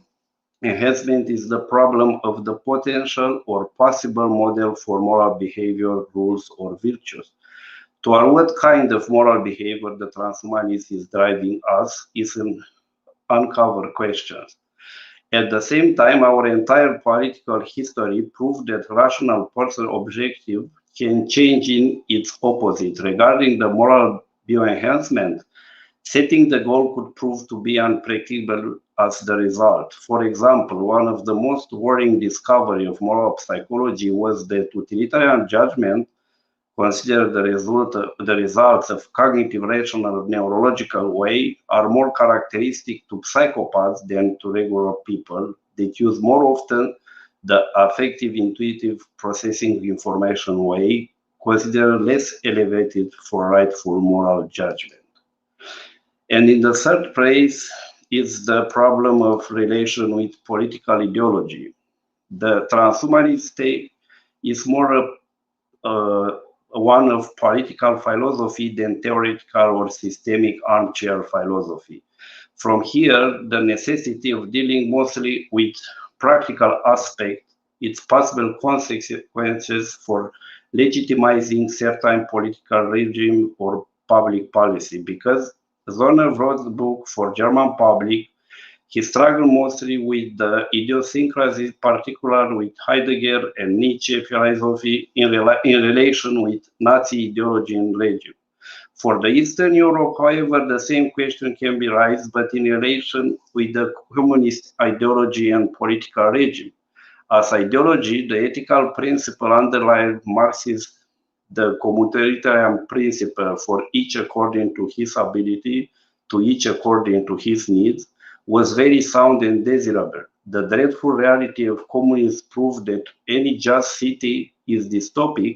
enhancement is the problem of the potential or possible model for moral behavior, rules, or virtues. Toward what kind of moral behavior the transhumanist is driving us is an uncovered question. At the same time, our entire political history proved that rational personal objective can change in its opposite. Regarding the moral bioenhancement, setting the goal could prove to be unpredictable as the result. For example, one of the most worrying discoveries of moral psychology was that utilitarian judgment consider the results of cognitive rational neurological way are more characteristic to psychopaths than to regular people that use more often the affective intuitive processing information way, considered less elevated for rightful moral judgment. And in the third place is the problem of relation with political ideology. The transhumanist state is more one of political philosophy than theoretical or systemic armchair philosophy. From here, the necessity of dealing mostly with practical aspects, its possible consequences for legitimizing certain political regime or public policy. Because Sorgner wrote the book for German public, he struggled mostly with the idiosyncrasies, particularly with Heidegger and Nietzsche philosophy in relation with Nazi ideology and regime. For the Eastern Europe, however, the same question can be raised, but in relation with the communist ideology and political regime. As ideology, the ethical principle underlying Marxism, the communitarian principle for each according to his ability, to each according to his needs, was very sound and desirable. The dreadful reality of communism proved that any just city is dystopic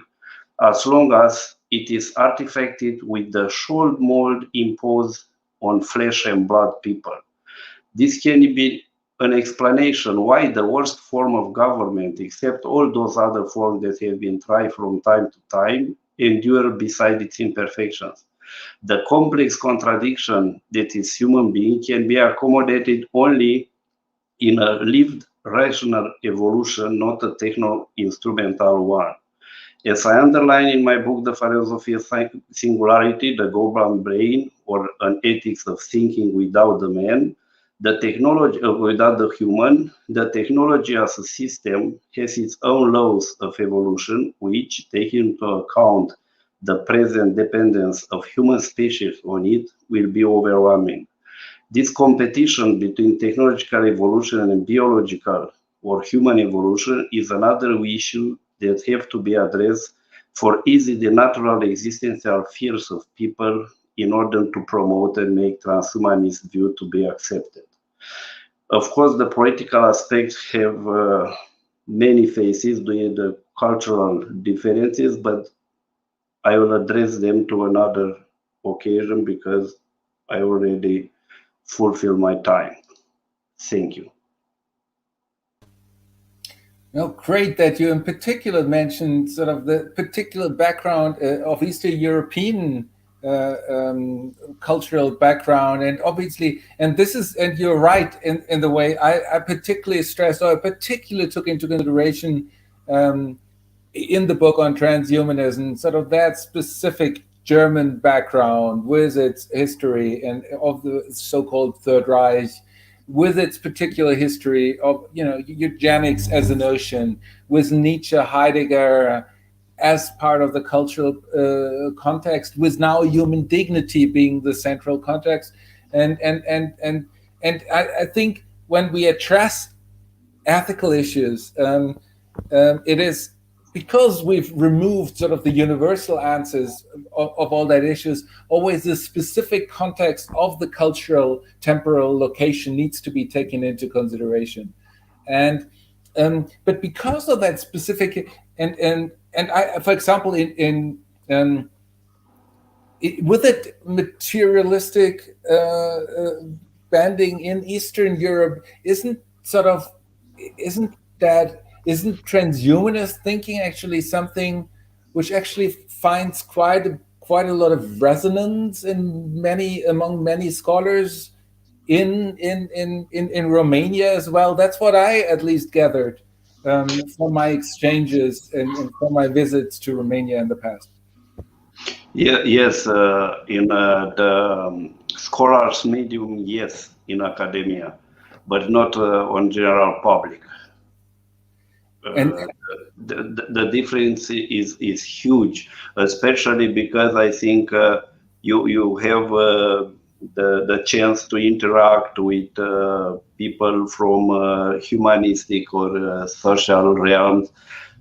as long as it is artifacted with the should mold imposed on flesh and blood people. This can be an explanation why the worst form of government, except all those other forms that have been tried from time to time, endure beside its imperfections. The complex contradiction that is human being can be accommodated only in a lived rational evolution, not a techno-instrumental one. As I underline in my book, The Philosophy of Singularity, the Goblin Brain, or an ethics of thinking without the man, the technology without the human, the technology as a system has its own laws of evolution, which, taking into account the present dependence of human species on it, will be overwhelming. This competition between technological evolution and biological or human evolution is another issue that have to be addressed for easy the natural existential fears of people in order to promote and make transhumanist view to be accepted. Of course, the political aspects have many faces due to the cultural differences, but I will address them to another occasion because I already fulfilled my time. Thank you. No, great that you in particular mentioned sort of the particular background of Eastern European cultural background, and obviously, and you're right in the way I particularly stressed, or I particularly took into consideration in the book on transhumanism, sort of that specific German background with its history and of the so-called Third Reich, with its particular history of, eugenics as a notion, with Nietzsche, Heidegger as part of the cultural context, with now human dignity being the central context, and I think when we address ethical issues, it is because we've removed sort of the universal answers of all that issues, always the specific context of the cultural, temporal location needs to be taken into consideration. And but because of that specific, and I, for example, with it materialistic banding in Eastern Europe, isn't transhumanist thinking actually something which actually finds quite a lot of resonance among many scholars in Romania as well? That's what I at least gathered from my exchanges and from my visits to Romania in the past. Yeah, yes, in the scholars medium, yes, in academia, but not on general public. And the difference is huge, especially because I think you have the chance to interact with people from humanistic or social realms,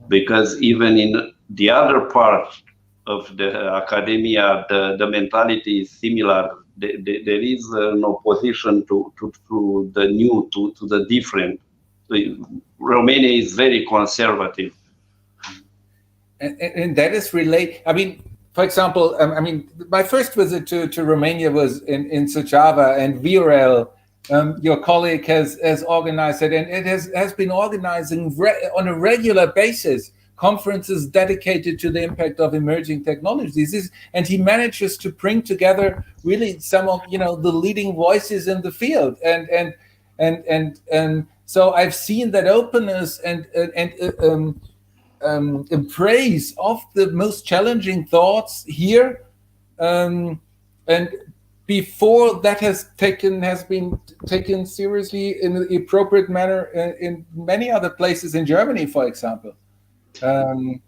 because even in the other part of the academia, the mentality is similar. There is an opposition to the new, to the different. Romania is very conservative. And that is related. I mean, for example, my first visit to Romania was in Suceava, and Viorel, your colleague, has organized it, and it has been organizing on a regular basis conferences dedicated to the impact of emerging technologies. And he manages to bring together really some of the leading voices in the field, and so I've seen that openness and embrace of the most challenging thoughts here, and before that has been taken seriously in the appropriate manner in many other places in Germany, for example.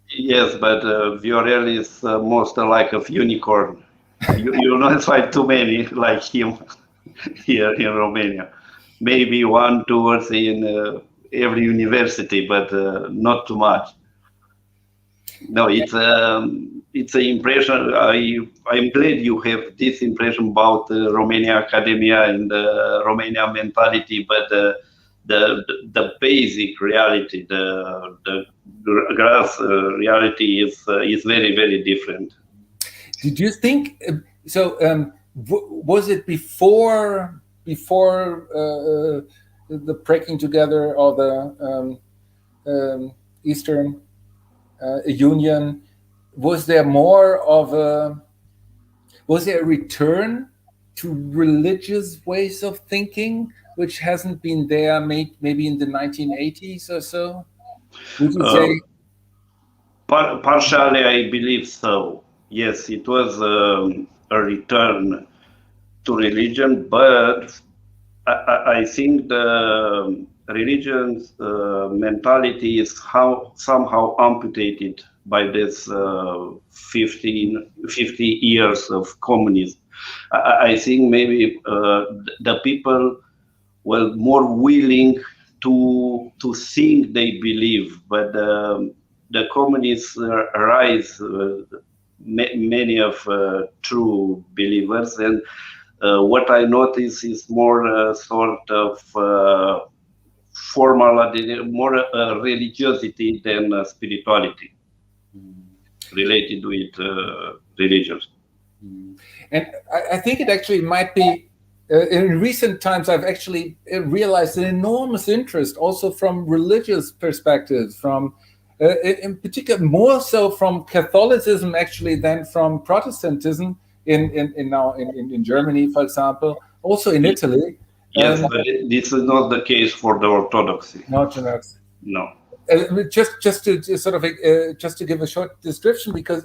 Yes, but Viorel is most like a unicorn. You'll not find too many like him here in Romania. Maybe 1, 2, or 3 in every university, but not too much. No, it's an impression. I'm glad you have this impression about Romania academia and the Romania mentality, but the basic reality, the grass reality is very, very different. Did you think so? Was it before the breaking together of the Eastern Union? Was there a return to religious ways of thinking, which hasn't been there maybe in the 1980s or so? Would you say? Partially, I believe so. Yes, it was a return to religion, but I think the religion's mentality is somehow amputated by this 50 years of communism. I think maybe the people were more willing to think they believe, but the communists rise many of true believers, and what I notice is more sort of formal, more religiosity than spirituality related with religions. And I think it actually might be, in recent times, I've actually realized an enormous interest also from religious perspectives, from in particular, more so from Catholicism actually than from Protestantism in Germany, for example, also in Italy. Yes, but this is not the case for the Orthodoxy. Not Orthodox. No. Just to give a short description, because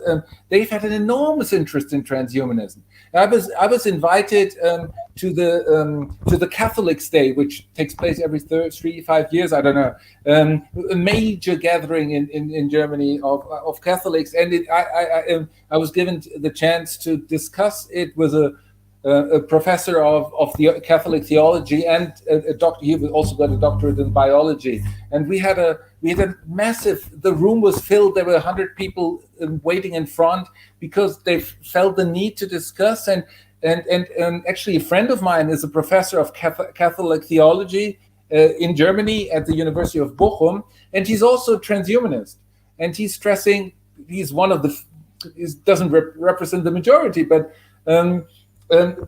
they've had an enormous interest in transhumanism. I was invited to the Catholics Day, which takes place every 3-5 years. I don't know, a major gathering in Germany of Catholics, and I was given the chance to discuss it with a professor of the Catholic theology, and a doctor. He also got a doctorate in biology. And we had a massive. The room was filled. There were 100 people waiting in front because they felt the need to discuss. And actually, a friend of mine is a professor of Catholic theology in Germany at the University of Bochum, and he's also a transhumanist. And he's stressing he's one of the. He doesn't represent the majority, but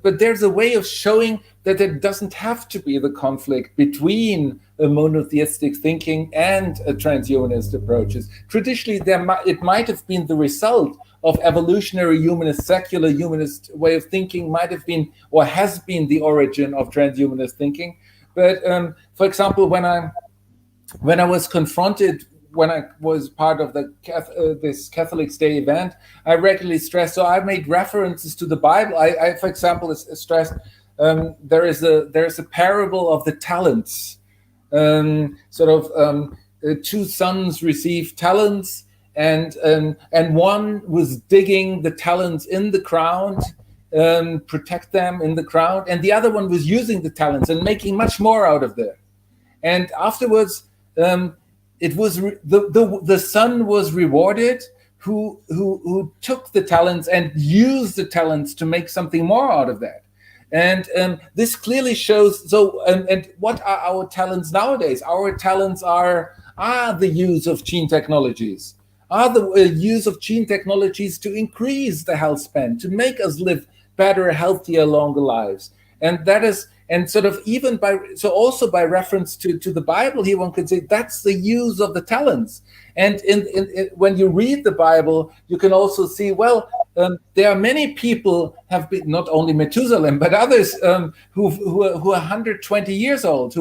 there's a way of showing that there doesn't have to be the conflict between a monotheistic thinking and a transhumanist approaches. Traditionally, it might have been the result of evolutionary humanist, secular humanist way of thinking, might have been or has been the origin of transhumanist thinking. But for example, when I was confronted, when I was part of this Catholics Day event, I regularly stressed. So I made references to the Bible. I for example, stressed there is a parable of the talents. Two sons received talents, and one was digging the talents in the ground, protect them in the ground, and the other one was using the talents and making much more out of them. And afterwards, it was the son was rewarded who took the talents and used the talents to make something more out of that. And this clearly shows. So, and what are our talents nowadays? Our talents are the use of gene technologies, are the use of gene technologies to increase the health span, to make us live better, healthier, longer lives. And that is. And sort of even also by reference to the Bible here, one could say that's the use of the talents. And when you read the Bible, you can also see, well, there are many people have been, not only Methuselah, but others who are 120 years old,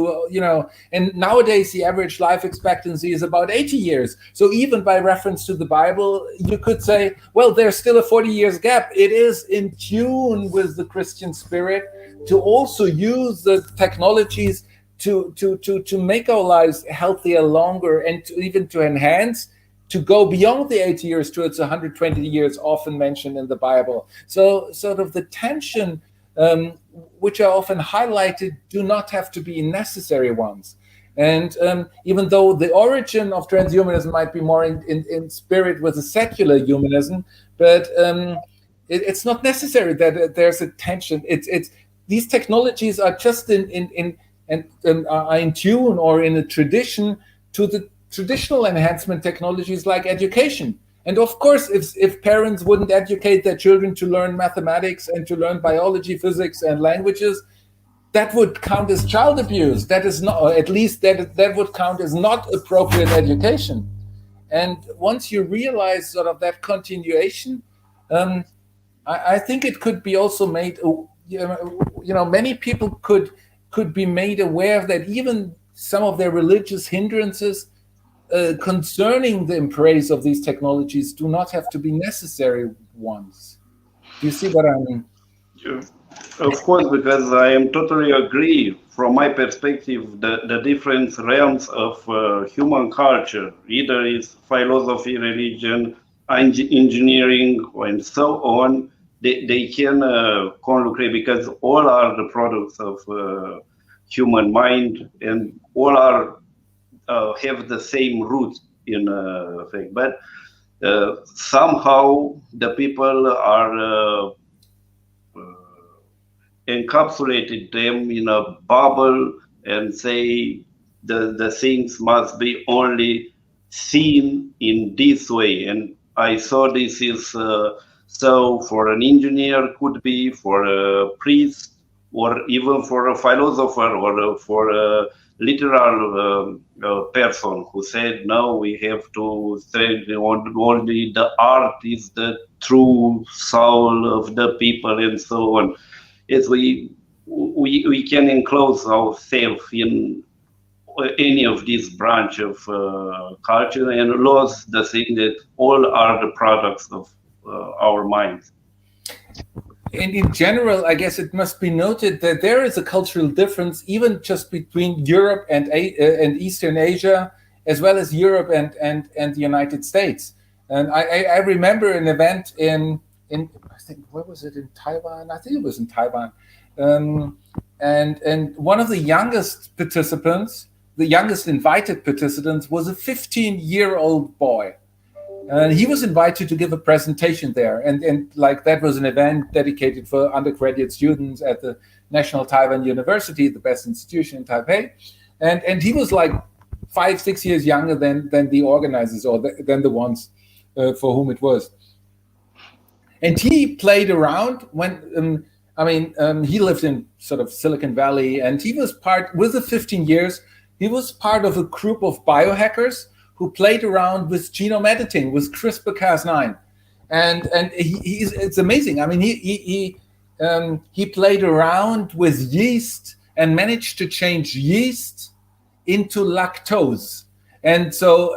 and nowadays the average life expectancy is about 80 years. So even by reference to the Bible, you could say, well, there's still a 40 years gap. It is in tune with the Christian spirit to also use the technologies to make our lives healthier, longer, and even to enhance, to go beyond the 80 years towards 120 years often mentioned in the Bible. So sort of the tension, which are often highlighted, do not have to be necessary ones. And even though the origin of transhumanism might be more in spirit with a secular humanism, but it's not necessary that there's a tension. It's these technologies are just are in tune or in a tradition to the traditional enhancement technologies like education. And of course, if parents wouldn't educate their children to learn mathematics and to learn biology, physics, and languages, that would count as child abuse. That is not, or at least that would count as not appropriate education. And once you realize sort of that continuation, I think it could be also made. Many people could be made aware that even some of their religious hindrances concerning the embrace of these technologies do not have to be necessary ones. Do you see what I mean? Yeah. Of course, because I am totally agree. From my perspective, the different realms of human culture, either is philosophy, religion, engineering, and so on, they can conclude, because all are the products of human mind, and all are have the same roots in thing. But somehow the people are encapsulated them in a bubble and say the things must be only seen in this way. And I saw this is so for an engineer, could be for a priest, or even for a philosopher, or for a literal person who said, no, we have to say only the art is the true soul of the people, and so on. As we can enclose ourselves in any of this branch of culture and lose the thing that all are the products of our minds. And in general, I guess it must be noted that there is a cultural difference, even just between Europe and Eastern Asia, as well as Europe and the United States. And I remember an event in I think, where was it, in Taiwan? I think it was in Taiwan. And one of the youngest participants, the youngest invited participants, was a 15-year-old boy. And he was invited to give a presentation there. And like that was an event dedicated for undergraduate students at the National Taiwan University, the best institution in Taipei. And he was like 5-6 years younger than the organizers, or than the ones for whom it was. And he played around when, he lived in sort of Silicon Valley, and he was with the 15 years, he was part of a group of biohackers who played around with genome editing, with CRISPR-Cas9. And it's amazing. I mean, he played around with yeast and managed to change yeast into lactose. And so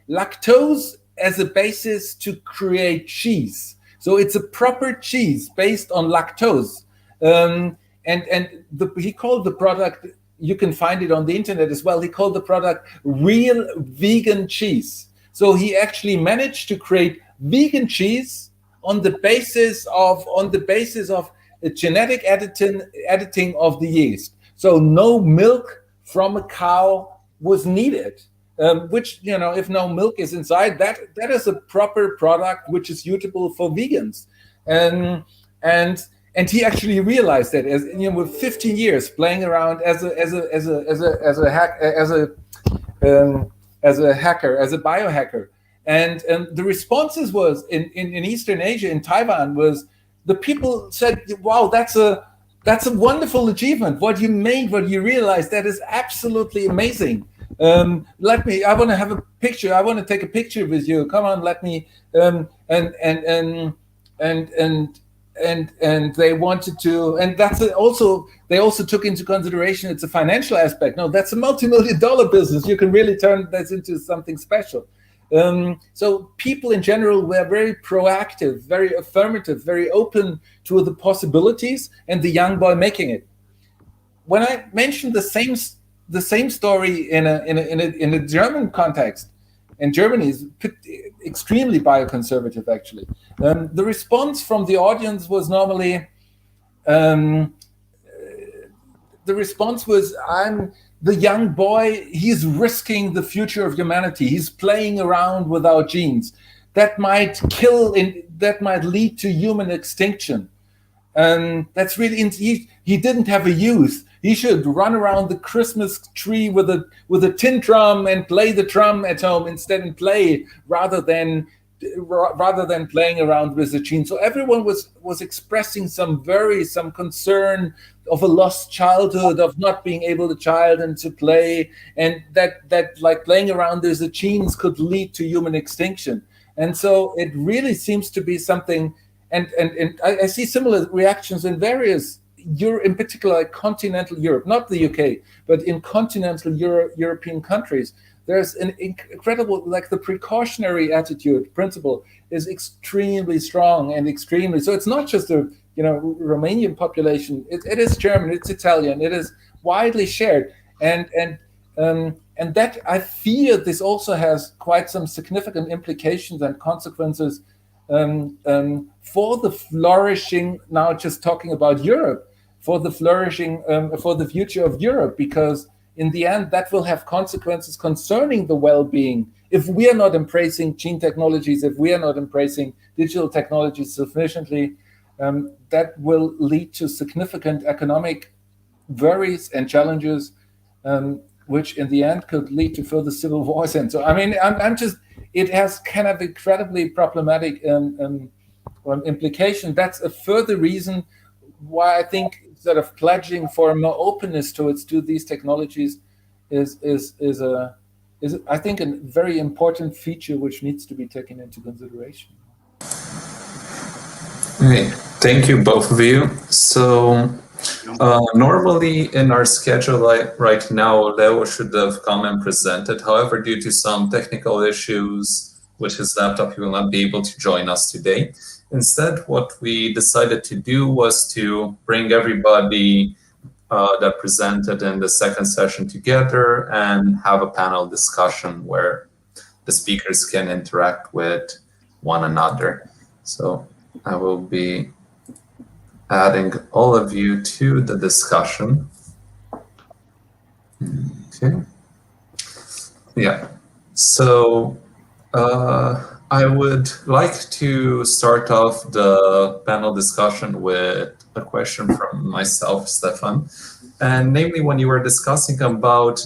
lactose as a basis to create cheese. So it's a proper cheese based on lactose. He called the product, you can find it on the internet as well, he called the product real vegan cheese. So he actually managed to create vegan cheese on the basis of a genetic editing of the yeast. So no milk from a cow was needed. Which, if no milk is inside, that is a proper product which is suitable for vegans. And he actually realized that, as with 15 years playing around as a biohacker, and the responses was in Eastern Asia, in Taiwan, was the people said, "Wow, that's a wonderful achievement. What you made, what you realized, that is absolutely amazing. I want to have a picture. I want to take a picture with you. Come on, let me." And they wanted to, and they also took into consideration it's a financial aspect. No, that's a multi-million-dollar business. You can really turn this into something special. So people in general were very proactive, very affirmative, very open to the possibilities, and the young boy making it. When I mentioned the same story in a German context, and Germany is extremely bioconservative, actually. The response from the audience was normally, I'm the young boy, he's risking the future of humanity. He's playing around with our genes. That might lead to human extinction. That's really, he didn't have a youth. He should run around the Christmas tree with a tin drum and play the drum at home instead, and play rather than playing around with the gene. So everyone was expressing some concern of a lost childhood, of not being able to child and to play, and that like playing around with the genes could lead to human extinction. And so it really seems to be something, and I see similar reactions in various in particular, like continental Europe, not the UK, but in continental European countries. There's an incredible, like the precautionary attitude principle is extremely strong and extremely, so it's not just a Romanian population, it is German, it's Italian, it is widely shared, and that I fear this also has quite some significant implications and consequences for the flourishing, now just talking about Europe, for the flourishing, for the future of Europe, because in the end, that will have consequences concerning the well-being. If we are not embracing gene technologies, if we are not embracing digital technologies sufficiently, that will lead to significant economic worries and challenges, which in the end could lead to further civil wars. And so, I mean, it has kind of incredibly problematic implication. That's a further reason why I think sort of pledging for more openness to these technologies is I think a very important feature which needs to be taken into consideration. Hey, thank you, both of you. So normally in our schedule right now, Leo should have come and presented. However, due to some technical issues with his laptop, he will not be able to join us today. Instead, what we decided to do was to bring everybody that presented in the second session together and have a panel discussion where the speakers can interact with one another. So I will be adding all of you to the discussion. Okay. Yeah. So I would like to start off the panel discussion with a question from myself, Stefan. And namely, when you were discussing about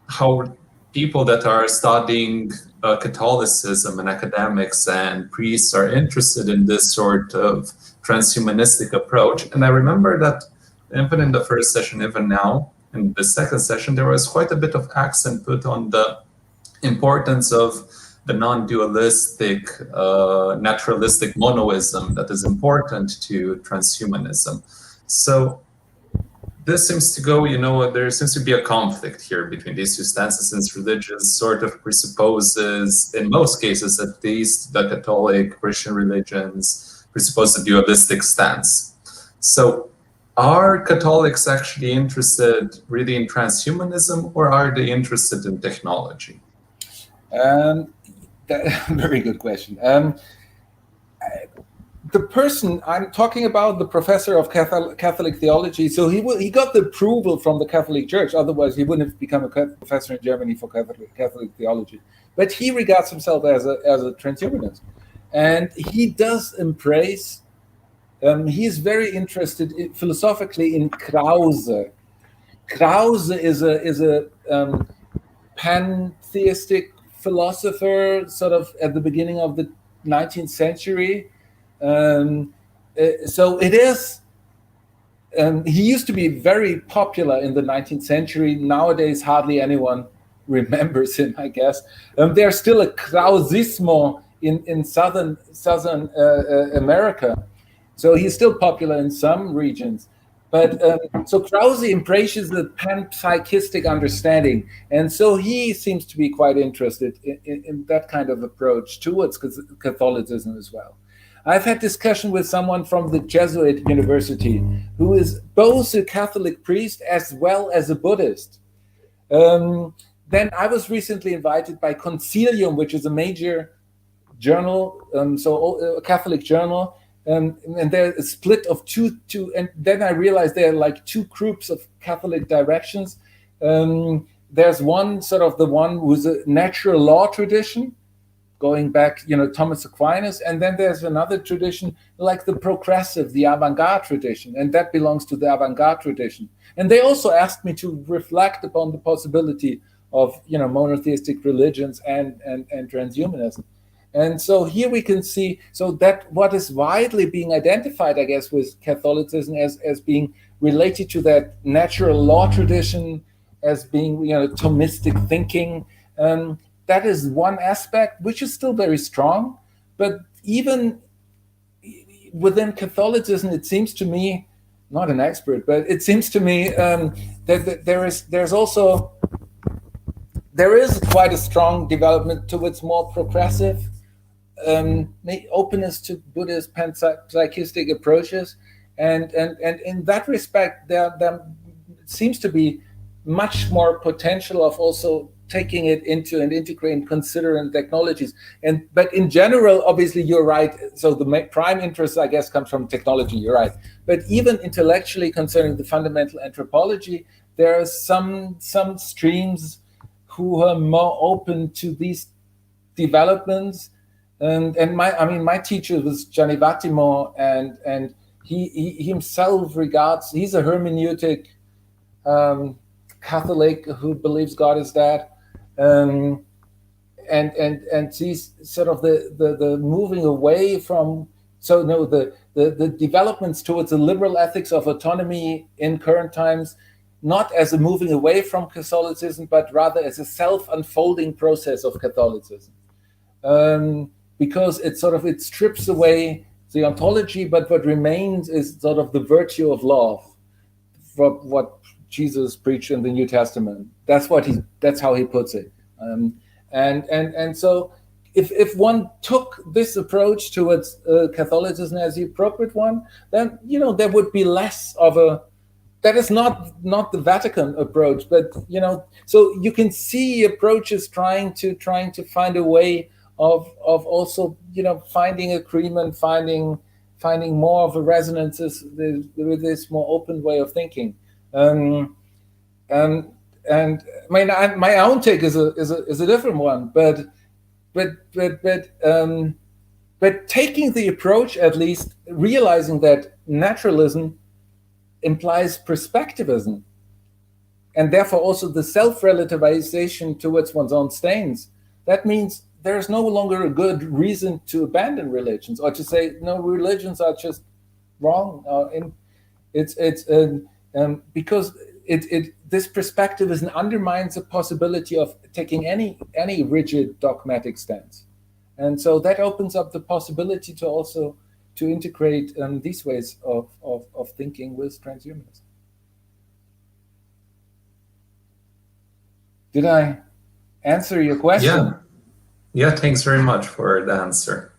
how people that are studying Catholicism and academics and priests are interested in this sort of transhumanistic approach. And I remember that even in the first session, even now, in the second session, there was quite a bit of accent put on the importance of the non-dualistic, naturalistic monoism that is important to transhumanism. So this seems to go, there seems to be a conflict here between these two stances, since religion sort of presupposes, in most cases at least, the Catholic Christian religions presuppose a dualistic stance. So are Catholics actually interested really in transhumanism, or are they interested in technology? Very good question. The person I'm talking about, the professor of Catholic theology, so he got the approval from the Catholic Church. Otherwise, he wouldn't have become a professor in Germany for Catholic theology. But he regards himself as a transhumanist, and he does embrace. He is very interested philosophically in Krause. Krause is a pantheistic philosopher, sort of at the beginning of the 19th century. So it is. He used to be very popular in the 19th century. Nowadays, hardly anyone remembers him, I guess. There's still a Krausismo in southern America. So he's still popular in some regions. But so Krause embraces the panpsychistic understanding. And so he seems to be quite interested in that kind of approach towards Catholicism as well. I've had discussion with someone from the Jesuit University who is both a Catholic priest as well as a Buddhist. Then I was recently invited by Concilium, which is a major journal, so a Catholic journal, and they're a split of two, and then I realized there are like two groups of Catholic directions. There's one, sort of the one who's a natural law tradition, going back, Thomas Aquinas, and then there's another tradition like the progressive, the avant-garde tradition, and that belongs to the avant-garde tradition. And they also asked me to reflect upon the possibility of, monotheistic religions and transhumanism. And so here we can see, so that what is widely being identified, I guess, with Catholicism as being related to that natural law tradition, as being, Thomistic thinking. That is one aspect, which is still very strong. But even within Catholicism, it seems to me, not an expert, but it seems to me that there is quite a strong development towards more progressive openness to Buddhist panpsychistic approaches, and in that respect, there seems to be much more potential of also taking it into and integrating, considering technologies. But in general, obviously, you're right. So the prime interest, I guess, comes from technology. You're right. But even intellectually, concerning the fundamental anthropology, there are some streams who are more open to these developments. And my teacher was Gianni Vattimo, and he himself regards, he's a hermeneutic Catholic who believes God is that, and sees sort of the moving away from, the developments towards a liberal ethics of autonomy in current times, not as a moving away from Catholicism, but rather as a self-unfolding process of Catholicism. Because it strips away the ontology, but what remains is sort of the virtue of love, from what Jesus preached in the New Testament. That's how he puts it. And so if one took this approach towards Catholicism as the appropriate one, then there would be less of a, that is not the Vatican approach, but so you can see approaches trying to find a way of also finding agreement, finding more of a resonances with this more open way of thinking. And my own take is a different one, but taking the approach, at least realizing that naturalism implies perspectivism, and therefore also the self-relativization towards one's own stains. That means there's no longer a good reason to abandon religions or to say no, religions are just wrong. Because this perspectivism undermines the possibility of taking any rigid dogmatic stance, and so that opens up the possibility to also to integrate these ways of thinking with transhumanism. Did I answer your question? Yeah, thanks very much for the answer.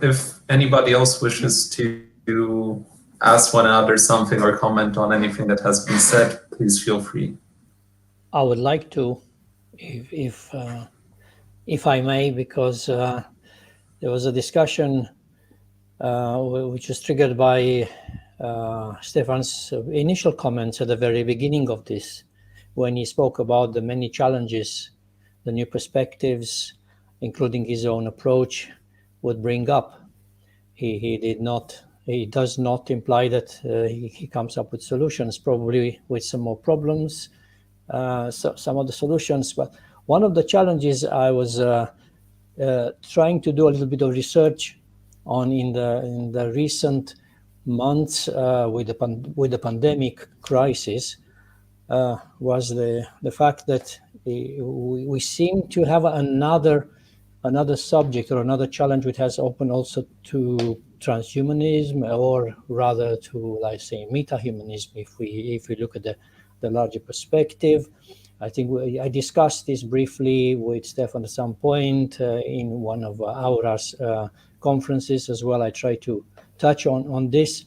If anybody else wishes to ask one another something or comment on anything that has been said, please feel free. I would like to, if I may, because there was a discussion which was triggered by Stefan's initial comments at the very beginning of this, when he spoke about the many challenges, the new perspectives, including his own approach, would bring up. He does not imply that he comes up with solutions, probably with some more problems, some of the solutions. But one of the challenges I was trying to do a little bit of research on in the recent months with the pandemic crisis was the fact that we seem to have another subject or another challenge which has opened also to transhumanism, or rather to, let's say, meta-humanism, if we look at the larger perspective. I think I discussed this briefly with Stefan at some point in one of Aura's conferences as well. I try to touch on this.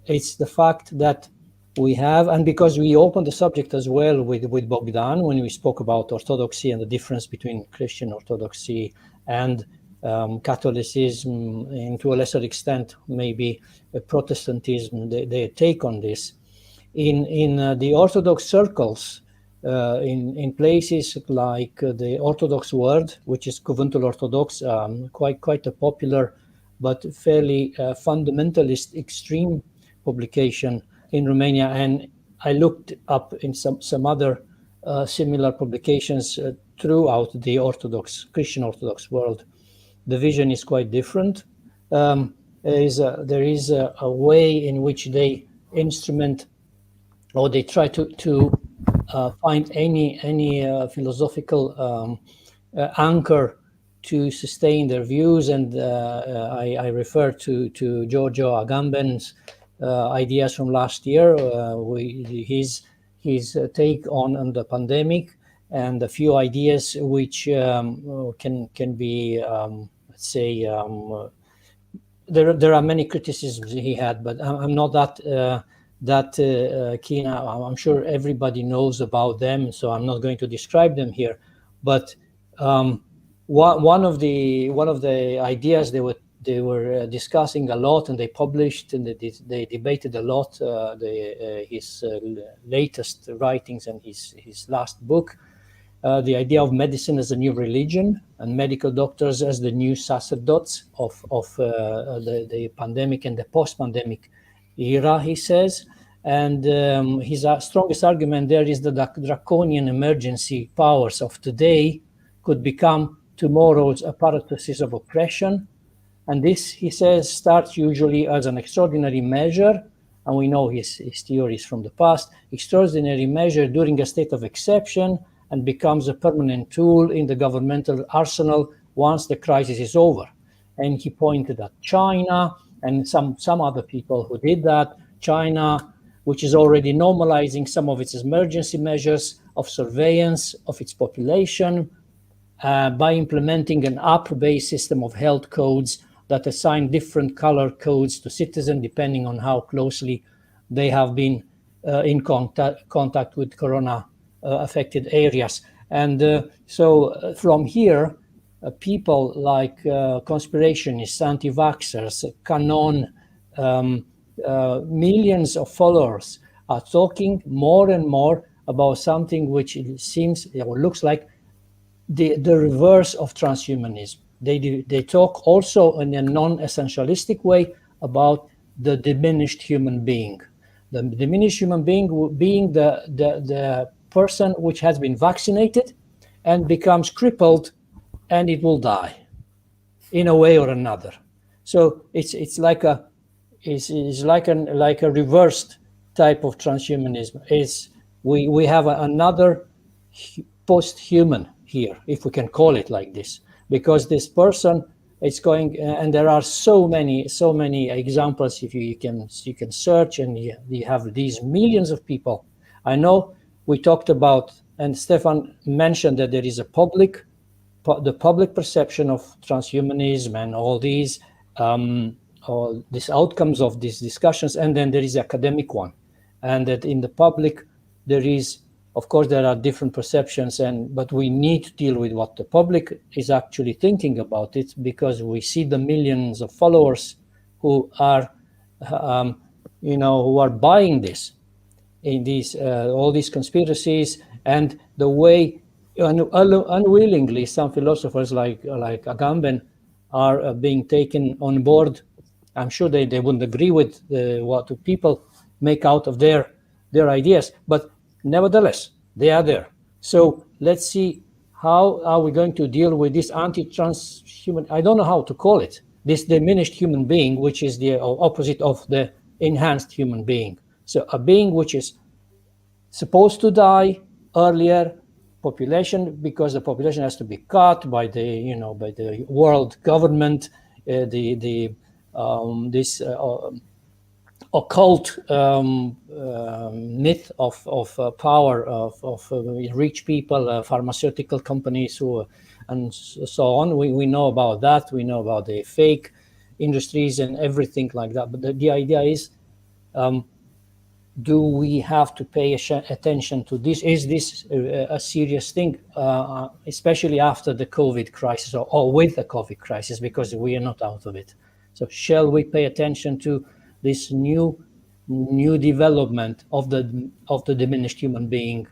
It's the fact that we have, and because we opened the subject as well with Bogdan when we spoke about orthodoxy and the difference between Christian orthodoxy and Catholicism, and to a lesser extent maybe Protestantism, their take on this. In the Orthodox circles, in places like the Orthodox World, which is Cuvântul Ortodox, quite a popular but fairly fundamentalist extreme publication in Romania, and I looked up in some other similar publications throughout the Christian Orthodox world. The vision is quite different. There is a way in which they instrument, or they try to find any philosophical anchor to sustain their views, and I refer to Giorgio Agamben's ideas from last year, his take on the pandemic, and a few ideas which can be, let's say, there are many criticisms he had, but I'm not that keen. I'm sure everybody knows about them, so I'm not going to describe them here. But one of the ideas they were discussing a lot, and they published and they debated a lot his latest writings and his last book, the idea of medicine as a new religion and medical doctors as the new sacerdotes of the pandemic and the post-pandemic era, he says. And his strongest argument there is that the draconian emergency powers of today could become tomorrow's apparatuses of oppression. And this, he says, starts usually as an extraordinary measure, and we know his theories from the past, extraordinary measure during a state of exception, and becomes a permanent tool in the governmental arsenal once the crisis is over. And he pointed at China and some other people who did that. China, which is already normalizing some of its emergency measures of surveillance of its population by implementing an app-based system of health codes that assign different color codes to citizens depending on how closely they have been in contact with corona affected areas. And so from here, people like conspirationists, anti-vaxxers, Canon, millions of followers are talking more and more about something which it seems or looks like the reverse of transhumanism. They talk also in a non-essentialistic way about the diminished human being. The diminished human being being the person which has been vaccinated and becomes crippled, and it will die in a way or another. So it's like a reversed type of transhumanism. We have another post-human here, if we can call it like this, because this person is going, and there are so many examples. If you can search, and you have these millions of people. I know we talked about, and Stefan mentioned that there is the public perception of transhumanism and all these outcomes of these discussions, and then there is the academic one, and that in the public there is, of course, there are different perceptions, but we need to deal with what the public is actually thinking about it, because we see the millions of followers who are, who are buying this in these all these conspiracies, and the way unwillingly some philosophers like Agamben are being taken on board. I'm sure they wouldn't agree with what people make out of their ideas, but nevertheless, they are there. So let's see, how are we going to deal with this anti-transhuman, I don't know how to call it, this diminished human being, which is the opposite of the enhanced human being. So a being which is supposed to die earlier, population, because the population has to be cut by the world government, this occult myth of power of rich people, pharmaceutical companies, and so on. We know about that. We know about the fake industries and everything like that. But the idea is, do we have to pay attention to this? Is this a serious thing, especially after the COVID crisis, or with the COVID crisis, because we are not out of it? So shall we pay attention to this new development of the diminished human being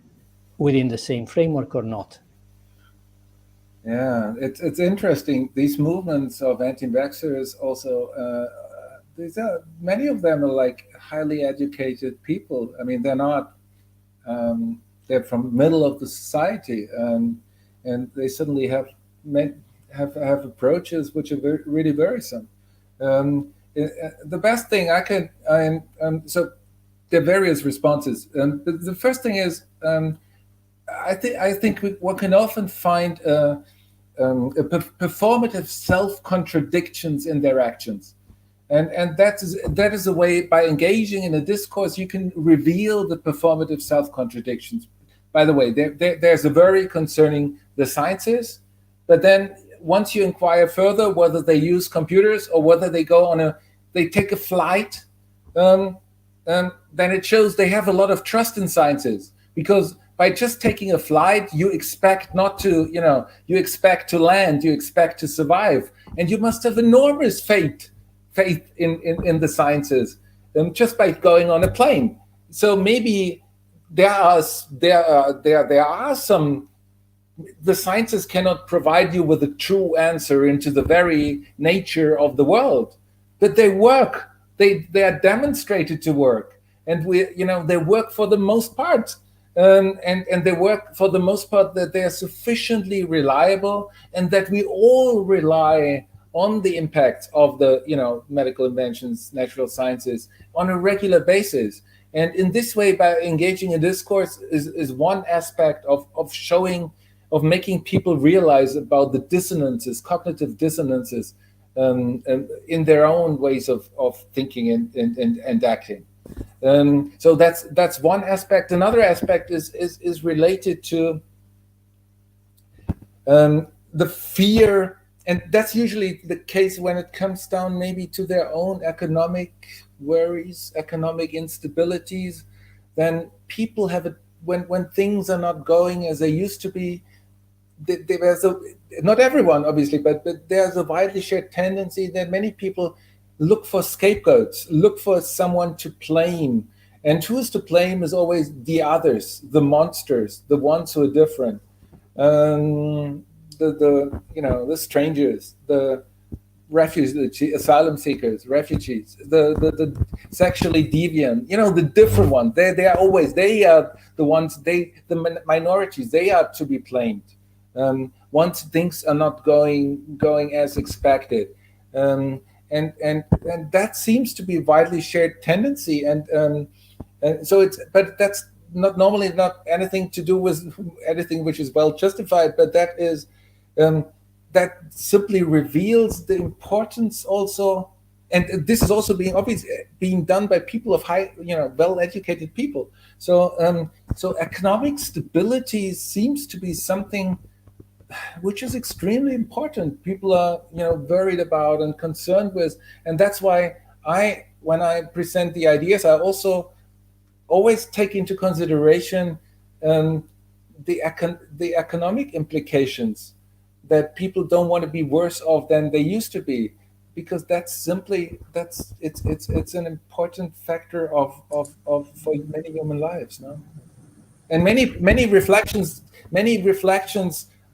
within the same framework or not? Yeah, it's interesting. These movements of anti-vaxxers also, many of them are like highly educated people. I mean, they're not, they're from middle of the society, and they suddenly have approaches which are really worrisome. The best thing so there are various responses. The first thing is, I think one can often find performative self-contradictions in their actions, and that is a way, by engaging in a discourse, you can reveal the performative self-contradictions. By the way, there's a very concerning the sciences, but then once you inquire further, whether they use computers or whether they they take a flight, then it shows they have a lot of trust in sciences, because by just taking a flight, you expect not to, you expect to land, you expect to survive, and you must have enormous faith in the sciences, just by going on a plane. So maybe there are some. The sciences cannot provide you with a true answer into the very nature of the world, but they work. They are demonstrated to work, and they work for the most part, and they work for the most part that they are sufficiently reliable, and that we all rely on the impact of the medical inventions, natural sciences on a regular basis. And in this way, by engaging in discourse is one aspect of showing, of making people realize about the dissonances, cognitive dissonances, in their own ways of thinking and acting. So that's one aspect. Another aspect is related to the fear, and that's usually the case when it comes down maybe to their own economic worries, economic instabilities. Then people have when things are not going as they used to be, there's not everyone obviously, but there's a widely shared tendency that many people look for scapegoats, look for someone to blame, and who is to blame is always the others, the monsters, the ones who are different, the strangers, the refugees, asylum seekers, refugees, the sexually deviant, the different ones. They are the ones, the minorities. They are to be blamed. Once things are not going as expected, and that seems to be a widely shared tendency, and so but that's not normally not anything to do with anything which is well justified, but that is that simply reveals the importance also, and this is also being done by people of high, well-educated people. So so economic stability seems to be something which is extremely important. People are worried about and concerned with, and that's why when I present the ideas, I also always take into consideration the economic implications, that people don't want to be worse off than they used to be, because it's an important factor for many human lives, no? And many reflections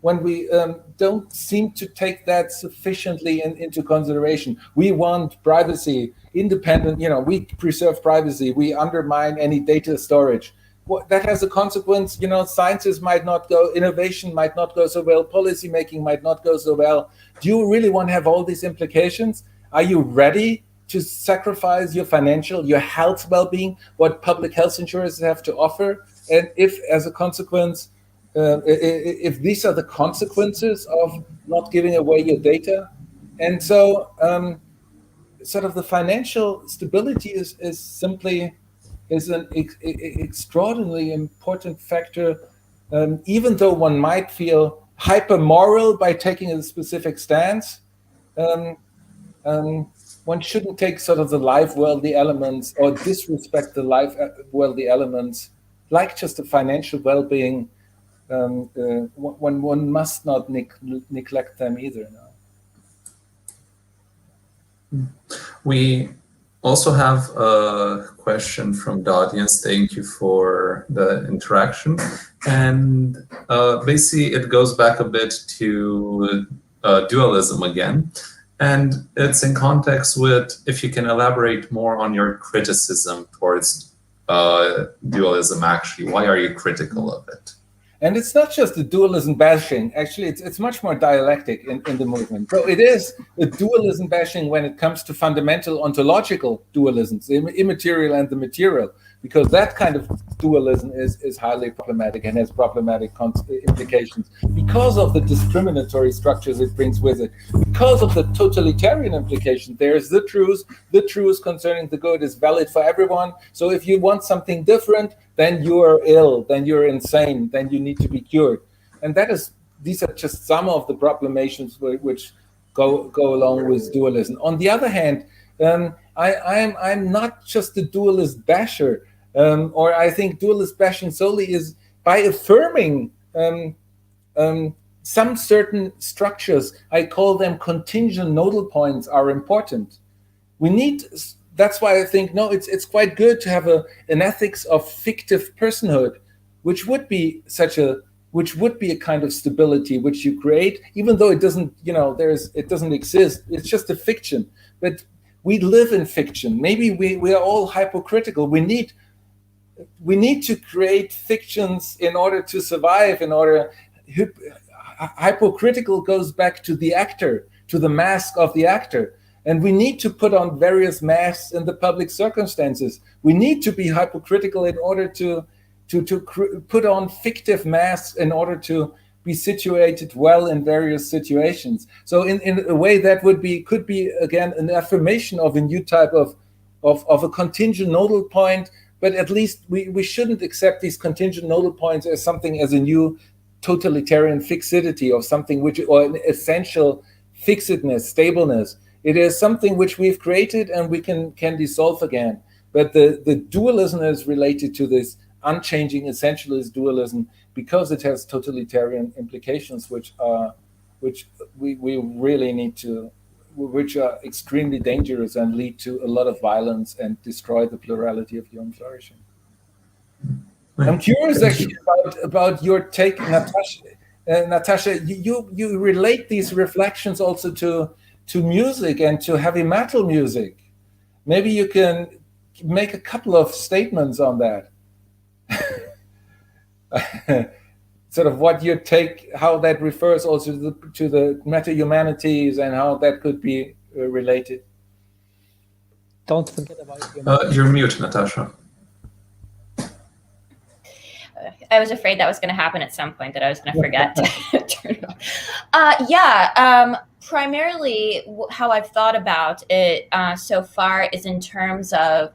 when we don't seem to take that sufficiently into consideration. We want privacy, independent, we preserve privacy, we undermine any data storage. That has a consequence, sciences might not go, innovation might not go so well, policy making might not go so well. Do you really want to have all these implications? Are you ready to sacrifice your financial, your health well-being, what public health insurers have to offer? And if, as a consequence, if these are the consequences of not giving away your data, and so sort of the financial stability is an extraordinarily important factor, even though one might feel hyper-moral by taking a specific stance. One shouldn't take sort of the life-worldly elements or disrespect the life-worldly elements, like just the financial well-being. One must not neglect them either. No? We also have a question from the audience. Thank you for the interaction. And basically, it goes back a bit to dualism again. And it's in context with, if you can elaborate more on your criticism towards dualism, actually. Why are you critical of it? And it's not just the dualism bashing. Actually, it's much more dialectic in the movement. So it is a dualism bashing when it comes to fundamental ontological dualisms, the immaterial and the material, because that kind of dualism is highly problematic and has problematic implications because of the discriminatory structures it brings with it, because of the totalitarian implication. There's the truth concerning the good is valid for everyone. So if you want something different, then you are ill, then you're insane, then you need to be cured. And these are just some of the proclamations which go along with dualism. On the other hand, I'm not just a dualist basher, or I think dualist bashing solely is by affirming some certain structures. I call them contingent nodal points are important. That's why I think, it's quite good to have an ethics of fictive personhood, which would be a kind of stability which you create, even though it doesn't, it doesn't exist. It's just a fiction. But we live in fiction. Maybe we are all hypocritical. We need to create fictions in order to survive. Hypocritical goes back to the actor, to the mask of the actor. And we need to put on various masks in the public circumstances. We need to be hypocritical in order to put on fictive masks in order to be situated well in various situations. So in a way that could be again an affirmation of a new type of a contingent nodal point, but at least we shouldn't accept these contingent nodal points as something as a new totalitarian fixity or something or an essential fixedness, stableness. It is something which we've created and we can dissolve again. But the dualism is related to this unchanging essentialist dualism because it has totalitarian implications, which we really need to, which are extremely dangerous and lead to a lot of violence and destroy the plurality of human flourishing. I'm curious actually about your take, Natasha. Natasha, you relate these reflections also to music and to heavy metal music. Maybe you can make a couple of statements on that. Sort of what your take, how that refers also to the meta-humanities and how that could be related. Don't forget about you're mute, Natasha. I was afraid that was going to happen at some point, that I was going to forget to turn it off. Primarily how I've thought about it so far is in terms of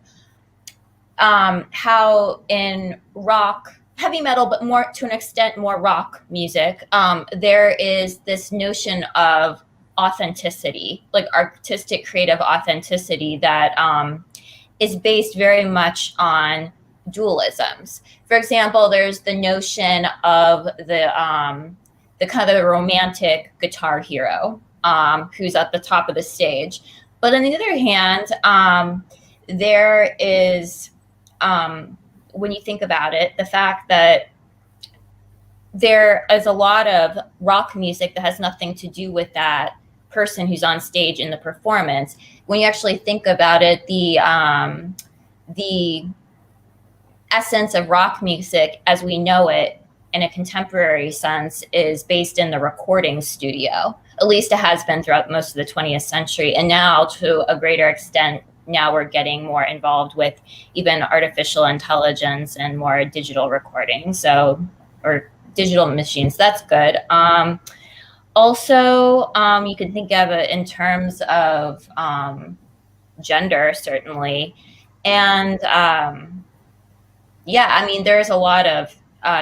how in rock, heavy metal, but more to an extent more rock music, there is this notion of authenticity, like artistic creative authenticity, that is based very much on dualisms. For example, there's the notion of the kind of romantic guitar hero who's at the top of the stage. But on the other hand, there is, when you think about it, the fact that there is a lot of rock music that has nothing to do with that person who's on stage in the performance. When you actually think about it, the essence of rock music as we know it in a contemporary sense is based in the recording studio. At least it has been throughout most of the 20th century. And now to a greater extent, now we're getting more involved with even artificial intelligence and more digital recording. So, or digital machines, that's good. Also, you can think of it in terms of gender, certainly. And yeah, I mean, there's a lot of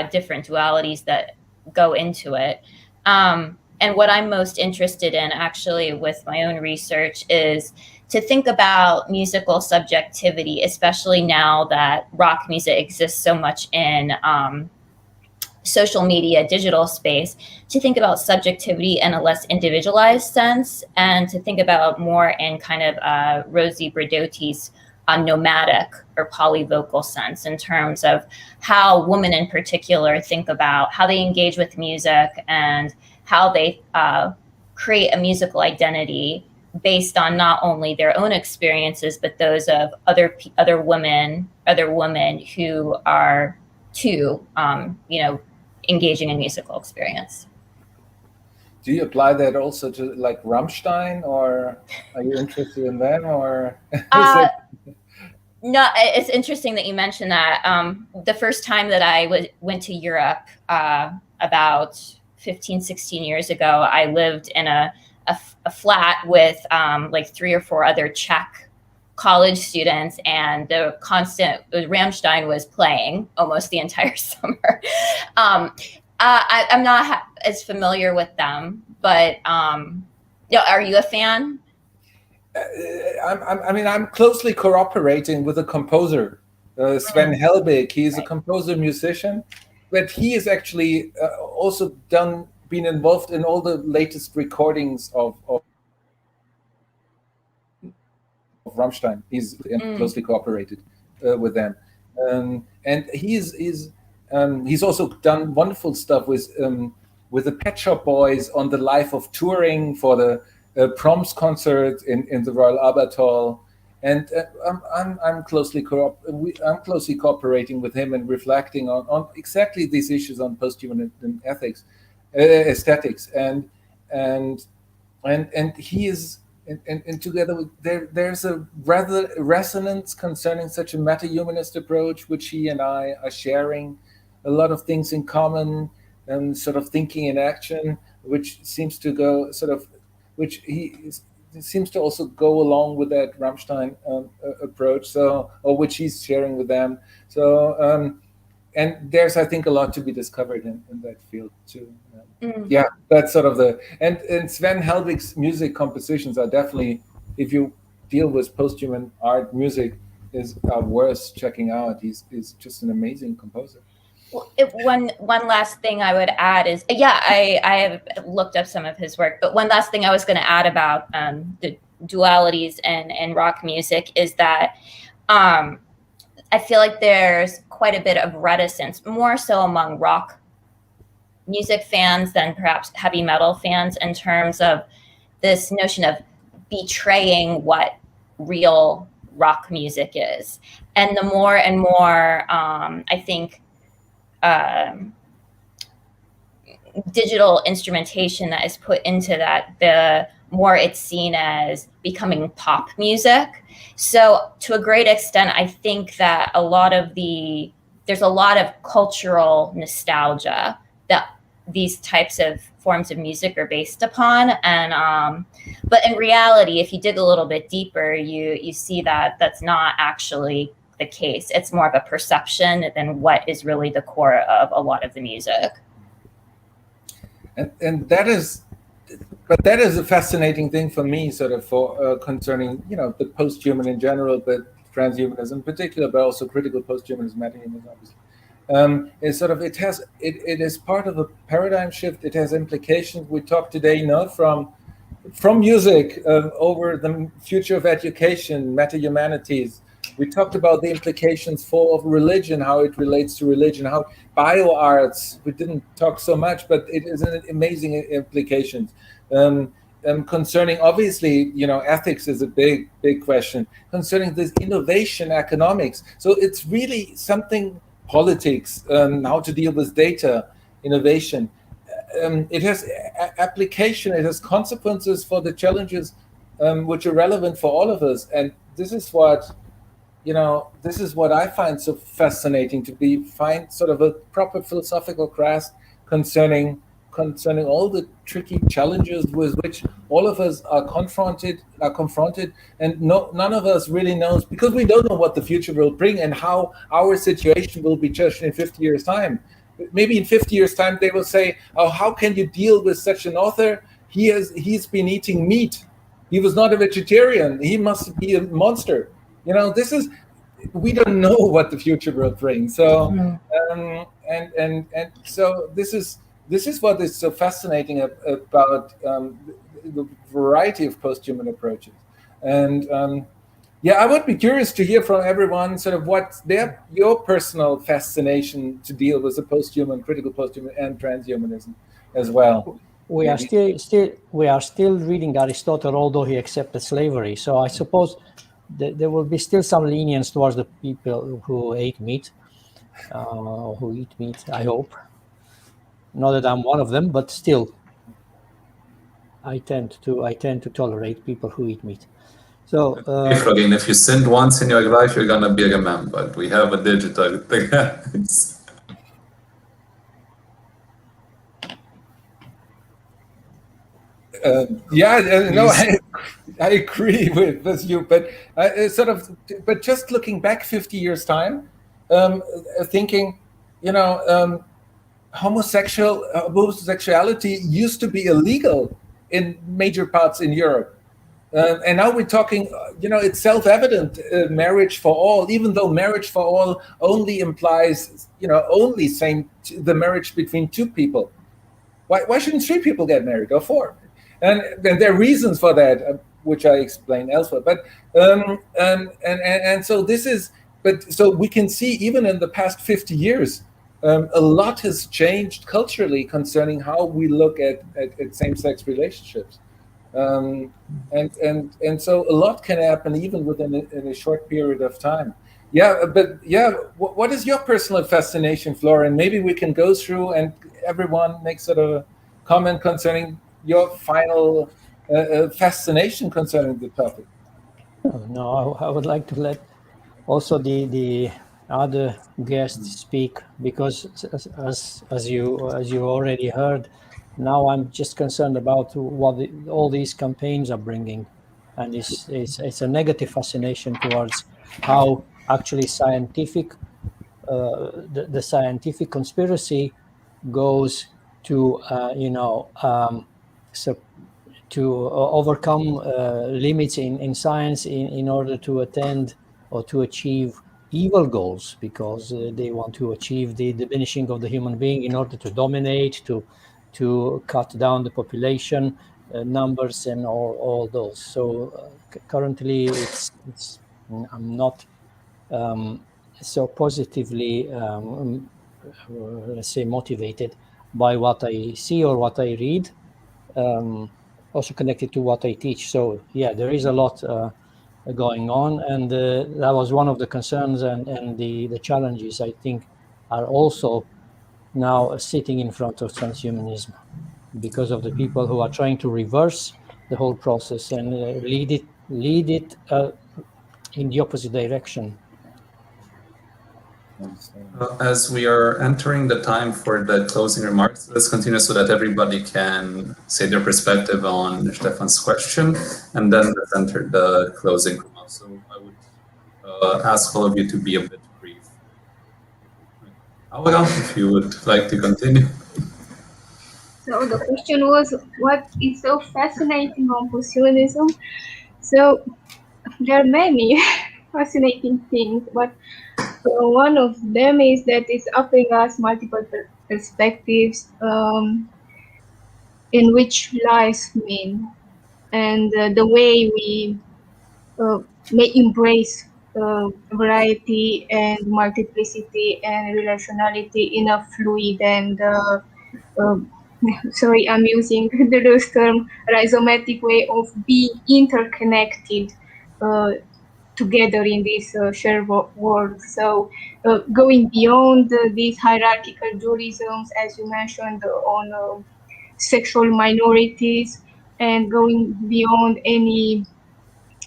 different dualities that go into it. And what I'm most interested in actually with my own research is to think about musical subjectivity, especially now that rock music exists so much in social media, digital space, to think about subjectivity in a less individualized sense, and to think about more in kind of Rosie Bradotti's nomadic or polyvocal sense, in terms of how women in particular think about how they engage with music and how they create a musical identity based on not only their own experiences, but those of other women who are too, engaging in musical experience. Do you apply that also to like Rammstein, or are you interested in them, or? No, it's interesting that you mentioned that. The first time that I went to Europe about 15, 16 years ago, I lived in a flat with like 3 or 4 other Czech college students, and the constant Rammstein was playing almost the entire summer. I'm not as familiar with them, but are you a fan? I'm closely cooperating with a composer, Sven Helbig. He's a composer musician, but he is actually also been involved in all the latest recordings of Rammstein. He's closely cooperated with them, and he's also done wonderful stuff with the Pet Shop Boys on the Life of Touring for the Proms concert in the Royal Albert Hall, and I'm closely cooperating with him and reflecting on exactly these issues on posthuman ethics, aesthetics, and he is. And together with there's a rather resonance concerning such a meta-humanist approach, which he and I are sharing a lot of things in common, and sort of thinking in action, which seems to go which he seems to also go along with that Rammstein approach, or which he's sharing with them. So and there's, I think, a lot to be discovered in that field too. Yeah, that's sort of and Sven Helbig's music compositions are definitely, if you deal with posthuman art music, are worth checking out. He's just an amazing composer. Well, one last thing I would add is, I have looked up some of his work, but one last thing I was going to add about the dualities in rock music is that I feel like there's quite a bit of reticence, more so among rock music fans than perhaps heavy metal fans, in terms of this notion of betraying what real rock music is. And the more and more, I think, digital instrumentation that is put into that, the more it's seen as becoming pop music. So to a great extent, I think that there's a lot of cultural nostalgia that these types of forms of music are based upon. And but in reality, if you dig a little bit deeper, you see that that's not actually the case. It's more of a perception than what is really the core of a lot of the music. And that is a fascinating thing for me, sort of, for concerning, you know, the post-human in general, but transhumanism in particular, but also critical post-humanism, meta-humanism, obviously. Is sort of, it is part of a paradigm shift. It has implications. We talked today, not from music, over the future of education, meta-humanities. We talked about the implications of religion, how it relates to religion, how bioarts, we didn't talk so much, but it is an amazing implications. Concerning, obviously, you know, ethics is a big question. Concerning this innovation economics. So it's really something, politics, how to deal with data, innovation. It has application, it has consequences for the challenges which are relevant for all of us. And this is what, you know, this is what I find so fascinating, to find sort of a proper philosophical grasp concerning all the tricky challenges with which all of us are confronted, and none of us really knows, because we don't know what the future will bring and how our situation will be judged in 50 years' time. Maybe in 50 years' time they will say, "Oh, how can you deal with such an author? He's been eating meat. He was not a vegetarian. He must be a monster." You know, we don't know what the future will bring. So, and so this is what is so fascinating about the variety of post-human approaches. And I would be curious to hear from everyone sort of what's your personal fascination to deal with the post-human, critical post-human, and transhumanism as well. We are still reading Aristotle, although he accepted slavery. So I suppose there will be still some lenience towards the people who ate meat, who eat meat, I hope. Not that I'm one of them, but still, I tend to tolerate people who eat meat. So, Florin, if you sinned once in your life, you're gonna be remembered. We have a digital thing. I agree with you, but but just looking back 50 years time, thinking, you know, homosexuality used to be illegal in major parts in Europe. And now we're talking, you know, it's self-evident, marriage for all, even though marriage for all only implies, you know, only the marriage between two people. Why shouldn't three people get married, or four? And there are reasons for that, which I explain elsewhere. But and so this is, so we can see even in the past 50 years, a lot has changed culturally concerning how we look at same-sex relationships. And so a lot can happen even within a short period of time. What is your personal fascination, Florin? Maybe we can go through and everyone makes sort of a comment concerning your final fascination concerning the topic. No, I would like to let also the other guests speak, because as you already heard, now I'm just concerned about what all these campaigns are bringing, and it's a negative fascination towards how actually scientific the scientific conspiracy goes to to overcome limits in science in order to attend or to achieve evil goals, because they want to achieve the diminishing of the human being in order to dominate, to cut down the population numbers and all those. So currently, I'm not so positively, let's say, motivated by what I see or what I read, also connected to what I teach. So yeah, there is a lot going on, and that was one of the concerns and the challenges I think are also now sitting in front of transhumanism, because of the people who are trying to reverse the whole process and lead it in the opposite direction. As we are entering the time for the closing remarks, let's continue so that everybody can say their perspective on Stefan's question, and then let's enter the closing remarks. So I would ask all of you to be a bit brief. Aura, if you would like to continue. So the question was, what is so fascinating on posthumanism? So there are many fascinating things, but one of them is that it's offering us multiple perspectives in which life mean, and the way we may embrace variety and multiplicity and relationality in a fluid and sorry, I'm using the loose term, rhizomatic way of being interconnected together in this shared world. So going beyond these hierarchical dualisms, as you mentioned, on sexual minorities, and going beyond any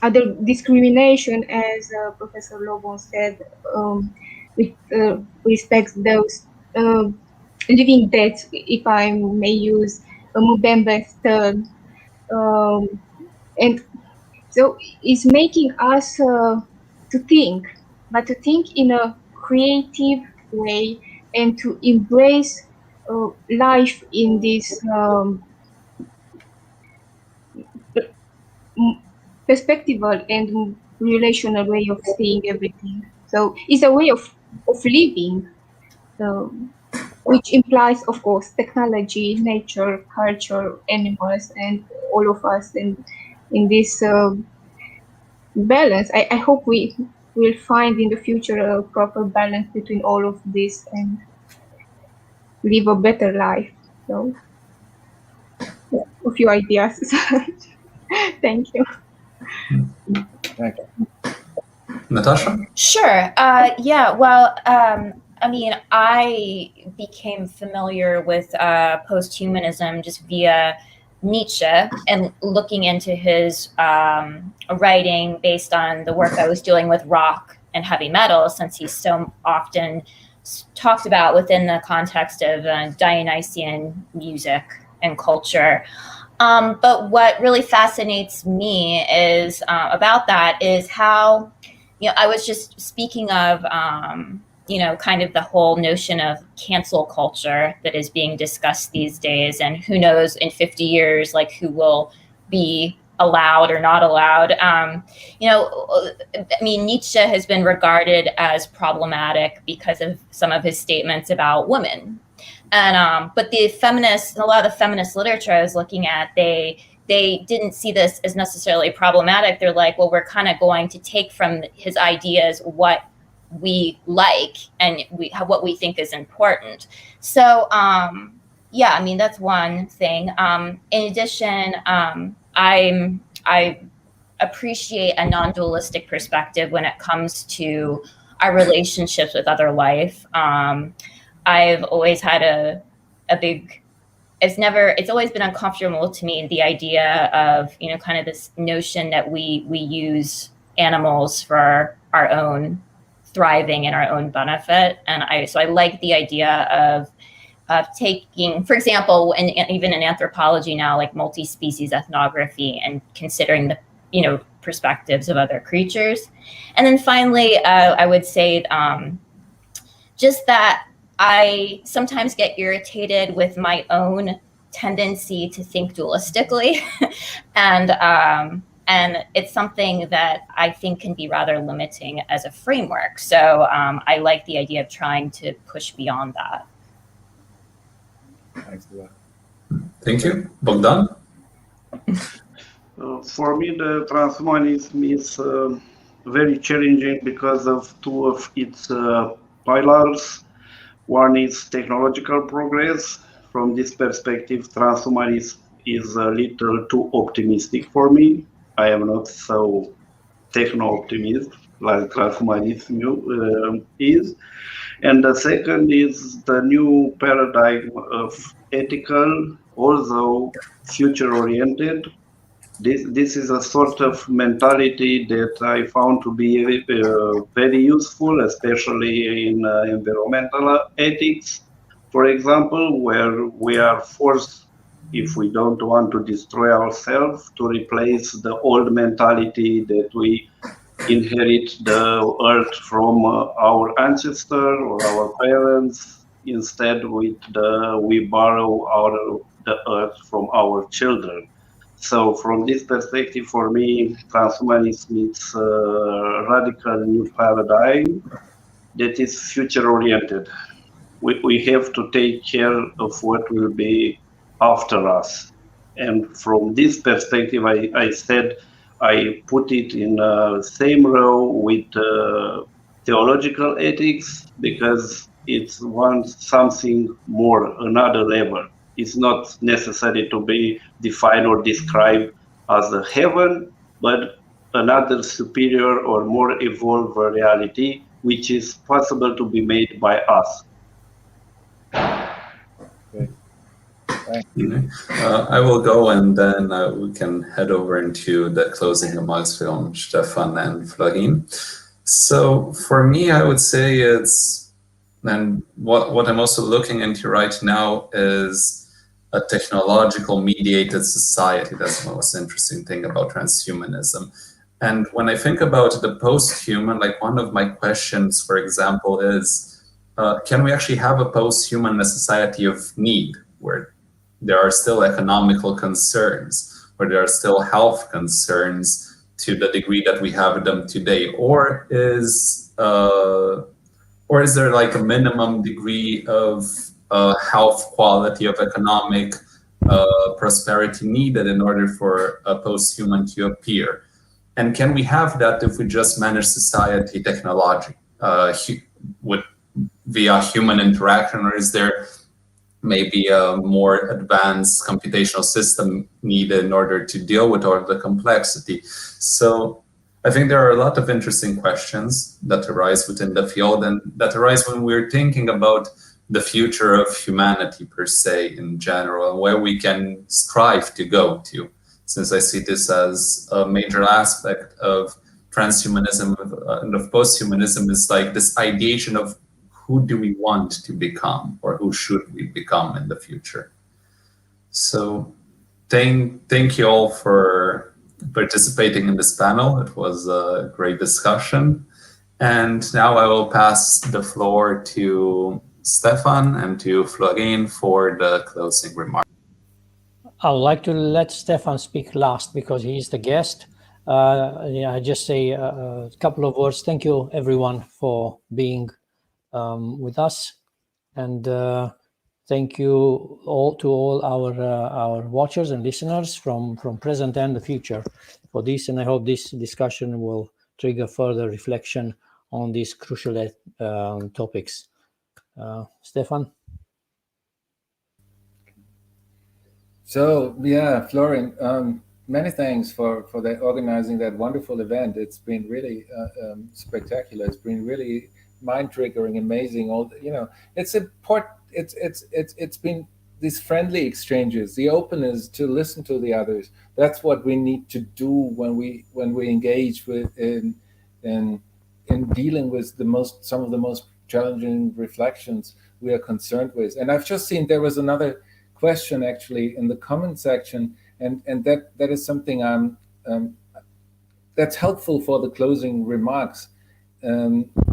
other discrimination, as Professor Lobont said, with respect those living deaths, if I may use Mbembe's term. And so it's making us to think, but to think in a creative way and to embrace life in this perspectival and relational way of seeing everything. So it's a way of living, which implies, of course, technology, nature, culture, animals, and all of us. And in this balance, I hope we will find in the future a proper balance between all of this and live a better life. So, yeah, a few ideas. Thank you. Thank you. Natasha? Sure. Yeah, well, I mean, I became familiar with posthumanism just via Nietzsche and looking into his writing based on the work I was doing with rock and heavy metal, since he's so often talked about within the context of Dionysian music and culture. But what really fascinates me is about that is how, you know, I was just speaking of, you know, kind of the whole notion of cancel culture that is being discussed these days. And who knows in 50 years, like who will be allowed or not allowed. You know, I mean, Nietzsche has been regarded as problematic because of some of his statements about women. And but the feminists, a lot of the feminist literature I was looking at, they didn't see this as necessarily problematic. They're like, well, we're kind of going to take from his ideas what we like and what we think is important. So yeah, I mean, that's one thing. In addition, I appreciate a non-dualistic perspective when it comes to our relationships with other life. I've always had a big, it's always been uncomfortable to me, the idea of, you know, kind of this notion that we use animals for our own thriving and our own benefit. And so I like the idea of taking, for example, and even in anthropology now, like multi-species ethnography and considering the, you know, perspectives of other creatures. And then finally, I would say just that I sometimes get irritated with my own tendency to think dualistically. And And it's something that I think can be rather limiting as a framework. So I like the idea of trying to push beyond that. Thanks a lot. Thank you. Bogdan? For me, the transhumanism is very challenging because of two of its pillars. One is technological progress. From this perspective, transhumanism is a little too optimistic for me. I am not so techno-optimist like transhumanism is. And the second is the new paradigm of ethical, although future-oriented. This is a sort of mentality that I found to be very useful, especially in environmental ethics, for example, where we are forced, if we don't want to destroy ourselves, to replace the old mentality that we inherit the earth from our ancestor or our parents. Instead, we borrow the earth from our children. So from this perspective, for me, transhumanism is a radical new paradigm that is future-oriented. We have to take care of what will be after us. And from this perspective, I said I put it in the same row with theological ethics because it's something more, another level. It's not necessary to be defined or described as a heaven, but another superior or more evolved reality, which is possible to be made by us. I will go and then we can head over into the closing remarks from Stefan and Florin. So for me, I would say and what I'm also looking into right now is a technological mediated society. That's the most interesting thing about transhumanism. And when I think about the post-human, like one of my questions, for example, is, can we actually have a post-human society of need where there are still economical concerns, where there are still health concerns to the degree that we have them today? Or is there like a minimum degree of health quality, of economic prosperity needed in order for a post-human to appear? And can we have that if we just manage society technology via human interaction, or is there maybe a more advanced computational system needed in order to deal with all the complexity? So I think there are a lot of interesting questions that arise within the field and that arise when we're thinking about the future of humanity per se in general, and where we can strive to go to, since I see this as a major aspect of transhumanism and of posthumanism, is like this ideation of who do we want to become, or who should we become in the future? So thank you all for participating in this panel. It was a great discussion. And now I will pass the floor to Stefan and to Florin for the closing remarks. I would like to let Stefan speak last because he's the guest. I just say a couple of words. Thank you, everyone, for being with us, and thank you all our watchers and listeners from present and the future for this. And I hope this discussion will trigger further reflection on these crucial topics. Stefan. So yeah, Florin, many thanks for that, organizing that wonderful event. It's been really spectacular. It's been really mind-triggering, amazing. It's important. It's been these friendly exchanges, the openness to listen to the others. That's what we need to do when we engage with in dealing with some of the most challenging reflections we are concerned with. And I've just seen there was another question actually in the comment section, and that is something that's helpful for the closing remarks.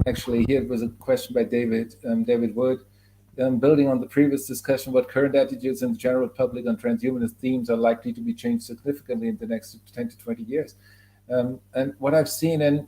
Actually, here was a question by David Wood. building on the previous discussion, what current attitudes in the general public on transhumanist themes are likely to be changed significantly in the next 10 to 20 years. And what I've seen, and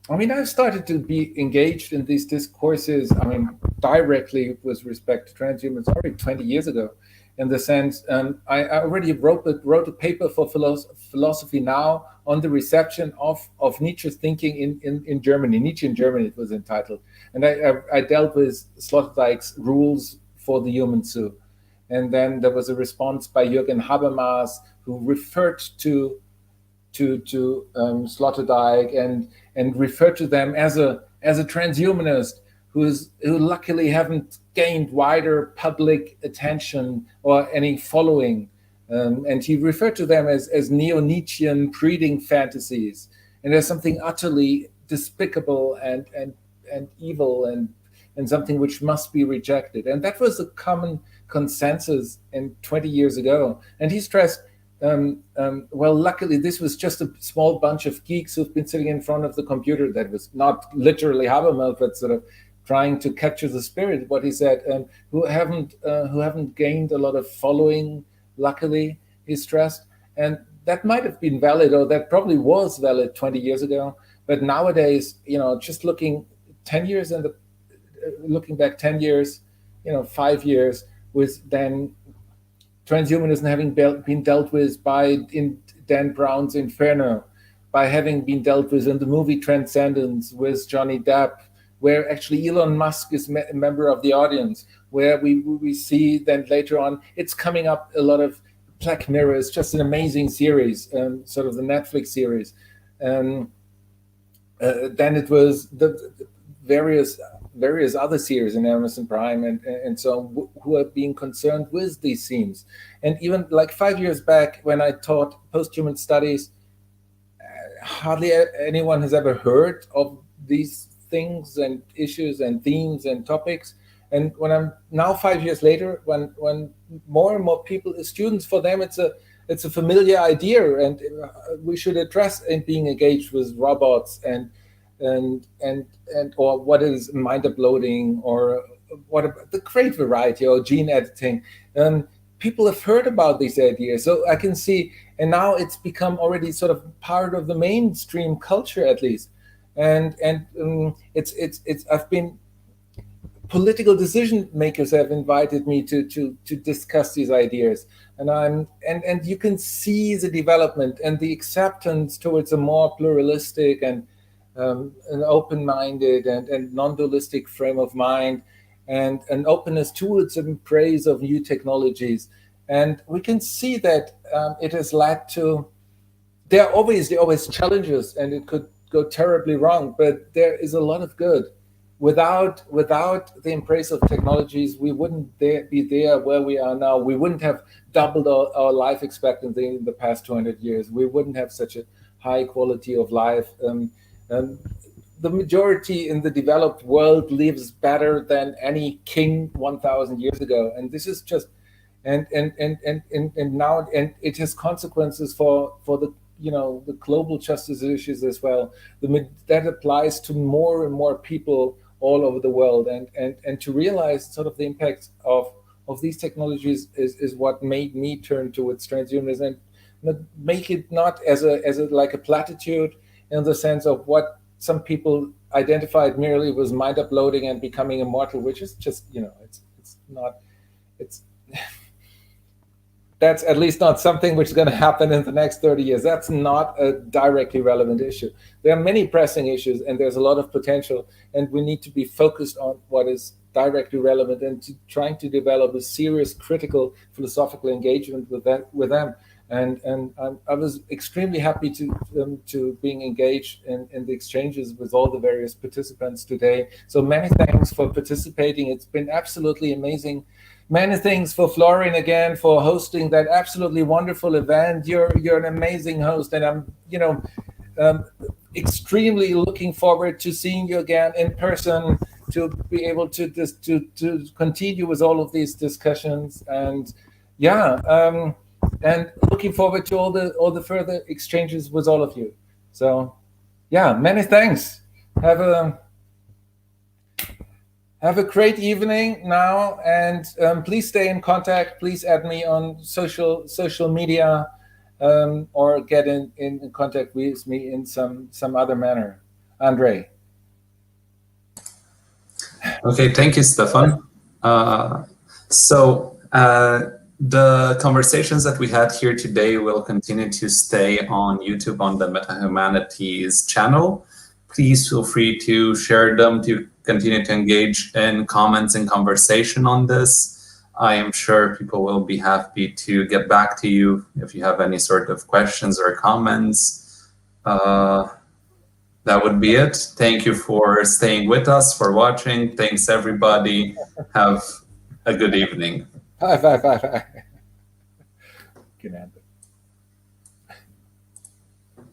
I mean, I've started to be engaged in these discourses, I mean, directly with respect to transhumans already 20 years ago, in the sense, I already wrote a paper for Philosophy Now on the reception of Nietzsche's thinking in Germany. Nietzsche in Germany, it was entitled. And I dealt with Sloterdijk's rules for the human zoo. And then there was a response by Jürgen Habermas, who referred to Sloterdijk and referred to them as a transhumanist who luckily haven't gained wider public attention or any following. And he referred to them as neo-Nietzschean breeding fantasies. And there's something utterly despicable and evil and something which must be rejected. And that was a common consensus 20 years ago. And he stressed, well, luckily this was just a small bunch of geeks who've been sitting in front of the computer. That was not literally Habermas, but sort of trying to capture the spirit of what he said, who haven't gained a lot of following, luckily, he stressed. And that might have been valid, or that probably was valid 20 years ago. But nowadays, just looking 10 years looking back 10 years, 5 years, with then transhumanism having been dealt with in Dan Brown's Inferno, by having been dealt with in the movie Transcendence with Johnny Depp, where actually Elon Musk is a member of the audience, where we see then later on, it's coming up a lot of Black Mirror. It's just an amazing series, sort of the Netflix series. Then it was the various other series in Amazon Prime and so on, who are being concerned with these themes. And even like 5 years back when I taught posthuman studies, hardly anyone has ever heard of these things and issues and themes and topics. And when I'm now 5 years later, when more and more people, students, for them it's a familiar idea, and we should address and being engaged with robots and or what is mind uploading, or what about the great variety, or gene editing. People have heard about these ideas, so I can see, and now it's become already sort of part of the mainstream culture, at least. And it's I've been, political decision makers have invited me to discuss these ideas, and you can see the development and the acceptance towards a more pluralistic and an open-minded and non-dualistic frame of mind, and an openness towards and praise of new technologies. And we can see that it has led to, there are always challenges, and it could go terribly wrong, but there is a lot of good. Without the embrace of technologies, we wouldn't be there where we are now. We wouldn't have doubled our life expectancy in the past 200 years. We wouldn't have such a high quality of life. The majority in the developed world lives better than any king 1,000 years ago, and this is just, and now, and it has consequences for the the global justice issues as well. That applies to more and more people all over the world, and to realize sort of the impact of these technologies is what made me turn towards transhumanism, and make it not as a like a platitude, in the sense of what some people identified merely was mind uploading and becoming immortal, which is just, that's at least not something which is going to happen in the next 30 years. That's not a directly relevant issue. There are many pressing issues, and there's a lot of potential, and we need to be focused on what is directly relevant, and trying to develop a serious critical philosophical engagement with them. And I was extremely happy to being engaged in the exchanges with all the various participants today. So many thanks for participating. It's been absolutely amazing. Many thanks for Florin again for hosting that absolutely wonderful event. You're an amazing host, and I'm extremely looking forward to seeing you again in person, to be able to continue with all of these discussions, and and looking forward to all the further exchanges with all of you. So many thanks. Have Have a great evening now, and please stay in contact. Please add me on social media, or get in contact with me in some other manner. Andre. Okay, thank you, Stefan. The conversations that we had here today will continue to stay on YouTube on the Meta-Humanities channel. Please feel free to share them, to continue to engage in comments and conversation on this. I am sure people will be happy to get back to you if you have any sort of questions or comments. That would be it. Thank you for staying with us, for watching. Thanks, everybody. Have a good evening. Bye. Good night.